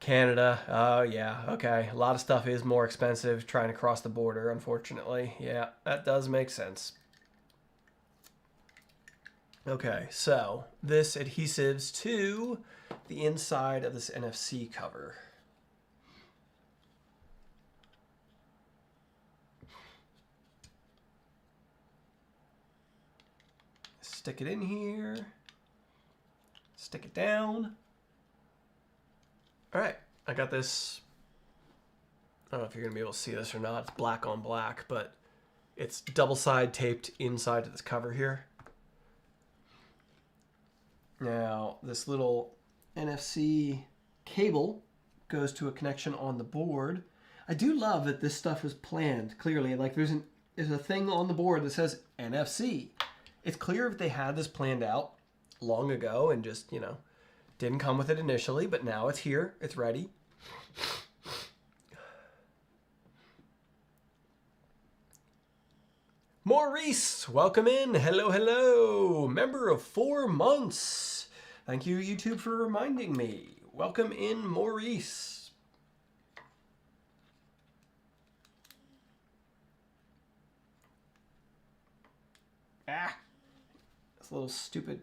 Canada, oh yeah, okay. A lot of stuff is more expensive trying to cross the border, unfortunately. Yeah, that does make sense. Okay, so this adhesives to the inside of this NFC cover. Stick it in here. Stick it down. All right, I got this. I don't know if you're gonna be able to see this or not. It's black on black, but it's double side taped inside of this cover here. Now, this little NFC cable goes to a connection on the board. I do love that this stuff is planned clearly. Like there's a thing on the board that says NFC. It's clear if they had this planned out long ago and just, you know, didn't come with it initially, but now it's here. It's ready. Maurice, welcome in. Hello, hello. Member of 4 months. Thank you, YouTube, for reminding me. Welcome in, Maurice. Ah, this little stupid,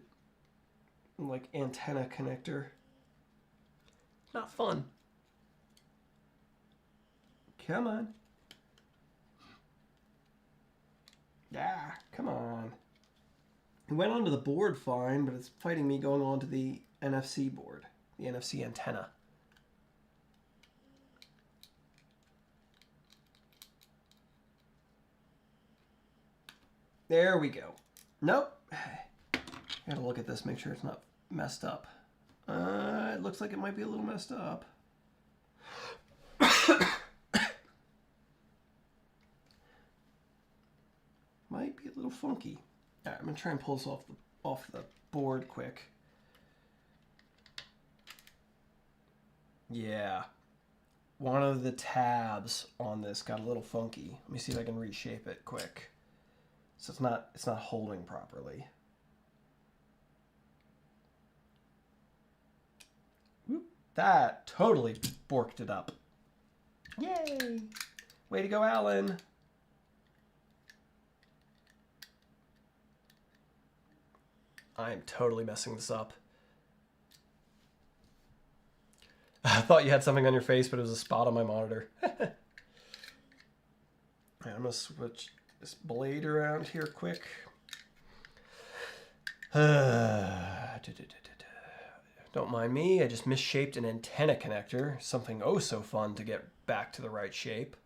like, antenna connector. Not fun. Come on. Ah, come on. It went onto the board fine, but it's fighting me going onto the NFC board, the NFC antenna. There we go. Nope. Gotta look at this, make sure it's not messed up. It looks like it might be a little messed up. Might be a little funky. All right, I'm gonna try and pull this off the board quick. Yeah, one of the tabs on this got a little funky. Let me see if I can reshape it quick. So it's not holding properly. Whoop, that totally borked it up. Yay! Way to go, Alan. I am totally messing this up. I thought you had something on your face, but it was a spot on my monitor. Right, I'm gonna switch this blade around here quick. Don't mind me, I just misshaped an antenna connector. Something oh so fun to get back to the right shape.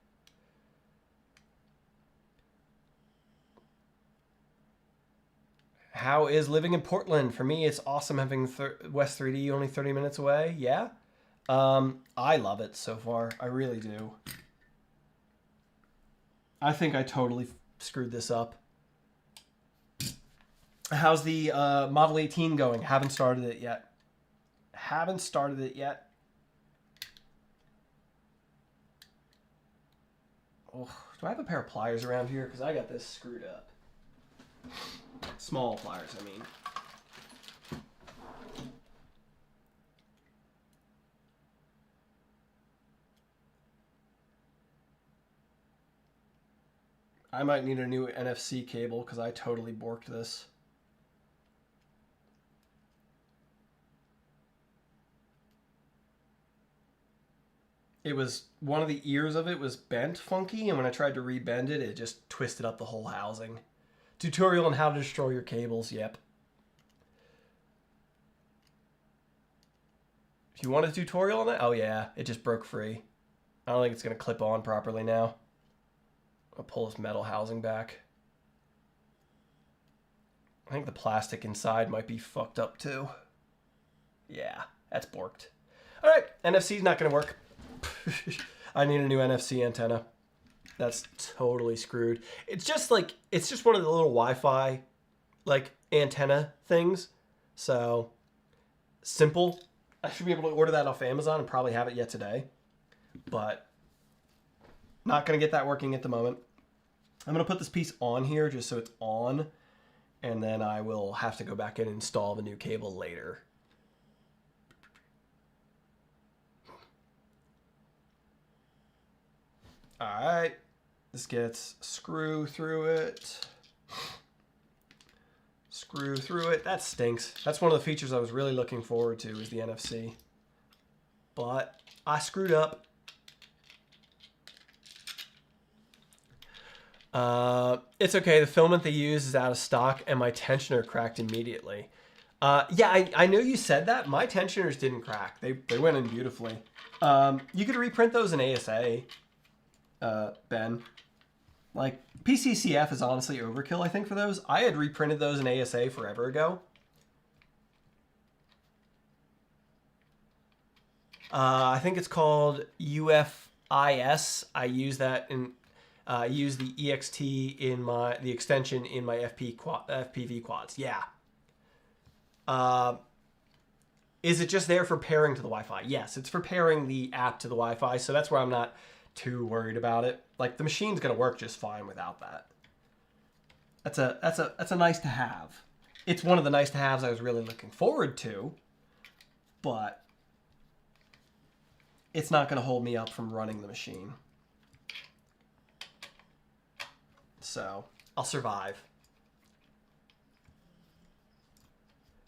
How is living in Portland? For me, it's awesome having West 3D only 30 minutes away. Yeah. I love it so far. I really do. I think I totally screwed this up. How's the Model 18 going? Haven't started it yet. Haven't started it yet. Oh, do I have a pair of pliers around here? Because I got this screwed up. Small pliers, I mean. I might need a new NFC cable because I totally borked this. It was, one of the ears of it was bent funky, and when I tried to rebend it, it just twisted up the whole housing. Tutorial on how to destroy your cables, yep. If you want a tutorial on that, oh yeah, it just broke free. I don't think it's going to clip on properly now. I'll pull this metal housing back. I think the plastic inside might be fucked up too. Yeah, that's borked. All right, NFC's not going to work. I need a new NFC antenna. That's totally screwed. It's just like, it's just one of the little Wi-Fi like antenna things. So simple. I should be able to order that off Amazon and probably have it yet today. But not going to get that working at the moment. I'm going to put this piece on here just so it's on. And then I will have to go back in and install the new cable later. All right, this gets screw through it. Screw through it. That stinks. That's one of the features I was really looking forward to is the NFC. But I screwed up. It's okay. The filament they use is out of stock and my tensioner cracked immediately. Yeah, I know you said that. My tensioners didn't crack. They went in beautifully. You could reprint those in ASA. Ben. Like, PCCF is honestly overkill, I think, for those. I had reprinted those in ASA forever ago. I think it's called UFIS. I use that in, use the EXT in the extension in my FPV quads. Yeah. Is it just there for pairing to the Wi-Fi? Yes, it's for pairing the app to the Wi-Fi, so that's where I'm not too worried about it. Like, the machine's gonna work just fine without that. That's a nice to have. It's one of the nice to haves I was really looking forward to, but it's not gonna hold me up from running the machine. So I'll survive.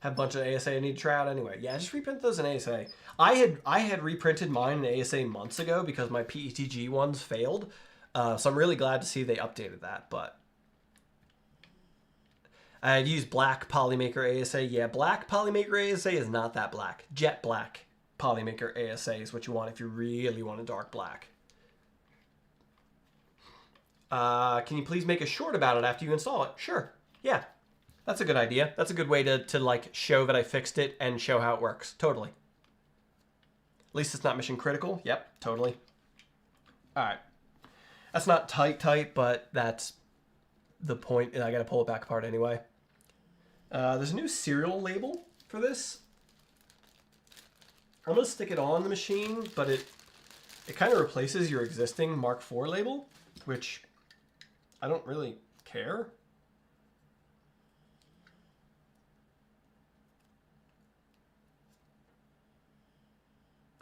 Have a bunch of ASA I need to try out anyway. Yeah, just reprint those in ASA. I had reprinted mine in ASA months ago because my PETG ones failed. So I'm really glad to see they updated that. But I had used black Polymaker ASA. Yeah, black Polymaker ASA is not that black. Jet black Polymaker ASA is what you want if you really want a dark black. Can you please make a short about it after you install it? Sure. Yeah. That's a good idea. That's a good way to like show that I fixed it and show how it works. Totally. At least it's not mission critical. Yep, totally. All right. That's not tight, but that's the point. I got to pull it back apart anyway. There's a new serial label for this. I'm going to stick it on the machine, but it kind of replaces your existing Mark IV label, which I don't really care.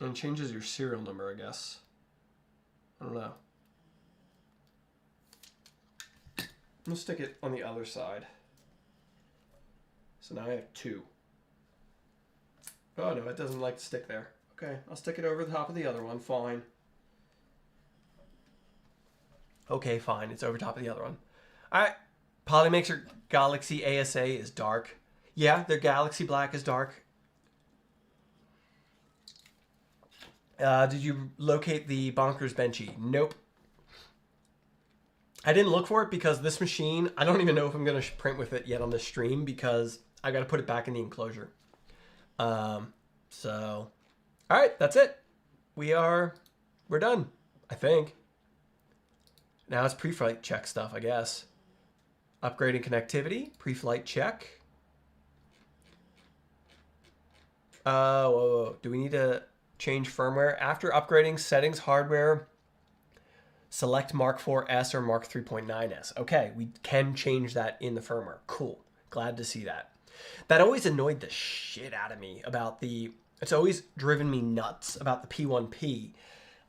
And changes your serial number, I guess. I don't know. I'm gonna stick it on the other side. So now I have two. Oh no, it doesn't like to stick there. Okay, I'll stick it over the top of the other one. Fine. Okay, fine. It's over top of the other one. All right. Poly makes your Galaxy ASA is dark. Yeah, their Galaxy Black is dark. Did you locate the Bonkers Benchy? Nope. I didn't look for it because this machine, I don't even know if I'm going to print with it yet on the stream because I got to put it back in the enclosure. So, all right, that's it. We're done, I think. Now it's pre-flight check stuff, I guess. Upgrading connectivity, pre-flight check. Whoa. Do we need to change firmware? After upgrading settings, hardware, select Mk4S or Mark 3.9S. Okay, we can change that in the firmware. Cool. Glad to see that. That always annoyed the shit out of me about it's always driven me nuts about the P1P.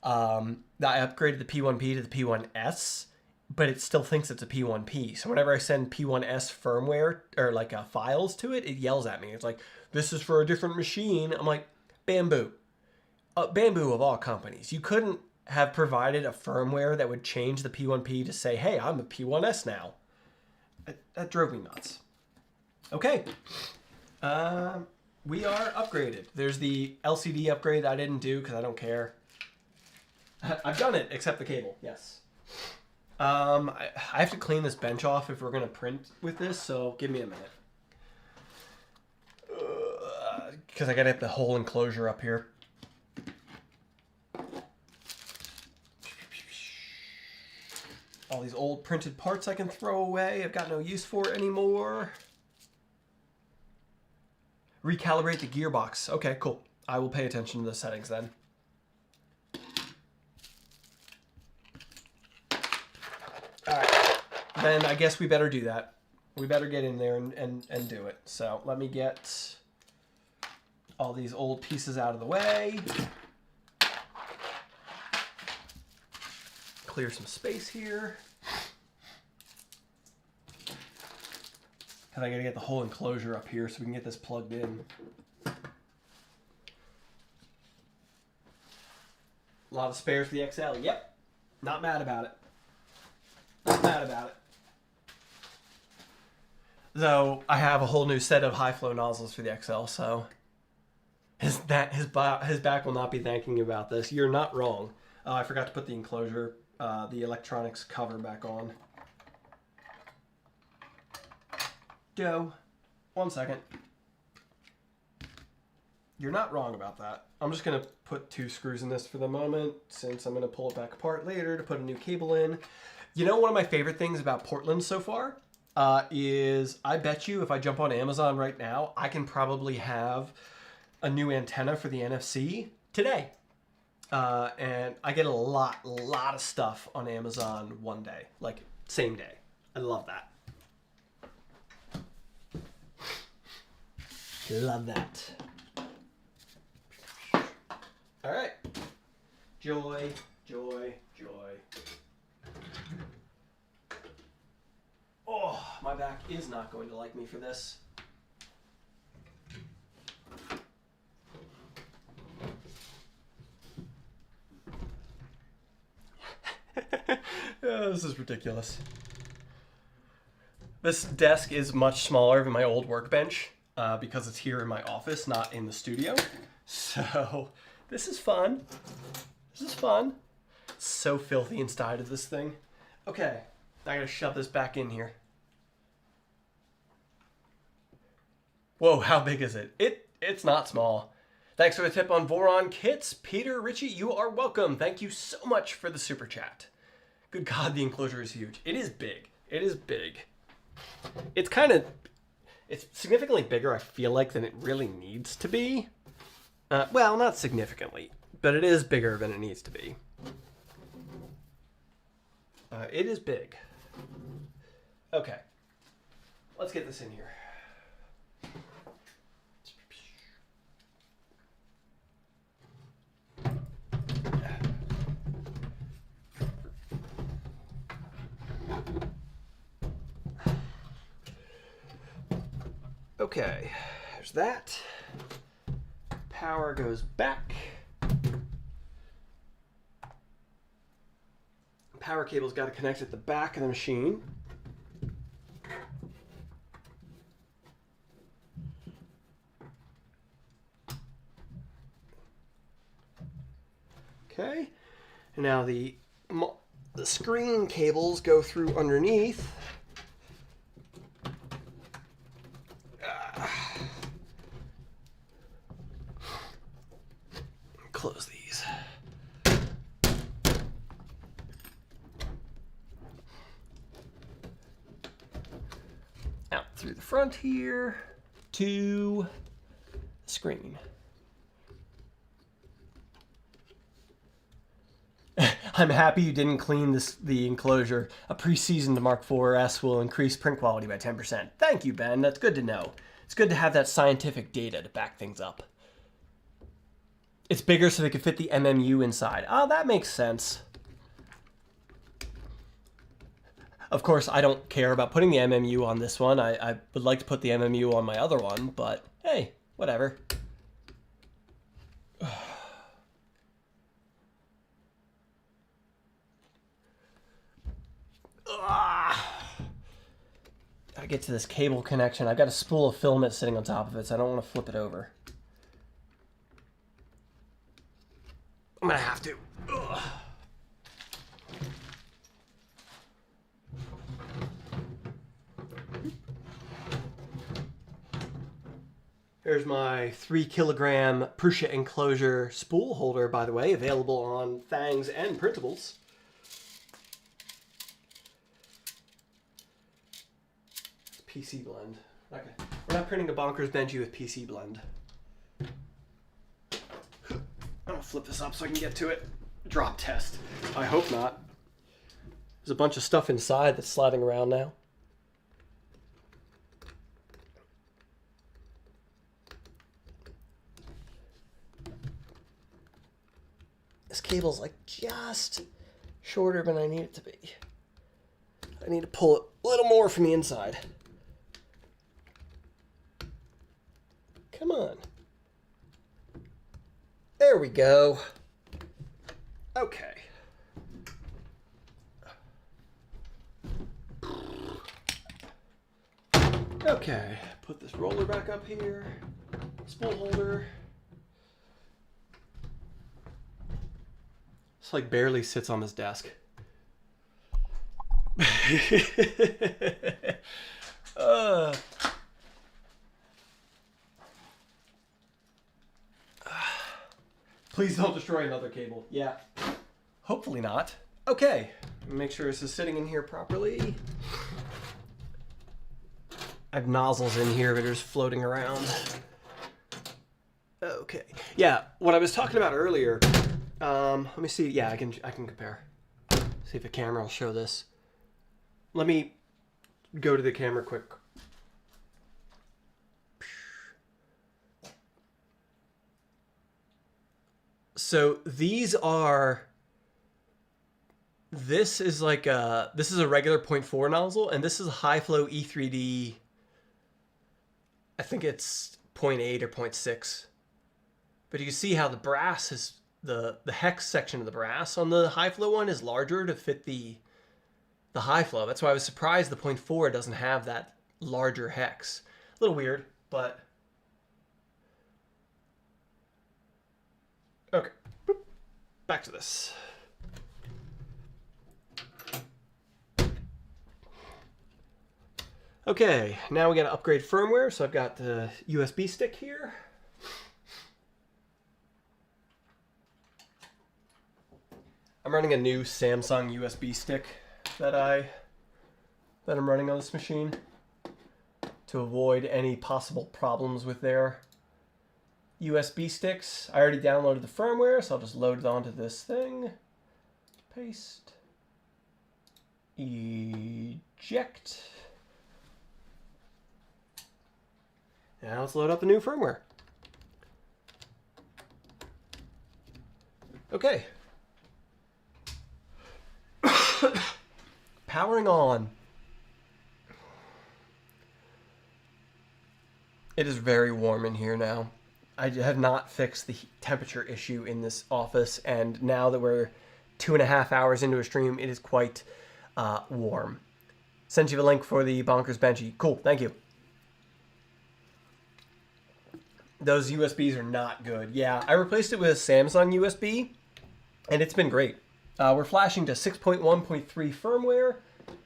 That I upgraded the P1P to the P1S, but it still thinks it's a P1P. So whenever I send P1S firmware or like files to it, it yells at me. It's like, this is for a different machine. I'm like, Bamboo. Bamboo of all companies. You couldn't have provided a firmware that would change the P1P to say, hey, I'm a P1S now. That drove me nuts. Okay. We are upgraded. There's the LCD upgrade that I didn't do because I don't care. I've done it, except the cable, yes. I have to clean this bench off if we're going to print with this, so give me a minute. Because I got to get the whole enclosure up here. All these old printed parts I can throw away. I've got no use for it anymore. Recalibrate the gearbox. Okay, cool. I will pay attention to the settings then. Alright. Then I guess we better do that. We better get in there and do it. So let me get all these old pieces out of the way. Clear some space here. Because I gotta get the whole enclosure up here so we can get this plugged in. A lot of spares for the XL. Yep. Not mad about it. Not mad about it. Though I have a whole new set of high flow nozzles for the XL, so his back will not be thanking you about this. You're not wrong. I forgot to put the enclosure, the electronics cover back on. Go. 1 second. You're not wrong about that. I'm just going to put 2 screws in this for the moment, since I'm going to pull it back apart later to put a new cable in. You know, one of my favorite things about Portland so far is I bet you if I jump on Amazon right now, I can probably have a new antenna for the NFC today. And I get a lot of stuff on Amazon one day, like same day. I love that. Love that. All right. Joy, joy, joy. Oh, my back is not going to like me for this. Oh, this is ridiculous. This desk is much smaller than my old workbench because it's here in my office, not in the studio. So this is fun. This is fun. It's so filthy inside of this thing. Okay, I gotta shove this back in here. Whoa, how big is it? It's not small. Thanks for the tip on Voron kits. Peter, Richie, you are welcome. Thank you so much for the super chat. Good God, the enclosure is huge. It is big. It is big. It's significantly bigger, I feel like, than it really needs to be. Well, not significantly, but it is bigger than it needs to be. It is big. Okay. Let's get this in here. Okay, there's that. Power goes back. Power cable's got to connect at the back of the machine. Okay, and now the screen cables go through underneath. Close these. Out through the front here to the screen. I'm happy you didn't clean the enclosure. A pre-seasoned Mk4S will increase print quality by 10%. Thank you, Ben. That's good to know. It's good to have that scientific data to back things up. It's bigger so they can fit the MMU inside. Oh, that makes sense. Of course, I don't care about putting the MMU on this one. I would like to put the MMU on my other one, but hey, whatever. Gotta get to this cable connection. I've got a spool of filament sitting on top of it, so I don't want to flip it over. I'm gonna have to. Ugh. Here's my 3 kilogram Prusa enclosure spool holder, by the way, available on Fangs and printables. It's PC blend. Okay, we're not printing a bonkers Benchy with PC blend. I'm gonna flip this up so I can get to it. Drop test. I hope not. There's a bunch of stuff inside that's sliding around now. This cable's like just shorter than I need it to be. I need to pull it a little more from the inside. Come on. There we go. Okay. Okay, put this roller back up here. Spool holder. It's like barely sits on his desk. Please don't destroy another cable. Yeah, hopefully not. Okay, make sure this is sitting in here properly. I have nozzles in here that are just floating around. Okay, yeah, what I was talking about earlier. Let me see. Yeah, I can compare. See if the camera will show this. Let me go to the camera quick. So these are. This is like this is a regular 0.4 nozzle, and this is a high flow E3D. I think it's 0.8 or 0.6. But you can see how the brass is. The hex section of the brass on the high flow one is larger to fit the high flow. That's why I was surprised the 0.4 doesn't have that larger hex. A little weird, but okay. Boop. Back to this. Okay, now we got to upgrade firmware. So I've got the USB stick here. I'm running a new Samsung USB stick that I'm running on this machine to avoid any possible problems with their USB sticks. I already downloaded the firmware, so I'll just load it onto this thing. Paste. Eject. Now let's load up the new firmware. Okay. Powering on. It is very warm in here now. I have not fixed the temperature issue in this office, and now that we're 2.5 hours into a stream, it is quite warm. Sent you a link for the Bonkers Benchy. Cool, thank you. Those USBs are not good. Yeah, I replaced it with a Samsung USB, and it's been great. We're flashing to 6.1.3 firmware.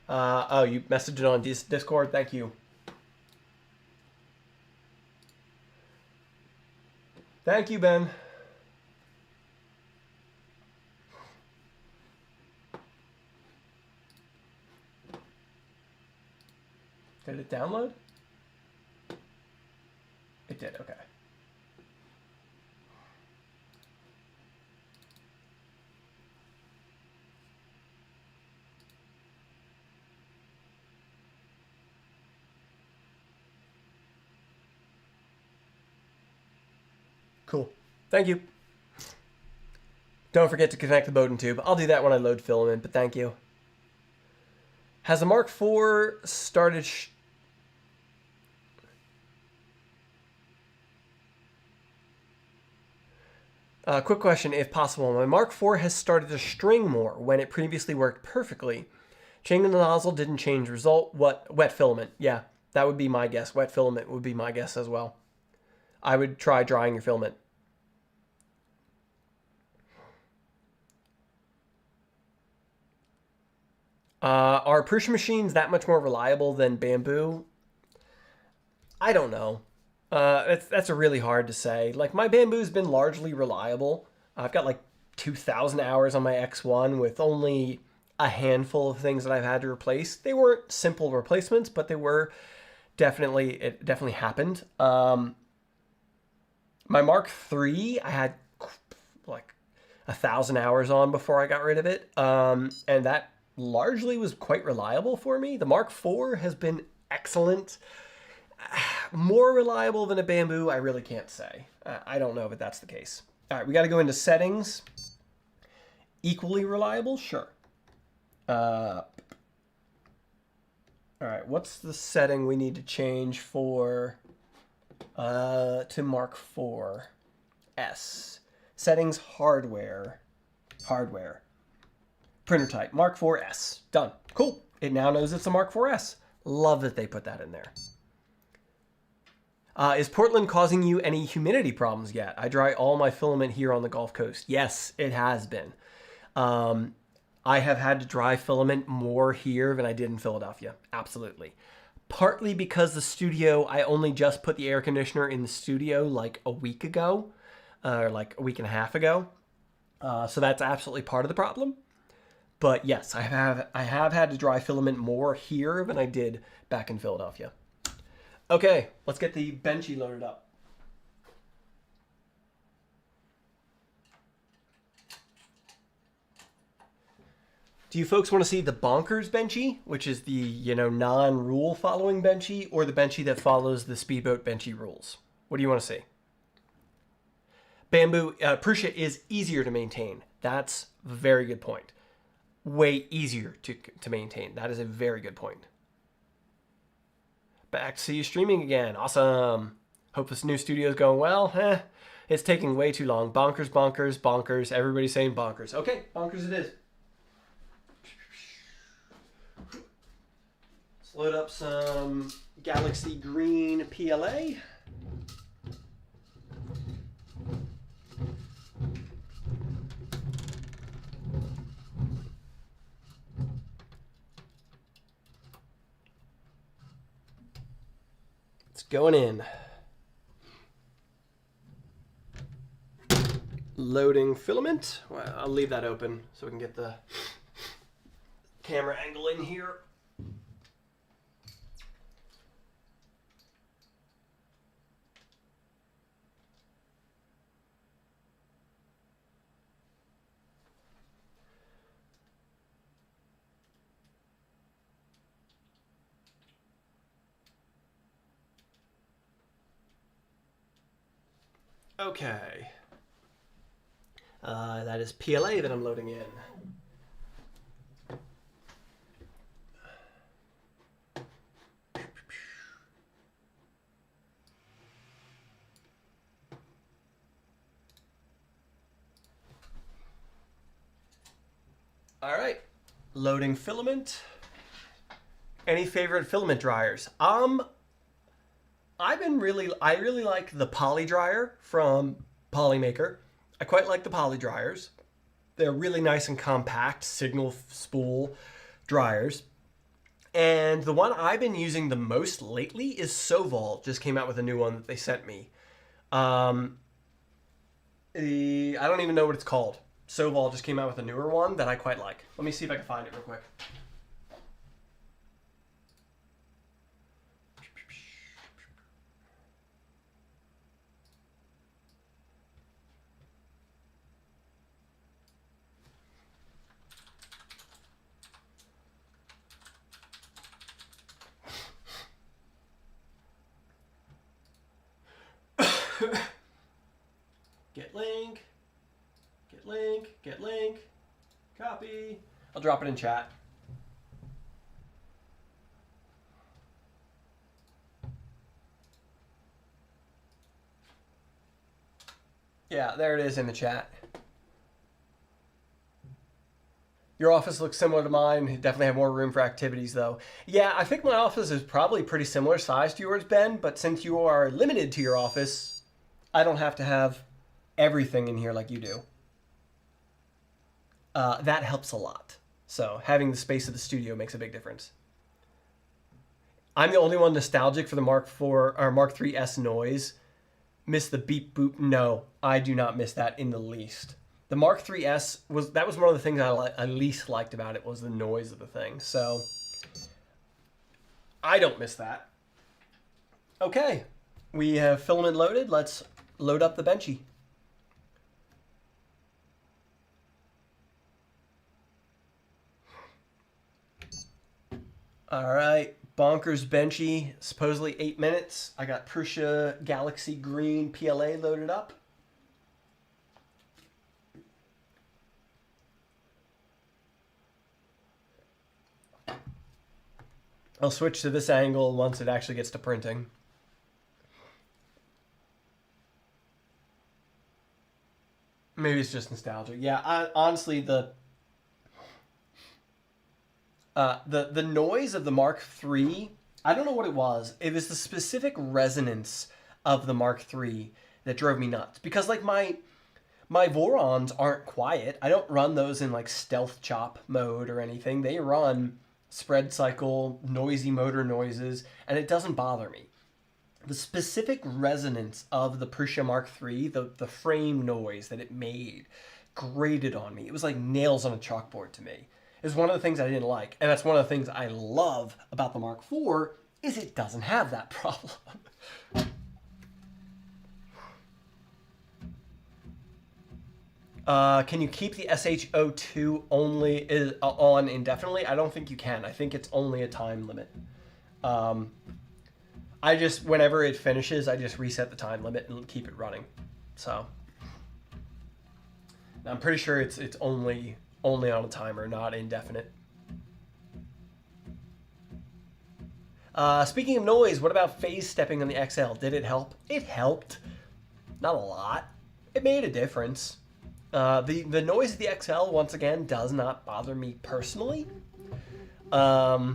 Oh, you messaged it on Discord. Thank you. Thank you, Ben. Did it download? It did, okay. Cool. Thank you. Don't forget to connect the Bowden tube. I'll do that when I load filament, but thank you. Has the Mark IV started... quick question, if possible. My Mark IV has started to string more when it previously worked perfectly. Changing the nozzle didn't change result. What? Wet filament. Yeah, that would be my guess. Wet filament would be my guess as well. I would try drying your filament. Are Prusa machines that much more reliable than bamboo? I don't know. That's a really hard to say. Like, my bamboo's been largely reliable. I've got like 2,000 hours on my X1 with only a handful of things that I've had to replace. They weren't simple replacements, but they were it definitely happened. My Mark III, I had like 1,000 hours on before I got rid of it. And that largely was quite reliable for me. The Mark IV has been excellent. More reliable than a bamboo, I really can't say. I don't know if that's the case. All right, we got to go into settings. Equally reliable? Sure. All right, what's the setting we need to change for to Mark IV-S? Settings, hardware. Printer type, Mark IV-S. Done. Cool. It now knows it's a Mark IV-S. Love that they put that in there. Is Portland causing you any humidity problems yet? I dry all my filament here on the Gulf Coast. Yes, it has been. I have had to dry filament more here than I did in Philadelphia. Absolutely. Partly because the studio, I only just put the air conditioner in the studio like a week ago, or like a week and a half ago. So that's absolutely part of the problem. But yes, I have had to dry filament more here than I did back in Philadelphia. Okay, let's get the Benchy loaded up. Do you folks want to see the bonkers Benchy, which is the, non-rule following Benchy, or the Benchy that follows the speedboat Benchy rules? What do you want to see? Bamboo, Prusa is easier to maintain. That's a very good point. Way easier to maintain. That is a very good point. Back to see you streaming again. Awesome. Hope this new studio is going well. It's taking way too long. Bonkers, bonkers, bonkers. Everybody's saying bonkers. Okay, bonkers it is. Let's load up some Galaxy Green PLA. Going in. Loading filament. Well, I'll leave that open so we can get the camera angle in here. Okay. That is PLA that I'm loading in. Loading filament. Any favorite filament dryers? I really like the poly dryer from Polymaker. I quite like the poly dryers. They're really nice and compact signal spool dryers. And the one I've been using the most lately is Soval. Just came out with a new one that they sent me. I don't even know what it's called. Soval just came out with a newer one that I quite like. Let me see if I can find it real quick. Get link, get link, get link, copy. I'll drop it in chat. Yeah, there it is in the chat. Your office looks similar to mine. You definitely have more room for activities, though. Yeah, I think my office is probably pretty similar size to yours, Ben, but since you are limited to your office, I don't have to have everything in here like you do. That helps a lot. So having the space of the studio makes a big difference. I'm the only one nostalgic for the Mark IV or Mark III's noise. Miss the beep boop? No, I do not miss that in the least. The Mark III's was one of the things I least liked about it was the noise of the thing. So I don't miss that. Okay, we have filament loaded. Let's load up the Benchy. All right, bonkers Benchy, supposedly 8 minutes. I got Prusa Galaxy Green PLA loaded up. I'll switch to this angle once it actually gets to printing. Maybe it's just nostalgia. Yeah, honestly, the noise of the Mark III, I don't know what it was. It was the specific resonance of the Mark III that drove me nuts. Because like my Vorons aren't quiet. I don't run those in like stealth chop mode or anything. They run spread cycle, noisy motor noises, and it doesn't bother me. The specific resonance of the Prusa Mark III, the frame noise that it made, grated on me. It was like nails on a chalkboard to me. It was one of the things I didn't like, and that's one of the things I love about the Mark IV is it doesn't have that problem. Can you keep the SH02 only on indefinitely? I don't think you can. I think it's only a time limit. I just, whenever it finishes, I just reset the time limit and keep it running. So I'm pretty sure it's only on a timer, not indefinite. Speaking of noise, what about phase stepping on the XL? Did it help? It helped. Not a lot. It made a difference. The noise of the XL, once again, does not bother me personally. I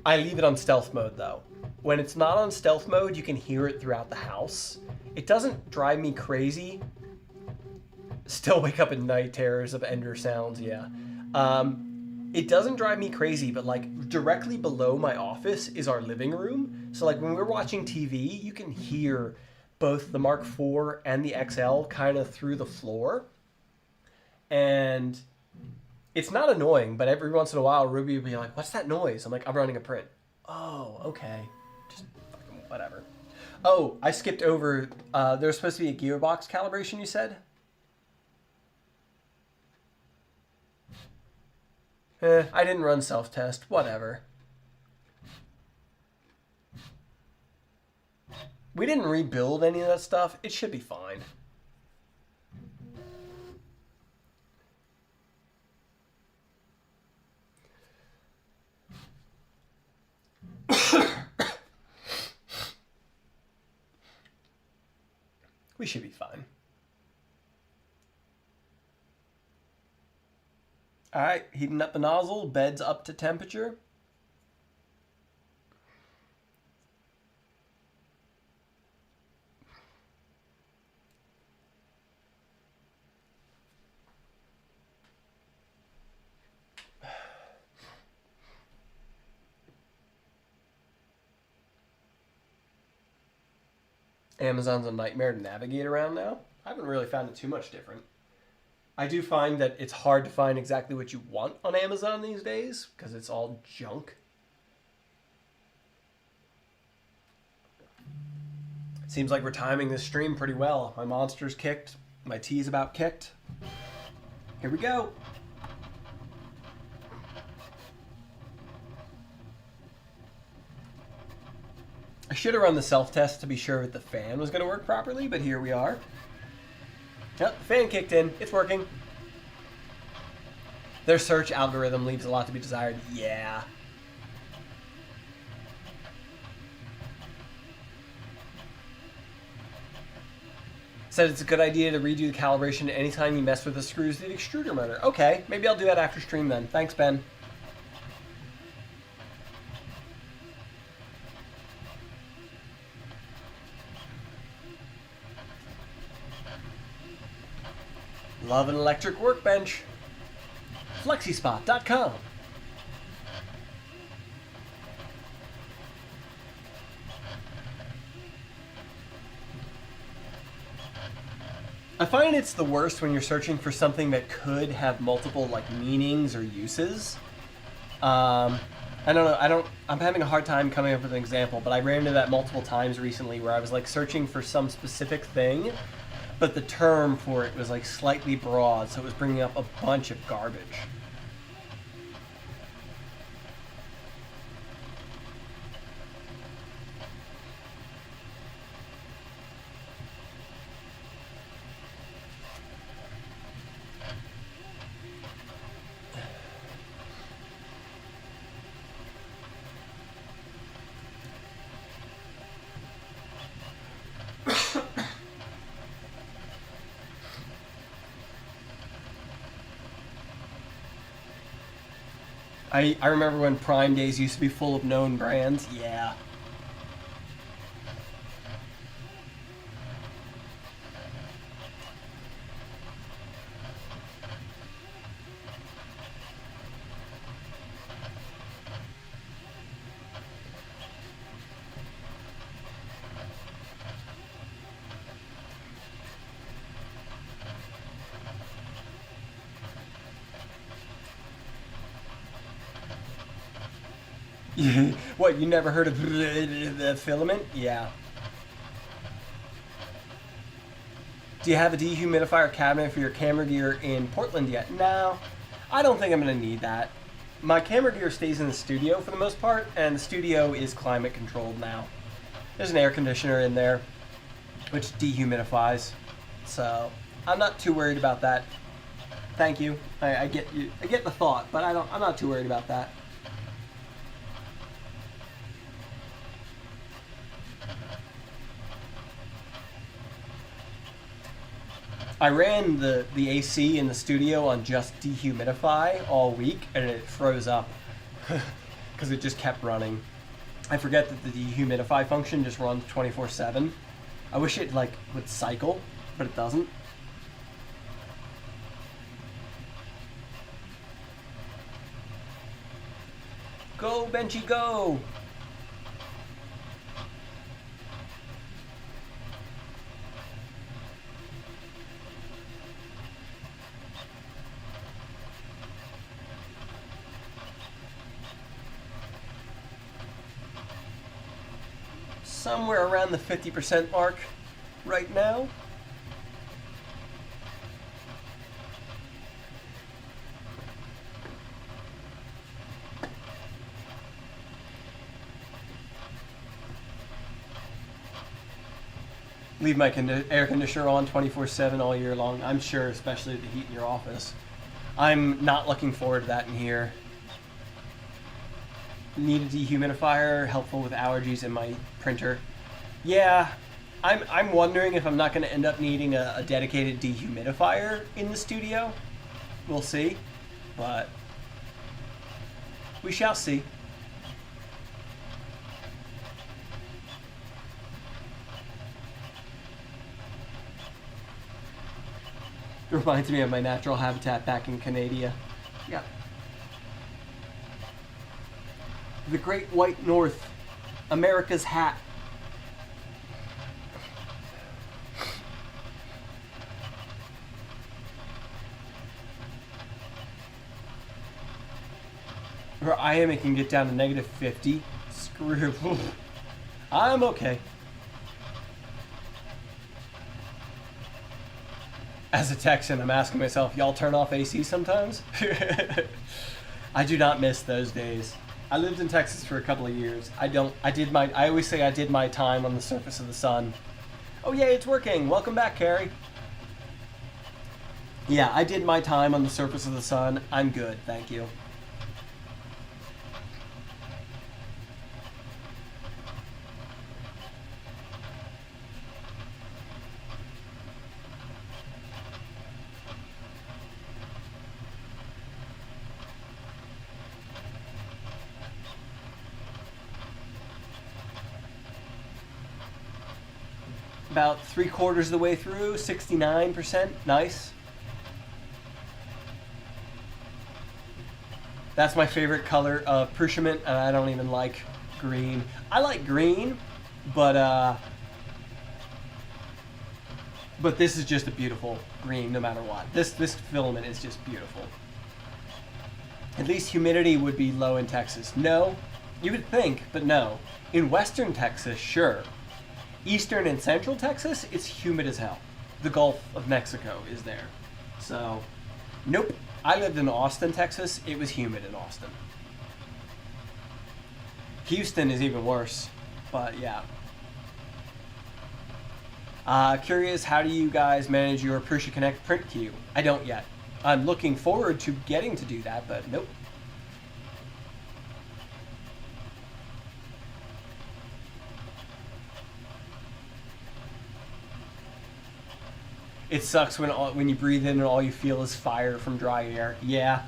leave it on stealth mode, though. When it's not on stealth mode, you can hear it throughout the house. It doesn't drive me crazy. Still wake up at night, terrors of Ender sounds, yeah. It doesn't drive me crazy, but like directly below my office is our living room. So like when we're watching TV, you can hear both the Mark IV and the XL kind of through the floor. And it's not annoying, but every once in a while, Ruby will be like, what's that noise? I'm like, I'm running a print. Oh, okay. Just fucking whatever. Oh, I skipped over, there's supposed to be a gearbox calibration, you said? I didn't run self-test. Whatever. We didn't rebuild any of that stuff. It should be fine. We should be fine. All right, heating up the nozzle, bed's up to temperature. Amazon's a nightmare to navigate around now. I haven't really found it too much different. I do find that it's hard to find exactly what you want on Amazon these days because it's all junk. Seems like we're timing this stream pretty well. My monster's kicked. My tea's about kicked. Here we go. I should have run the self-test to be sure that the fan was going to work properly, but here we are. Yep, the fan kicked in. It's working. Their search algorithm leaves a lot to be desired. Yeah. Said it's a good idea to redo the calibration anytime you mess with the screws of the extruder motor. Okay, maybe I'll do that after stream then. Thanks, Ben. Love an electric workbench. Flexispot.com. I find it's the worst when you're searching for something that could have multiple like meanings or uses. I don't know. I'm having a hard time coming up with an example, but I ran into that multiple times recently where I was like searching for some specific thing, but the term for it was like slightly broad, so it was bringing up a bunch of garbage. I remember when Prime Days used to be full of known brands. Yeah. What, you never heard of the filament? Yeah. Do you have a dehumidifier cabinet for your camera gear in Portland yet? No, I don't think I'm going to need that. My camera gear stays in the studio for the most part, and the studio is climate controlled now. There's an air conditioner in there, which dehumidifies, so I'm not too worried about that. Thank you. I get you. I get the thought, but I'm not too worried about that. I ran the AC in the studio on just dehumidify all week, and it froze up because it just kept running. I forget that the dehumidify function just runs 24/7. I wish it like would cycle, but it doesn't. Go, Benchy, go! Somewhere around the 50% mark right now. Leave my air conditioner on 24/7 all year long. I'm sure, especially the heat in your office. I'm not looking forward to that in here. Need a dehumidifier, helpful with allergies in my printer. Yeah, I'm wondering if I'm not going to end up needing a dedicated dehumidifier in the studio. We'll see. but we shall see. It reminds me of my natural habitat back in Canada. Yeah. The Great White North, America's hat. Where I am, it can get down to -50. Screw. I'm okay. As a Texan, I'm asking myself, y'all turn off AC sometimes? I do not miss those days. I lived in Texas for a couple of years. I always say I did my time on the surface of the sun. Oh yeah, it's working. Welcome back, Carrie. Yeah, I did my time on the surface of the sun. I'm good, thank you. About 3/4 of the way through, 69%. Nice. That's my favorite color of Prusa, and I don't even like green. I like green, but this is just a beautiful green no matter what. This filament is just beautiful. At least humidity would be low in Texas. No, you would think, but no. In western Texas, sure. Eastern and central Texas, it's humid as hell. The Gulf of Mexico is there. So, nope. I lived in Austin, Texas. It was humid in Austin. Houston is even worse, but yeah. Curious, how do you guys manage your Prusa Connect print queue? I don't yet. I'm looking forward to getting to do that, but nope. It sucks when you breathe in and all you feel is fire from dry air. Yeah.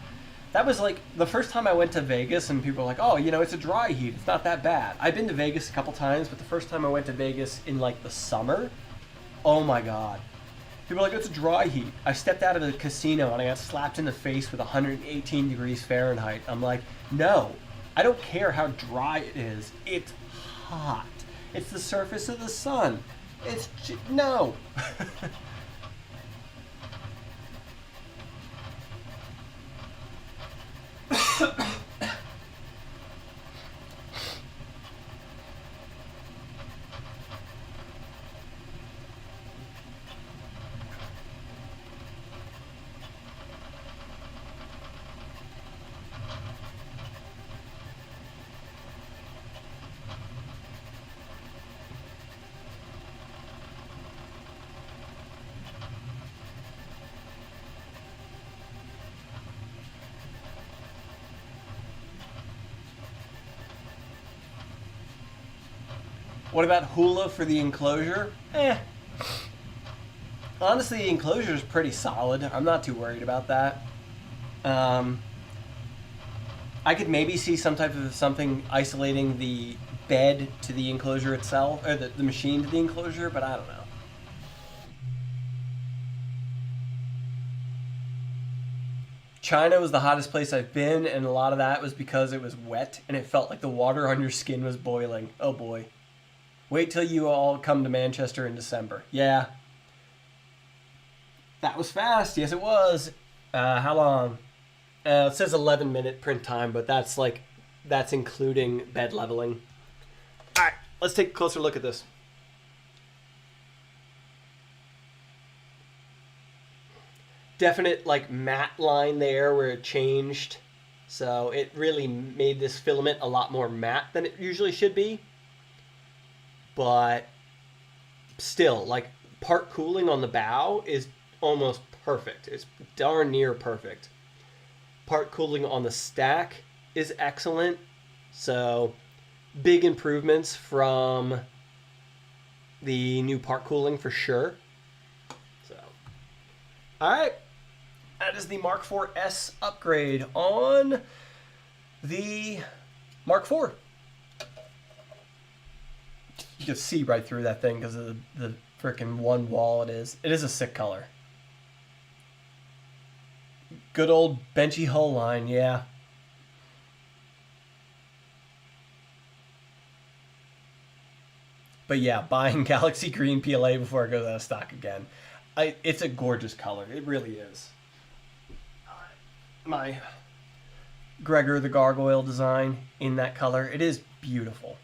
That was like the first time I went to Vegas and people were like, oh, you know, it's a dry heat. It's not that bad. I've been to Vegas a couple times, but the first time I went to Vegas in like the summer, oh my God. People are like, it's a dry heat. I stepped out of the casino and I got slapped in the face with 118 degrees Fahrenheit. I'm like, no, I don't care how dry it is. It's hot. It's the surface of the sun. No. What about hula for the enclosure? Honestly, the enclosure is pretty solid. I'm not too worried about that. I could maybe see some type of something isolating the bed to the enclosure itself, or the machine to the enclosure, but I don't know. China was the hottest place I've been, and a lot of that was because it was wet, and it felt like the water on your skin was boiling. Oh boy. Wait till you all come to Manchester in December. Yeah. That was fast. Yes, it was. How long? It says 11-minute print time, but that's including bed leveling. All right, let's take a closer look at this. Definite like matte line there where it changed. So it really made this filament a lot more matte than it usually should be. But still, like, part cooling on the bow is almost perfect. It's darn near perfect. Part cooling on the stack is excellent. So, big improvements from the new part cooling for sure. So, all right. That is the Mk4S upgrade on the Mk4. You can see right through that thing because of the freaking one wall it is. It is a sick color. Good old Benchy hull line, yeah. But yeah, buying Galaxy Green PLA before it goes out of stock again. It's a gorgeous color. It really is. My Gregor the Gargoyle design in that color. It is beautiful.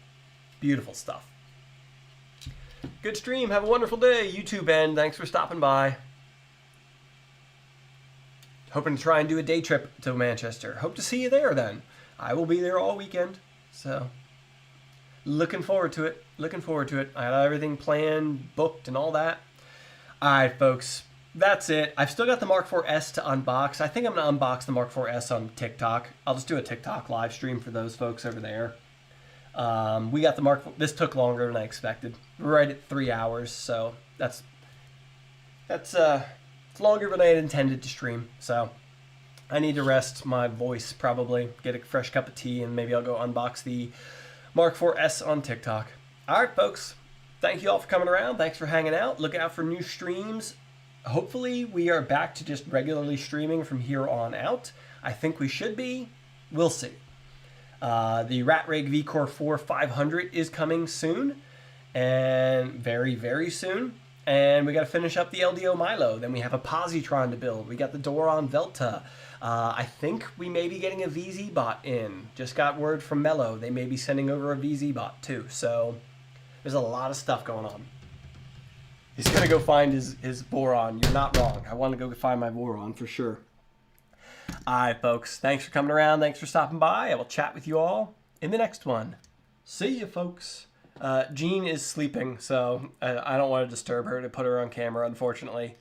Beautiful stuff. Good stream. Have a wonderful day. You too, Ben. Thanks for stopping by. Hoping to try and do a day trip to Manchester. Hope to see you there then. I will be there all weekend. So, looking forward to it. Looking forward to it. I got everything planned, booked, and all that. All right, folks. That's it. I've still got the Mk4S to unbox. I think I'm going to unbox the Mk4S on TikTok. I'll just do a TikTok live stream for those folks over there. We got the Mk4. This took longer than I expected. We're right at 3 hours, so that's it's longer than I had intended to stream. So I need to rest my voice, probably get a fresh cup of tea, and maybe I'll go unbox the Mk4S on TikTok. All right, folks. Thank you all for coming around. Thanks for hanging out. Look out for new streams. Hopefully we are back to just regularly streaming from here on out. I think we should be. We'll see. The RatRig VCore 4 500 is coming soon, and very, very soon. And we got to finish up the LDO Milo. Then we have a positron to build. We got the Doron Velta. I think we may be getting a VZ bot in. Just got word from Mello. They may be sending over a VZ bot too. So there's a lot of stuff going on. He's going to go find his boron. You're not wrong. I want to go find my boron for sure. All right, folks. Thanks for coming around. Thanks for stopping by. I will chat with you all in the next one. See you, folks. Jean is sleeping, so I don't want to disturb her to put her on camera, unfortunately.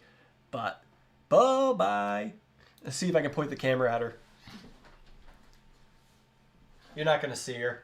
But bye-bye. Let's see if I can point the camera at her. You're not going to see her.